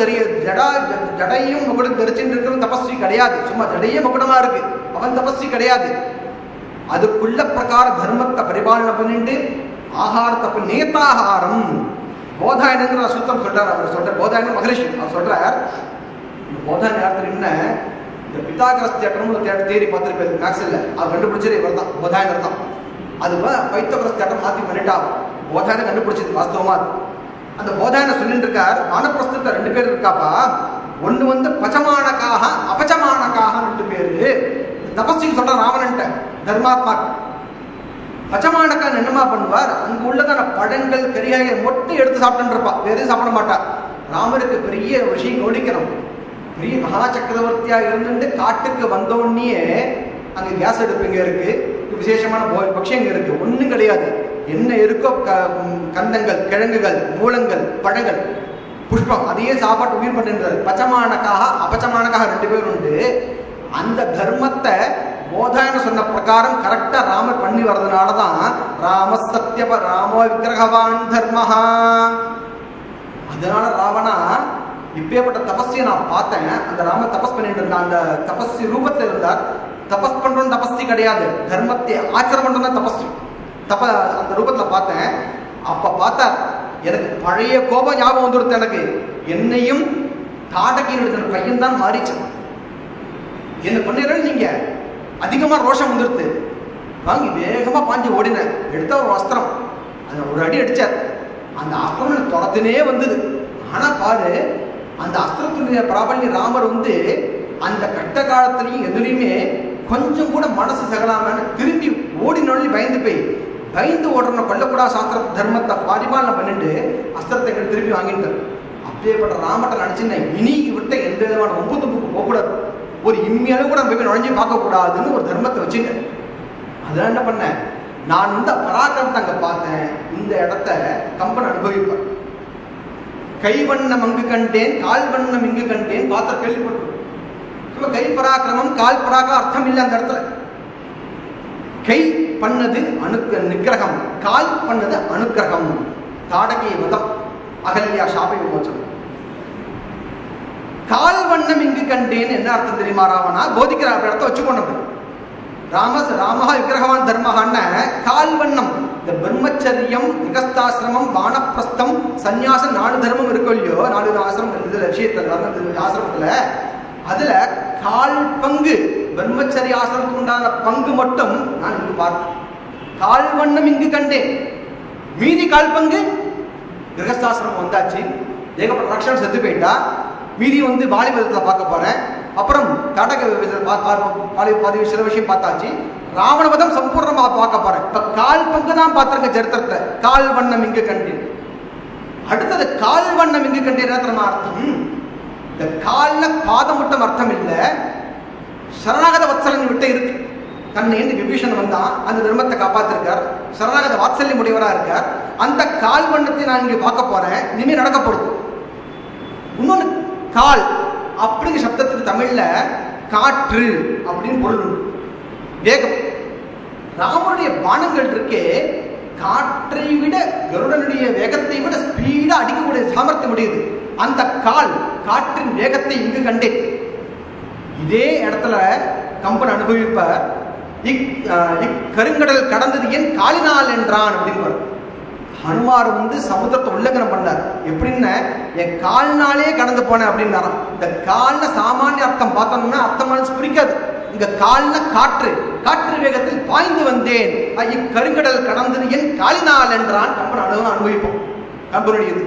ஜடையும் முகடம் தரிச்சுட்டு இருக்கிற தபஸ்வி கிடையாது. சும்மா ஜடையே முகடமா இருக்கு, அவன் தபஸ்வி கிடையாது. அதுக்குள்ள பிரகார தர்மத்தை பரிபாலனை பண்ணிட்டு ஆகாரத்தை நேதாகாரம். போதாயனங்கிற சூத்திரம் சொல்றார். அவர் சொல்ற போதாயன மகரிஷி அவர் சொல்றார். போதாயன் யார் தெரியும்னா, இந்த பித்தாகரஸ் தேட்டரும் தேடி பார்த்துருப்பேன் மேக்ஸில். அது கண்டுபிடிச்சது இவர் தான், போதாயனர் தான். அது பைத்தகரஸ் தேட்டம் மாற்றி பண்ணிட்டா. போதாயனை கண்டுபிடிச்சது வாஸ்தவமா. அந்த போதாயனை சொல்லிட்டு இருக்கார். வானப்பிரஸ்தத்துல 2 பேர் இருக்காப்பா. ஒண்ணு வந்து பச்சமானக்காக அபச்சமானக்காக 2 பேரு. தபஸ்வி சொல்ற ராவணன்ட்ட தர்மாத்மா. பச்சமானக்கான் என்னமா பண்ணுவார், அங்க உள்ளதான பழங்கள் கரிகாய்கள் மட்டும் எடுத்து சாப்பிட்டு இருப்பா, வேற சாப்பிட மாட்டா. ராமருக்கு பெரிய விஷயம் கவனிக்கணும். பெரிய மகா சக்கரவர்த்தியா இருந்துட்டு காட்டுக்கு வந்தோடனே அங்க கேஸ் அடுப்பு இங்க இருக்கு, விசேஷமான பட்சம் இங்க இருக்கு. ஒண்ணும் கிடையாது. என்ன இருக்கோ கந்தங்கள், கிழங்குகள், மூலங்கள், பழங்கள், புஷ்பம், அதையே சாப்பாட்டு உயிர் பண்ணுறாரு. பச்சமானக்காக அபச்சமானக்காக 2 பேர் உண்டு. அந்த தர்மத்தை போதாயன சொன்ன பிரகாரம் கரெக்டா ராமர் பண்ணி வர்றதுனாலதான் ராம சத்ய ராமோ விக்கிரகவான் தர்மஹா. அதனால ராவணா இப்பேற்பட்ட தபஸ்யை நான் பார்த்தேன். அந்த ராம தபஸ் பண்ணிட்டு இருந்தான், அந்த தபஸ்வி ரூபத்தில் இருந்தார். தபஸ் பண்றோம் தபஸ்தி கிடையாது, தர்மத்தை ஆச்சரம் பண்றோம் தான் தபஸ்வி. அந்த ரூபத்துல பார்த்தேன். அப்ப பார்த்தா எனக்கு பழைய கோபம் ஞாபகம் வந்துடுது. எனக்கு என்னையும் தாடகையின் பையன் தான் மாறிச்சான். என்ன பண்ணிடுறேன்னு நீங்க அதிகமா ரோஷம் வந்துடுது. வாங்கி வேகமா பாஞ்சு ஓடினேன். எடுத்த ஒரு அஸ்திரம், அதை ஒரு அடி அடிச்சார். அந்த அஸ்திரம் எனக்கு தொடத்தினே வந்தது. ஆனா பாரு, அந்த அஸ்திரத்துடைய பிராபல்ய ராமர் வந்து அந்த கட்ட காலத்திலையும் எதுலையுமே கொஞ்சம் கூட மனசு சகலாமன்னு திரும்பி ஓடினோடனே பயந்து ஓடுற கொல்லக்கூடாத சாஸ்திர தர்மத்தை பரிபாலனை பண்ணிட்டு அஸ்திரத்தை திருப்பி வாங்கிட்டார். அப்படியேப்பட்ட ராமட்ட நினைச்சுன்னா இனி விட்ட எந்த விதமான ஒப்பு துப்புக்கு போகக்கூடாது, ஒரு இம்மையாலும் கூட போய் நுழைஞ்சு பார்க்கக்கூடாதுன்னு ஒரு தர்மத்தை வச்சுட்டேன். அதெல்லாம் என்ன பண்ணேன், நான் வந்து பராக்கிரமத்தை அங்க பார்த்தேன். இந்த இடத்த கம்பன் அனுபவிப்பேன். கைவண்ணம் அங்கு கண்டேன், கால் வண்ணம் இங்கு கண்டேன். பார்த்த கேள்விப்பட்டு கை பராக்கிரமம் கால் பராக்கிரம் அர்த்தம் இல்லை. அந்த இடத்துல கை பண்ணது நிக்கிரகம், கால் பண்ணது அனுக்கிரகம். தாடகை வதம், அகல்யா சாபை விமோசனம். கால் வண்ணம் இங்கு கண்டேன் என்ன அர்த்தம் தெரியுமா? ராவணா போதிக்கிற இடத்த வச்சு கொண்டது. ராமஹா விக்கிரகவான் தர்மஹான்னு கால் வண்ணம், இந்த பிரம்மச்சரியம், விகஸ்தாசிரமம், வானப்பிரஸ்தம், சந்நியாசம், 4 தர்மம் இருக்கும் இல்லையோ, 4 ஆசிரமம் இருக்குது விஷயத்துல ஆசிரமத்துல. அதுல கால் பங்கு பிரம்மச்சரிய ஆசிரமத்துக்கு உண்டான பங்கு மட்டும் நான் இங்கு பார்த்தேன். கால் வண்ணம் இங்கு கண்டேன். மீதி கால் பங்கு கிரகஸ்தாசிரமம் வந்தாச்சு. ஏகப்பட்ட ரக்ஷன் செத்து போயிட்டா. மீதி வந்து வாலிபதத்துல பார்க்க போறேன். அப்புறம் தடக சில விஷயம் பார்த்தாச்சு. ராவணவதம் சம்பூர்ணமா பார்க்க போறேன். இப்ப கால் பங்கு தான் பார்த்திருக்க சரித்திரத்தை. கால் வண்ணம் இங்கு கண்டேன். அடுத்தது கால் வண்ணம் இங்கு கண்டேன் அர்த்தம். இந்த கால்ல பாதம் மட்டும் அர்த்தம் இல்ல, சரணாகத வத்சலன் விட்டு இருக்கு. தன்னை விபீஷன் வந்தான், அந்த தர்மத்தை காப்பாத்திருக்கார். சரணாகத வாத்சல்யம் உடையவரா இருக்கார். அந்த கால் வண்ணத்தை நான் இங்க பார்க்க போறேன். இனிமே நடக்கப்படுது. இன்னொன்னு கால் அப்படிங்கிற சப்தத்துக்கு தமிழ்ல காற்று அப்படின்னு பொருள் உண்டு. வேகம். ராமனுடைய பானங்கள் இருக்கே, காற்றை விட கருடனுடைய வேகத்தை விட ஸ்பீடா அடிக்கக்கூடிய சாமர்த்தியம் முடியுது. அந்த கால் காற்றின் வேகத்தை இங்கு கண்டேன். இதே இடத்துல கம்பன் அனுபவிப்பார். இக்கருங்கடல் கடந்தது ஏன் காலினால் என்றான் அப்படின்னு. ஹனுமார் வந்து சமுத்திரத்தை உல்லங்கனம் பண்ணார். எப்படின்னு, என் கால்னாலே கடந்து போனேன் அப்படின்னாராம். இந்த கால்ல சாமானிய அர்த்தம் பார்த்தோம்னா அர்த்தம் மனசு பிடிக்காது. இங்க கால்ல காற்று, காற்று வேகத்தில் பாய்ந்து வந்தேன். இக்கருங்கடல் கடந்தது என் காலினால் என்றான். கம்பன் அனுபவிப்போம். கம்பனுடையது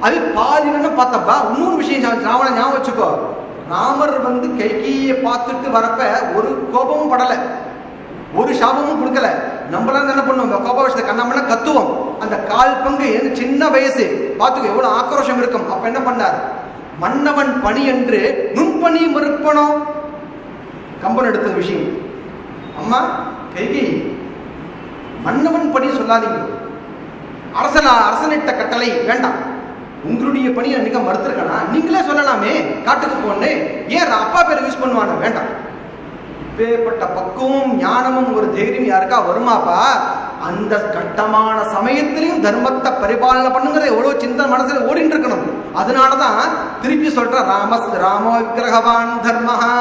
அது பாதின்னு பார்த்தப்பா. இன்னொரு விஷயம் ராவண ஞாபகம் வச்சுக்கோ. ராமர் வந்து கைகையை பார்த்துட்டு வரப்ப ஒரு கோபமும் படலை, ஒரு சாபமும் கொடுக்கல. நம்மளாம் என்ன பண்ணுவோம், கோப விஷயத்தை கண்ணாமண்ணா கத்துவோம். அந்த கால் பங்கு சின்ன வயசு பார்த்துக்கோ எவ்வளவு ஆக்ரோஷம் இருக்கும். அப்ப என்ன பண்ணார், மன்னவன் பணி என்று நுண்பணி மறுப்பணும். கம்பன் எடுத்த விஷயம். அம்மா கைகை, மன்னவன் பணி சொல்லாதீங்க, அரசனிட்ட கட்டளை வேண்டாம். உங்களுடைய பணியை நீங்க மறுத்திருக்கனா, நீங்களே சொல்லலாமே காட்டுக்கு போன்னு. ஏன் அப்பா பேரை யூஸ் பண்ணுவானு? வேண்டாம். இப்பேற்பட்ட பக்குவமும் ஞானமும் ஒரு தைரியம் யாருக்கா வருமாப்பா? அந்த கட்டமான சமயத்திலையும் தர்மத்தை பரிபாலனை பண்ணுங்கிறத எவ்வளவு சிந்தனை மனசுல ஓடிட்டு இருக்கணும். அதனாலதான் திருப்பி சொல்ற ராமோ விக்கிரகவான் தர்மஹா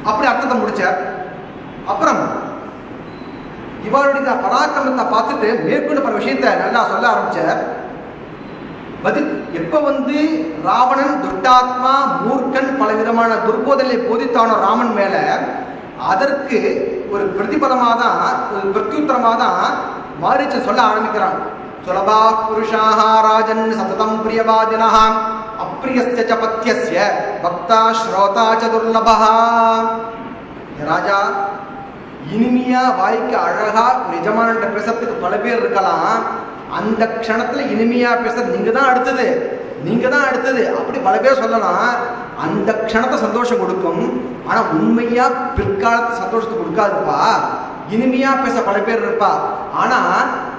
அப்படி அர்த்தத்தை முடிச்சார். அப்புறம் இவருடைய பராக்கிரமத்தை பார்த்துட்டு மேற்கொண்டு பல விஷயத்தை நல்லா சொல்ல ஆரம்பிச்சார். பதில் எப்ப வந்து ராவணன் துஷ்டாத்மா, மூர்க்கன், பல விதமான துர்போதனை போதித்தானோ ராமன் மேல, அதற்கு ஒரு பிரதிபலமாக தான், ஒரு பிரத்யுத்தரமாக தான் மாரீச்சன் சொல்ல ஆரம்பிக்கிறான். சுலபா புருஷாஹ ராஜன் சததம் பிரியவாதினஹ அப்ரியஸ்ய ச பத்யஸ்ய பக்தா ஸ்ரோதா ச துர்லபஹ. ராஜா, இனிமையா வாய்க்கு அழகா நிஜமான பேசறதுக்கு பல பேர் இருக்கலாம். அந்த க்ஷணத்துல இனிமையா பேசுறது நீங்க தான் அடுத்தது, நீங்க தான் அடுத்தது அப்படி பல பேர் சொல்லலாம். அந்த க்ஷணத்தை சந்தோஷம் கொடுக்கும். ஆனா உண்மையா பிற்காலத்து சந்தோஷத்தை கொடுக்காதுப்பா. இனிமையா பேச பல பேர் இருப்பா, ஆனா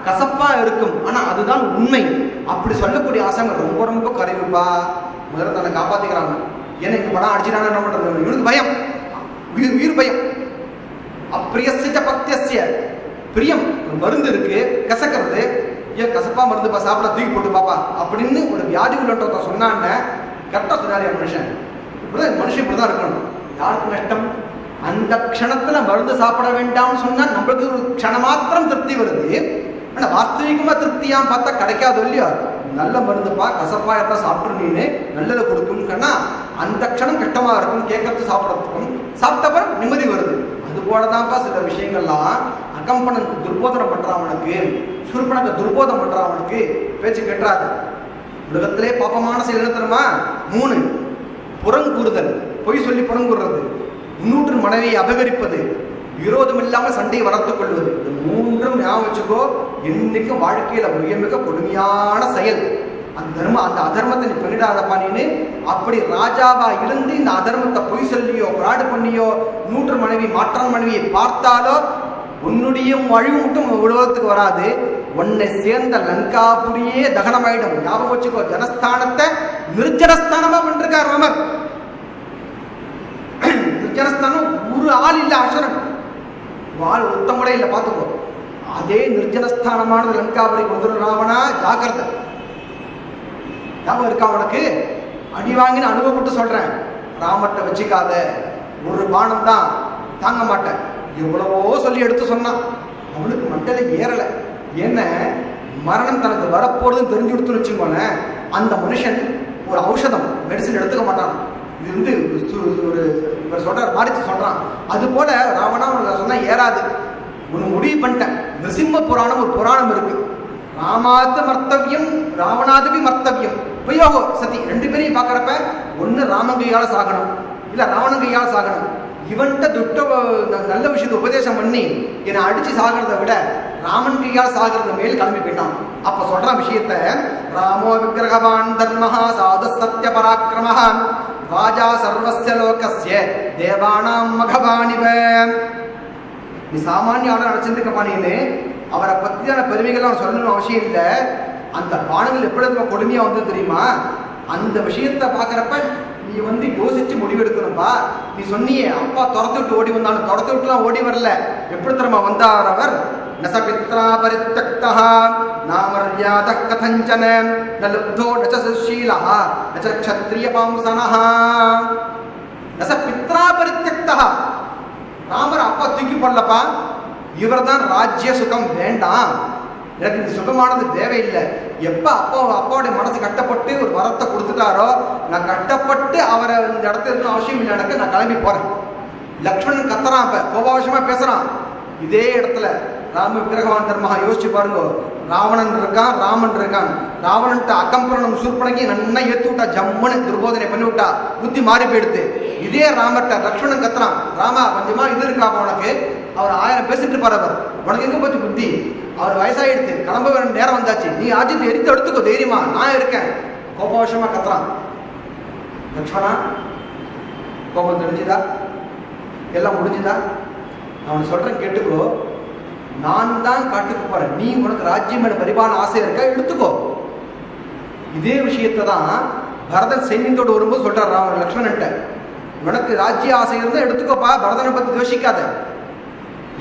கசப்பா இருக்கும். ஆனா அதுதான் உண்மை. அப்படி சொல்லக்கூடிய ஆசைங்க ரொம்ப ரொம்ப குறைவுப்பா. முதல்ல தன்னை காப்பாத்திக்கிறாங்க. ஏன்னா இங்க படம் அடிச்சுட்டாங்க, என்ன பண்றது, இவனுக்கு பயம். உயிர் பயம். அப்பிரியசிச்ச பக்தியஸ்ய பிரியம். மருந்து இருக்கு கசக்கிறது, ஏன் கசப்பா மருந்து சாப்பிட தூக்கி போட்டு பாப்பா அப்படின்னு ஒரு வியாதி உள்ளவன் சொன்னான்னு கரெக்டா சொன்னாரு மனுஷன். இப்படிதான் மனுஷன் இப்படிதான் இருக்கணும். யாருக்கு நஷ்டம்? அந்த க்ஷணத்துல மருந்து சாப்பிட வேண்டாம்னு சொன்னா நம்மளுக்கு ஒரு க்ஷணமாத்திரம் திருப்தி வருது. ஆனா வாஸ்தவிகமா திருப்தியாம் பார்த்தா கிடைக்காது இல்லையா? நல்ல மருந்துப்பா, கசப்பா இருந்தா சாப்பிட்டு நீனு நல்லதை கொடுக்கும்னா அந்த க்ஷணம் கஷ்டமா இருக்கும் கேட்கறது சாப்பிடறதுக்கும். சாப்பிட்டப்பறம் நிம்மதி வருது. அது போலதான்ப்பா சில விஷயங்கள்லாம் அகம்பனன் துர்போதனம் பண்றவனுக்கு, சுருப்பனத்தை துர்போதம் பண்றவனுக்கு பேச்சு கெட்டாது. உலகத்திலே பாப்பமான செயல் என்ன தெரியுமா? 3. புறங்கூறுதல், பொய் சொல்லி புறங்கூறுறது, இன்னொன்று மனைவியை அபகரிப்பது, விரோதம் இல்லாமல் சண்டையை வளர்த்துக் கொள்வது. இந்த 3ம் ஞாபகம் வச்சுக்கோ. என்னைக்கும் வாழ்க்கையில மிக மிக கொடுமையான செயல். அந்த அதர்மத்தை நீ பண்ணிடாதப்பா நீனு. அப்படி ராஜாவா இருந்து இந்த அதர்மத்தை பொய் சொல்லியோ பிராடு பண்ணியோ இன்னொன்று மனைவி மாற்றான் மனைவியை பார்த்தாலோ உன்னுடைய அழிவு மட்டும் உலகத்துக்கு வராது, உன்னை சேர்ந்த லங்காபுரியே தகனமாயிடும். ஞாபகம் வச்சுக்கோ. ஜனஸ்தானத்தை நிர்ஜனஸ்தானமா பண்ணிருக்கார் ராமர். நிர்ஜனஸ்தானம் ஒரு ஆள் இல்ல, அசரன் ஆள் ஒருத்தம் கூட இல்ல. பார்த்துக்கோ. அதே நிர்ஜனஸ்தானமானது லங்காபுரி கொண்டு ராவணா ஜாக்கிரதை. ஞாபகம் இருக்கா உனக்கு? அடி வாங்கின அனுபவப்பட்டு சொல்றேன். ராமத்தை வச்சுக்காத, ஒரு பானம் தான் தாங்க மாட்டேன். எவ்வளவோ சொல்லி எடுத்து சொன்னான். அவளுக்கு மண்டல ஏறல. என்ன மரணம் தனக்கு வரப்போறதுன்னு தெரிஞ்சு கொடுத்துன்னு வச்சுக்கோங்க. அந்த மனுஷன் ஒரு ஔஷதம் மெடிசன் எடுத்துக்க மாட்டான். இது வந்து ஒரு இவர் சொல்றார் மாறிச்சு சொல்றான். அது போல ராவணா உனக்கு சொன்னா ஏறாது. ஒன்று முடிவு பண்ணிட்டேன். நிருசிம்ம புராணம் ஒரு புராணம் இருக்கு. ராமாத்து மர்த்தவியம் ராவணாதுபி மர்த்தவியம் உபயோகோ சதி. 2 பேரையும் பார்க்கறப்ப ஒன்று ராமன் கையால சாகணும், இல்ல ராவணன் கையால சாகணும். இவன்கிட்ட துட்ட நல்ல விஷயத்தை உபதேசம் பண்ணி என்னை அடிச்சு சாகிறத விட ராமன் கையால் சாகிறது மேல் கிளம்பி போயிட்டான். அப்ப சொல்ற விஷயத்த ராமோ விக்கிரகவான் தர்மஹா சாது சத்ய பராக்கிரமஹா ராஜா சர்வஸ்ய லோகஸ்ய தேவானாம் மகவானிவ. நீ சாமானிய ஆளை நினைச்சிருக்க பாணின்னு அவரை பத்தியான பெருமைகள்லாம் சொல்லணும்னு அவசியம் இல்லை. அந்த பானங்கள் எப்படி கொடுமையா வந்து தெரியுமா? அந்த விஷயத்த பாக்குறப்ப நீ வந்து யோசிச்சு முடிவெடுக்கணும்பா. நீ சொன்னியே அப்பா துரத்து விட்டு ஓடி வந்தாலும் துரத்து விட்டுலாம் ஓடி வரல. எப்படி தெரியுமா வந்தார் அவர்? நசபித்ரா பரித்யக்தா நாமர்யாத கதஞ்சன நலுப்தோ நச சுஷீலஹ நச க்ஷத்ரிய பாம்சனஹ. நசபித்ரா பரித்யக்தா. ராமர் அப்பா தூக்கி போடலப்பா. இவர் தான் ராஜ்ய சுகம் வேண்டாம், எனக்கு இந்த சுகமானது தேவையில்லை. எப்ப அப்பாவுடைய மனசு கட்டப்பட்டு ஒரு வரத்தை கொடுத்துட்டாரோ, நான் கட்டப்பட்டு அவரை இந்த இடத்துல இருக்க அவசியம் இல்லை, எனக்கு நான் கிளம்பி போறேன். லக்ஷ்மணன் கத்துறான், இப்ப கோபாவசமா பேசுறான். இதே இடத்துல ராம விக்கிரகவான் தர்மஹா யோசிச்சு பாருங்க. ராவணன் இருக்கான், ராமன் இருக்கான். ராவணன்ட்ட அகம்பரணம் சூர்பனகி நன்னா ஏத்து விட்டா, ஜம்முன்னு துர்போதனை பண்ணி விட்டா, புத்தி மாறி போயிடுது. இதே ராமர்ட்ட லக்ஷ்மணன் கத்துறான், ராமா கொஞ்சமா இது இருக்கா உனக்கு? அவர் 1000 பேசிட்டு பாருவர், உனக்கு எங்க போச்சு புத்தி? அவர் வயசாயிடுச்சு, கிளம்ப வேண்டிய நேரம் வந்தாச்சு, நீ ஆஜித்து எரித்து எடுத்துக்கோ தைரியமா, நான் இருக்கேன். கோபவசமா கத்துறான். லக்ஷ்மணா கோபம் தெரிஞ்சுதா? எல்லாம் முடிஞ்சுதா? நான் சொல்றேன் கேட்டுக்கோ. நான் தான் காட்டுக்கு போறேன், நீ உனக்கு ராஜ்யம் மேல பரிபாலன ஆசை இருக்கா, எடுத்துக்கோ. இதே விஷயத்தை தான் பரதன் சைன்யத்தோடு வரும்போது சொல்றார் ராமர் லக்ஷ்மணன்ட்ட, உனக்கு ராஜ்ய ஆசை இருந்தா எடுத்துக்கோப்பா, பரதனை பத்தி யோசிக்காத.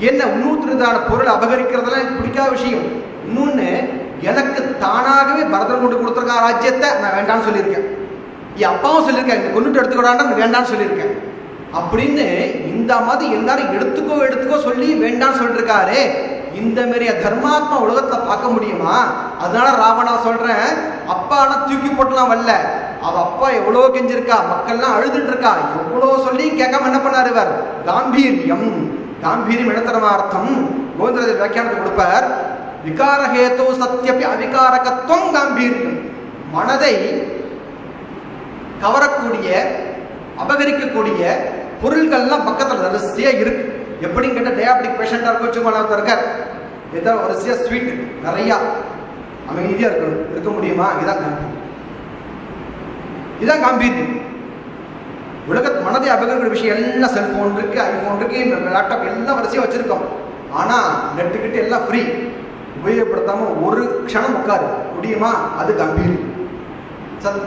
என்ன இன்னொருத்தருதான பொருள் அபகரிக்கிறதுலாம் எனக்கு பிடிக்காத விஷயம். இன்னொன்னு, எனக்கு தானாகவே பரதன் கொண்டு கொடுத்துருக்கா ராஜ்யத்தை நான் வேண்டான்னு சொல்லியிருக்கேன். என் அப்பாவும் சொல்லியிருக்கேன், இந்த கொண்டுட்டு எடுத்துக்கூடான்னு வேண்டான்னு சொல்லியிருக்கேன். அப்படின்னு இந்த மாதிரி எல்லாரும் எடுத்துக்கோ சொல்லி வேண்டான்னு சொல்லிட்டு இருக்காரு. இந்த மாதிரிய தர்மாத்மா உலகத்துல பார்க்க முடியுமா? அதனால ராவணா சொல்றேன், அப்பானா தூக்கி போட்டுலாம் வரல. அவ அப்பா எவ்வளவு கெஞ்சிருக்கா, மக்கள்லாம் அழுதுட்டு இருக்கா, எவ்வளவு சொல்லி கேட்காம என்ன பண்ணாரு இவர்? காம்பீரியம். காம்பீரியம் இடத்தரமா அர்த்தம் கோவிந்தராஜர் வியாக்கியானத்தை கொடுப்பார். விகாரஹேதோ சத்யபி அவிகாரகத்துவம் காம்பீரியம். மனதை கவரக்கூடிய அபகரிக்கக்கூடிய பொருள்கள்லாம் பக்கத்துல வரிசையா இருக்கு. எப்படின்னு கேட்ட டயாபெட்டிக் பேஷண்டா இருக்கார், ஏதோ வரிசையா ஸ்வீட் நிறைய அமைதியா இருக்கணும், இருக்க முடியுமா? இதான் காம்பீரியம். இதான் காம்பீரியம். உலகத்து மனதை அபகரிக்கிற விஷயம் எல்லாம் செல்போன் இருக்கு, ஐபோன் இருக்கு, லேப்டாப் எல்லாம் வரிசையா வச்சிருக்கோம். ஆனா நெட்டுக்கிட்டு எல்லாம் ஃப்ரீ, உபயோகப்படுத்தாம ஒரு க்ஷணம் உட்காரு முடியுமா? அது காம்பீரியம்.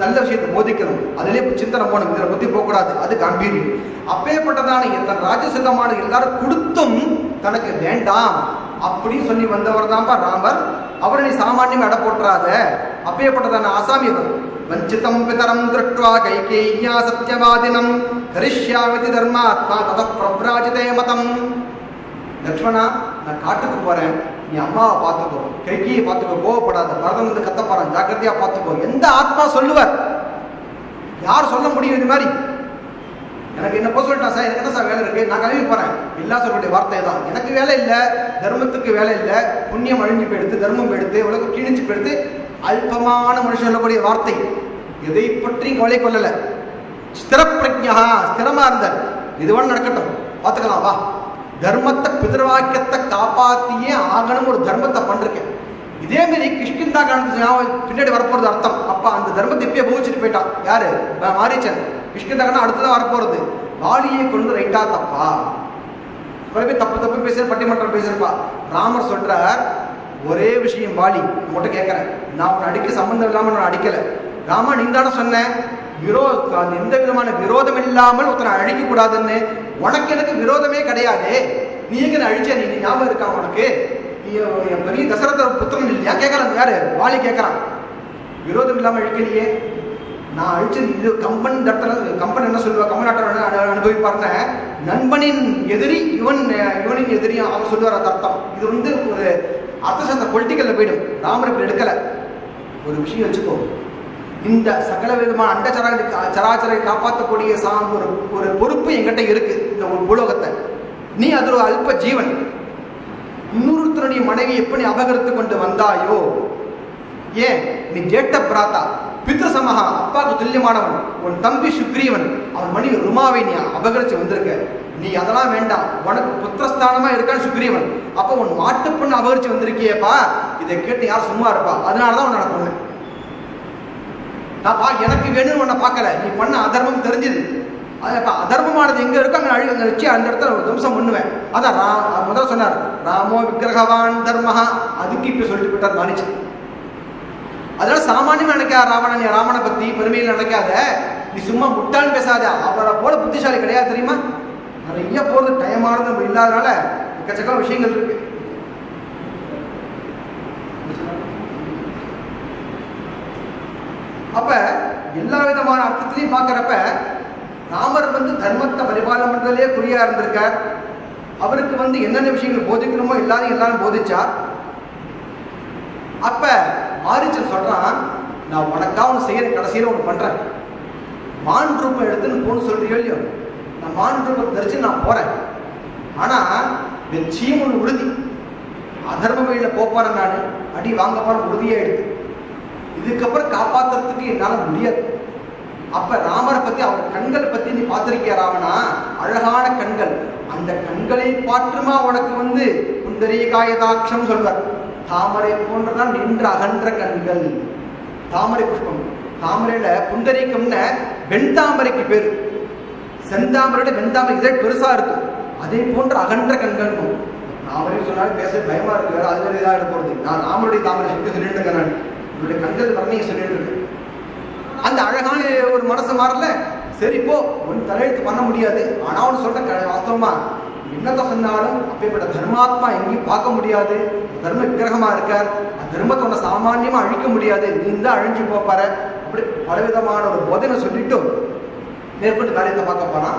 நல்ல விஷயத்தை போதிக்கணும், அதிலே சிந்தனை போகணும், இதில் புத்தி போகக்கூடாது, அது கம்பீரியம். அப்பேற்பட்டதான தன் ராஜசுகமான எல்லாரும் கொடுத்தும் தனக்கு வேண்டாம் அப்படின்னு சொல்லி வந்தவர் தான்ப்பா ராமர். அவரை நீ சாமானியம் எடை போட்டுறாத. அப்பேற்பட்டதான ஆசாமி அவர். வஞ்சிதம் பிதரம் திருஷ்டுவா கைகேய்யா சத்யவாதினம் கரிஷ்யாமிதி தர்மாத்மா தத பிரப்ராஜிதே மதம். லக்ஷ்மணா, நான் காட்டுக்கு போறேன், நீ அம்மாவை பார்த்துக்கோ, கைகியை பார்த்துக்கோ, கோவப்படாத, பரதம் வந்து கத்த போறான், ஜாக்கிரதையா பார்த்துக்கோ. எந்த ஆத்மா சொல்லுவார்? யார் சொல்ல முடியும் இது மாதிரி? எனக்கு என்ன போக சொல்லிட்டா சார், எனக்கு என்ன சார் வேலை இருக்கு, நான் கிளம்பி போறேன், எல்லா சொல்லக்கூடிய வார்த்தை தான். எனக்கு வேலை இல்லை, தர்மத்துக்கு வேலை இல்லை, புண்ணியம் அழிஞ்சு போயிடுத்து, தர்மம் எடுத்து, உலகம் கிழிஞ்சு போயிடுத்து. அல்பமான மனுஷன் சொல்லக்கூடிய வார்த்தை. எதை பற்றியும் கவலை கொள்ளல. ஸ்திரப்பிரஜா, ஸ்திரமா இருந்தார். இதுவான நடக்கட்டும், பார்த்துக்கலாம் வா. தர்மத்தை பிதர்வாக்கியத்தை காப்பாத்தியே ஆகணும், ஒரு தர்மத்தை பண்றேன். இதே மாதிரி கிஷ்கிந்தா காரணத்துக்கு பின்னாடி வரப்போறது அர்த்தம். அப்ப அந்த தர்மத்தை இப்பயே போதிச்சுட்டு போயிட்டான். யாரு? மாரீச்சன். கிஷ்கிந்தா காரணம் அடுத்துதான் வரப்போறது. வாலியை கொண்டு ரைட்டா தப்பா? தப்பு தப்பு பேசுற, பட்டிமன்றம் பேசுறப்பா. ராமர் சொல்றார், ஒரே விஷயம் வாலி, உங்கள்கிட்ட கேட்கறேன், நான் உன்னை அடிக்க சம்பந்தம் இல்லாமல் நான் அடிக்கல. ராமா, நீ தானே சொன்ன எந்த விதமான விரோதம் இல்லாமல் ஒருத்தனை அழிக்க கூடாதுன்னு. உனக்கு எனக்கு விரோதமே கிடையாது, நீ எங்க அழிச்ச? நீ ஞாபகம் இருக்கா உனக்கு? நீ பெரிய தசரத புத்திரன் இல்லையா? கேட்கலாம். யாரு? வாலி கேட்கறான். விரோதம் இல்லாம அழிக்கலையே, நான் அழிச்சது இது. கம்பன் கம்பன் என்ன சொல்லுவா? கம்பன் நாட்டை அனுபவிப்பார்ன நண்பனின் எதிரி இவனின் எதிரி அவன் சொல்லுவார். அது அர்த்தம். இது வந்து ஒரு அர்த்தசாஸ்திர பொலிட்டிக்கல்ல போயிடும். ராமர் இப்படி எடுக்கல. ஒரு விஷயம் வச்சுக்கோ, இந்த சகல விதமான சராச்சரை காப்பாற்றக்கூடிய ஒரு பொறுப்பு என்கிட்ட இருக்கு. இந்த ஒரு பூலோகத்தை நீ அது ஒரு அல்ப ஜீவன். இன்னொருத்தருடைய மனைவி எப்படி அபகரித்து கொண்டு வந்தாயோ, ஏன் நீ ஜேட்ட பிராத்தா பித்ரு சமஹா, அப்பாவுக்கு துல்லியமானவன், உன் தம்பி சுக்ரீவன், அவன் மணி ருமாவை நீ அபகரிச்சு வந்திருக்க. நீ அதெல்லாம் வேண்டாம், உனக்கு புத்திரஸ்தானமா இருக்கான்னு சுக்ரீவன். அப்ப உன் மாட்டு பொண்ணு அபகரிச்சு வந்திருக்கியப்பா, இதை கேட்டு யார் சும்மா இருப்பா? அதனாலதான் உன்னை நான் பொண்ணு. நான் எனக்கு வேணும்னு உன்னை பார்க்கல, நீ பண்ண அதர்மம் தெரிஞ்சுது. அதர்மமானது எங்க இருக்கோ அங்க வச்சு அந்த இடத்துல ஒரு துவம்சம் பண்ணுவேன். அதான் முதல்ல சொன்னார், ராமோ விக்கிரகவான் தர்மஹா. அதுக்கு இப்ப சொல்லிட்டு போயிட்டார் மானிச்சு. அதனால சாமானியமா நினைக்காத ராவணன், நீ ராமனை பத்தி பெருமையில் நினைக்காத, நீ சும்மா முட்டான்னு பேசாத. அவரை போல புத்திசாலி கிடையாது, தெரியுமா? நிறைய போறது டைமானது நம்ம இல்லாதனால எக்கச்சக்க விஷயங்கள் இருக்கு. அப்ப எல்லா விதமான அர்த்தத்திலையும் பார்க்கிறப்ப ராமர் வந்து தர்மத்தை பரிபாலனம் பண்றதுலேயே குறியா இருந்திருக்கார். அவருக்கு வந்து என்னென்ன விஷயங்கள் போதிக்கணுமோ எல்லாரும் போதிச்சார். அப்ப மாரீச்சன் சொல்றான், நான் உனக்காக ஒன்று செய்யறேன், கடைசியில ஒன்று பண்றேன். மான் ரூபம் எடுத்துன்னு போன்னு சொல்றியோ இல்லையோ, நான் மான் ரூபம் தரிச்சு நான் போறேன். ஆனா நிச்சயம் ஒன்று உறுதி, அதர்ம வழியில போறேன், நான் அடி வாங்க போறேன், உறுதியா எடுத்து. இதுக்கப்புறம் காப்பாத்துறதுக்கு என்னால முடியாது. அப்ப ராமரை பத்தி, அவர் கண்களை பத்தி நீ பார்த்திருக்கிய ராவணா? அழகான கண்கள். அந்த கண்களை பாற்றுமா உனக்கு வந்து புந்தரீகாயதாட்சம் சொல்வார். தாமரை போன்றதான் நின்று அகன்ற கண்கள். தாமரை புஷ்பம், தாமரையில புண்டரீகம்னு வெண்தாமரைக்கு பேரு. செந்தாமரையோட வெண்தாமரை இதழ் பெருசா இருக்கும். அதே போன்ற அகன்ற கண்கள். தாமரை சொன்னாலும் பேச பயமா இருக்கு, வேற அது வேற இதாக போறது. நான் ராமருடைய தாமரை சொல்லி சொல்லிட்டு இருக்கேன். நான் என்னுடைய கண்கள் வர்ணியை சொல்லிட்டு இருக்கேன். அந்த அழகான ஒரு மனசு மாறல. சரி போ, ஒன் தலையெழுத்து பண்ண முடியாது. ஆனா ஒன்று சொல்ற வாஸ்தவமா, என்னத்தை சொன்னாலும் அப்பேற்பட்ட தர்மாத்மா எங்கேயும் பார்க்க முடியாது. தர்ம விக்கிரகமா இருக்கார். அந்த தர்மத்தை ஒன்றை சாமானியமா அழிக்க முடியாது. நீ தான் அழிஞ்சு போப்பாரு. அப்படி பலவிதமான ஒரு போதனை சொல்லிட்டு மேற்கொண்டு காரியத்தை பார்க்க போனா.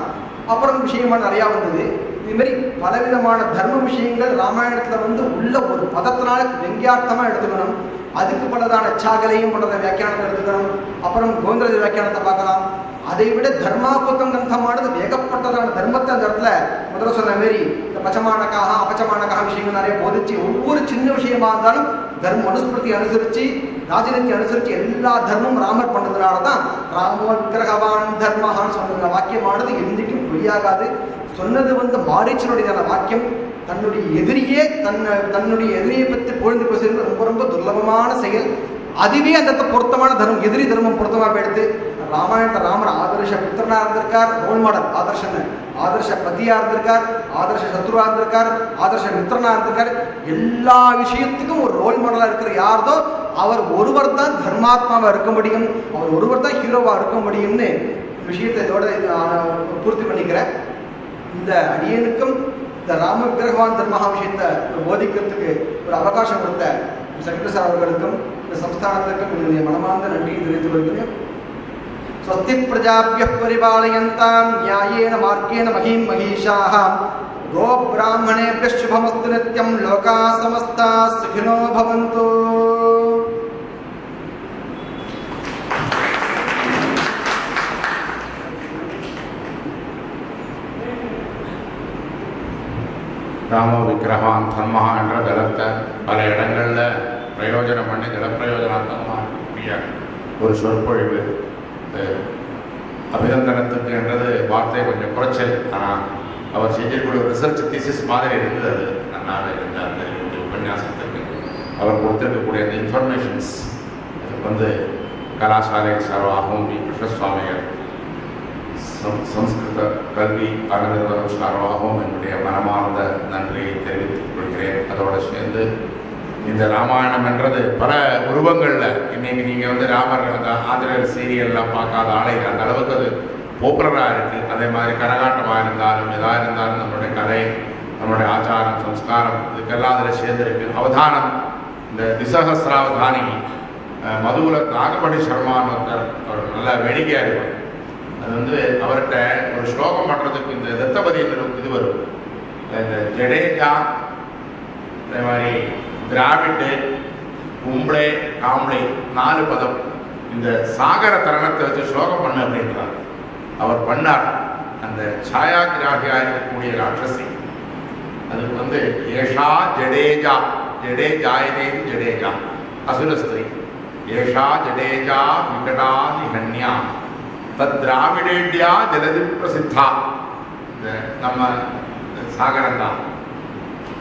அப்புறம் விஷயமா நிறையா வந்தது. இது மாதிரி பலவிதமான தர்ம விஷயங்கள் ராமாயணத்துல வந்து உள்ள ஒரு பதத்தினால வெங்கியார்த்தமா எடுத்துக்கணும். அதுக்கு பலதான சாகலையும் பலத வியாக்கியானத்தை எடுத்துக்கணும். அப்புறம் கோவிந்தராஜ வியாக்கியானத்தை பார்க்கலாம். அதை விட தர்மாபுத்தம் கிரந்தமானது வேகப்பட்டதான தர்மத்தை அந்த இடத்துல முதல்ல சொன்ன மாரி இந்த பச்சமானக்காக அபச்சமானக்காக விஷயங்கள் நிறைய போதிச்சு, ஒவ்வொரு சின்ன விஷயமா இருந்தாலும் தர்ம அனுஸ்மிருதி அனுசரிச்சு, ராஜநீதி அனுசரிச்சு எல்லா தர்மமும் ராமர் பண்ணதுனாலதான் ராமோ விக்கிரகவான் தர்மஹான்னு சொன்ன வாக்கியமானது என்றைக்கும் பொய்யாகாது. சொன்னது வந்து மாரீச்சனுடைய வாக்கியம். தன்னுடைய எதிரியே தன்னுடைய எதிரியை பற்றி புகழ்ந்து பேசுறது ரொம்ப ரொம்ப துர்லபமான செயல். அதுவே அந்த பொருத்தமான தர்மம், எதிரி தர்மம் பொருத்தமாக எடுத்து ராமாயணத்தை ராமர் ஆதர்ஷ புத்திரனா இருந்திருக்கார், ரோல் மாடல் ஆதர்ஷன்னு, ஆதர்ஷ பத்தியா இருந்திருக்கார், ஆதர்ஷ சத்ருவா இருந்திருக்கார், ஆதர்ஷ மித்திரனா இருந்திருக்கார். எல்லா விஷயத்துக்கும் ஒரு ரோல் மாடலா இருக்கிற யார்தோ அவர் ஒருவர் தான் தர்மாத்மாவா இருக்க முடியும், அவர் ஒருவர் தான் ஹீரோவா இருக்க முடியும்னு விஷயத்தை இதோட பூர்த்தி பண்ணிக்கிறேன். இந்த அடியனுக்கும் இந்த ராம விக்கிரகவான் தர்மஹா விஷயத்தை போதிக்கிறதுக்கு ஒரு அவகாசம் கொடுத்த சங்கர சார் அவர்களுக்கும் இந்த சம்ஸ்தானத்துக்கும் என்னுடைய மனமார்ந்த நன்றியை தெரிவித்துக் கொள்கிறேன். ஸ்வஸ்தி பிரஜாபிய பரிபாலயந்தாம் நியாயேன மார்க்கேன மஹீம் மஹீஷாஹ கோ பிராமணேபிய சுபமஸ்து நித்யம் லோகா சமஸ்தா சுகினோ பவந்து. ராம விக்கிரகவான் தர்மஹா என்ற ஜலத்தை பல இடங்களில் பிரயோஜனம் பண்ணி ஜலப்பிரயோஜனாத்மகமாக இருக்கக்கூடிய ஒரு சொற்பொழிவு. அபிநந்தனத்துக்கு என்றது வார்த்தை கொஞ்சம் குறைச்சல், ஆனால் அவர் செஞ்சிருக்கூடிய ஒரு ரிசர்ச் தீசிஸ் மாதிரி இருந்தது. அது நன்னாக இருந்த அந்த உபன்யாசத்துக்கு அவர் கொடுத்திருக்கக்கூடிய அந்த இன்ஃபர்மேஷன்ஸ் வந்து கலாசாலை சார்பாகவும் வி கிருஷ்ணசுவாமிகள் சம்ஸ்கிருத கல்வி அறநிறுவனம் சார்பாகவும் என்னுடைய மனமார்ந்த நன்றியை தெரிவித்துக் கொள்கிறேன். அதோடு சேர்ந்து இந்த ராமாயணம் என்றது பல உருவங்களில் இன்னைக்கு நீங்கள் வந்து ராமர் அந்த ஆந்திரர் சீரியல்லாம் பார்க்காத ஆலை அந்த அளவுக்கு அது பாப்புலராக இருக்குது. அதே மாதிரி கரகாட்டமாக இருந்தாலும் எதாக இருந்தாலும் நம்மளுடைய கலை, நம்மளுடைய ஆச்சாரம், சம்ஸ்காரம் இதுக்கெல்லாம் அதில் சேர்ந்துருக்கு. அவதானம், இந்த திசகஸ்ராவதானி மதுகுல நாகபடி சர்மான்னு ஒருத்தர் நல்ல வேடிக்கையாக இருக்கும். அது வந்து அவர்கிட்ட ஒரு ஸ்லோகம் பண்ணுறதுக்கு இந்த தத்தபதி இது வரும். இந்த ஜடேஜா, அதே மாதிரி திராவிட்டு, கும்பளே, காம்பளை 4 பதம் இந்த சாகர தருணத்தை வச்சு ஸ்லோகம் பண்ண அப்படின்றார். அவர் பண்ணார். அந்த சாயாகிராகியாக இருக்கக்கூடிய ராட்சசி அதுக்கு வந்து ஏஷா ஜடேஜா, ஜடேஜாயதேவி ஜடேஜா அசுரஸ்திரி, ஏஷா ஜடேஜா விகடா நிகன்யா தத் திராவிடேட்யா ஜலதி பிரசித்தா. இந்த நம்ம சாகரம் தான்,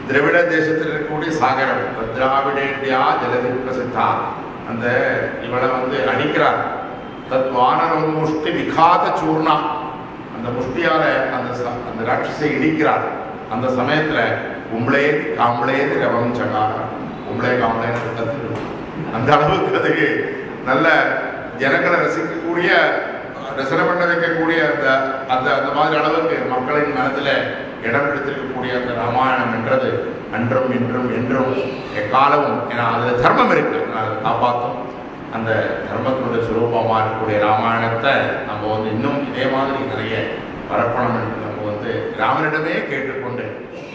திராவிட தேசத்தில் இருக்கக்கூடிய சாகரம். தத் திராவிடேட்யா ஜலதி பிரசித்தா. அந்த இவளை வந்து அடிக்கிறார். தத் வானரம் முஷ்டி விகாத சூர்ணா. அந்த முஷ்டியால அந்த ராட்சஸை இடிக்கிறார். அந்த சமயத்தில் கும்பளே காம்பளேது ரவம் சகாரா, கும்பளே காம்பளேன்னு கற்று அந்த அளவுக்கு அதுக்கு நல்ல ஜனங்களை ரசிக்கக்கூடிய, ரசனை பண்ண வைக்கக்கூடிய அந்த அந்த மாதிரி அளவுக்கு மக்களின் மனதில் இடம் பிடித்திருக்கக்கூடிய அந்த ராமாயணம் என்றது அன்றும் இன்றும் என்றும் எக்காலமும், ஏன்னா அதில் தர்மம் இருக்கு, அதை காப்பாற்றும். அந்த தர்மத்தினுடைய சுரூபமாக இருக்கக்கூடிய ராமாயணத்தை நம்ம வந்து இன்னும் இதே மாதிரி நிறைய பரப்பணும் என்று நம்ம வந்து ராமனிடமே கேட்டுக்கொண்டு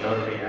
அவருடைய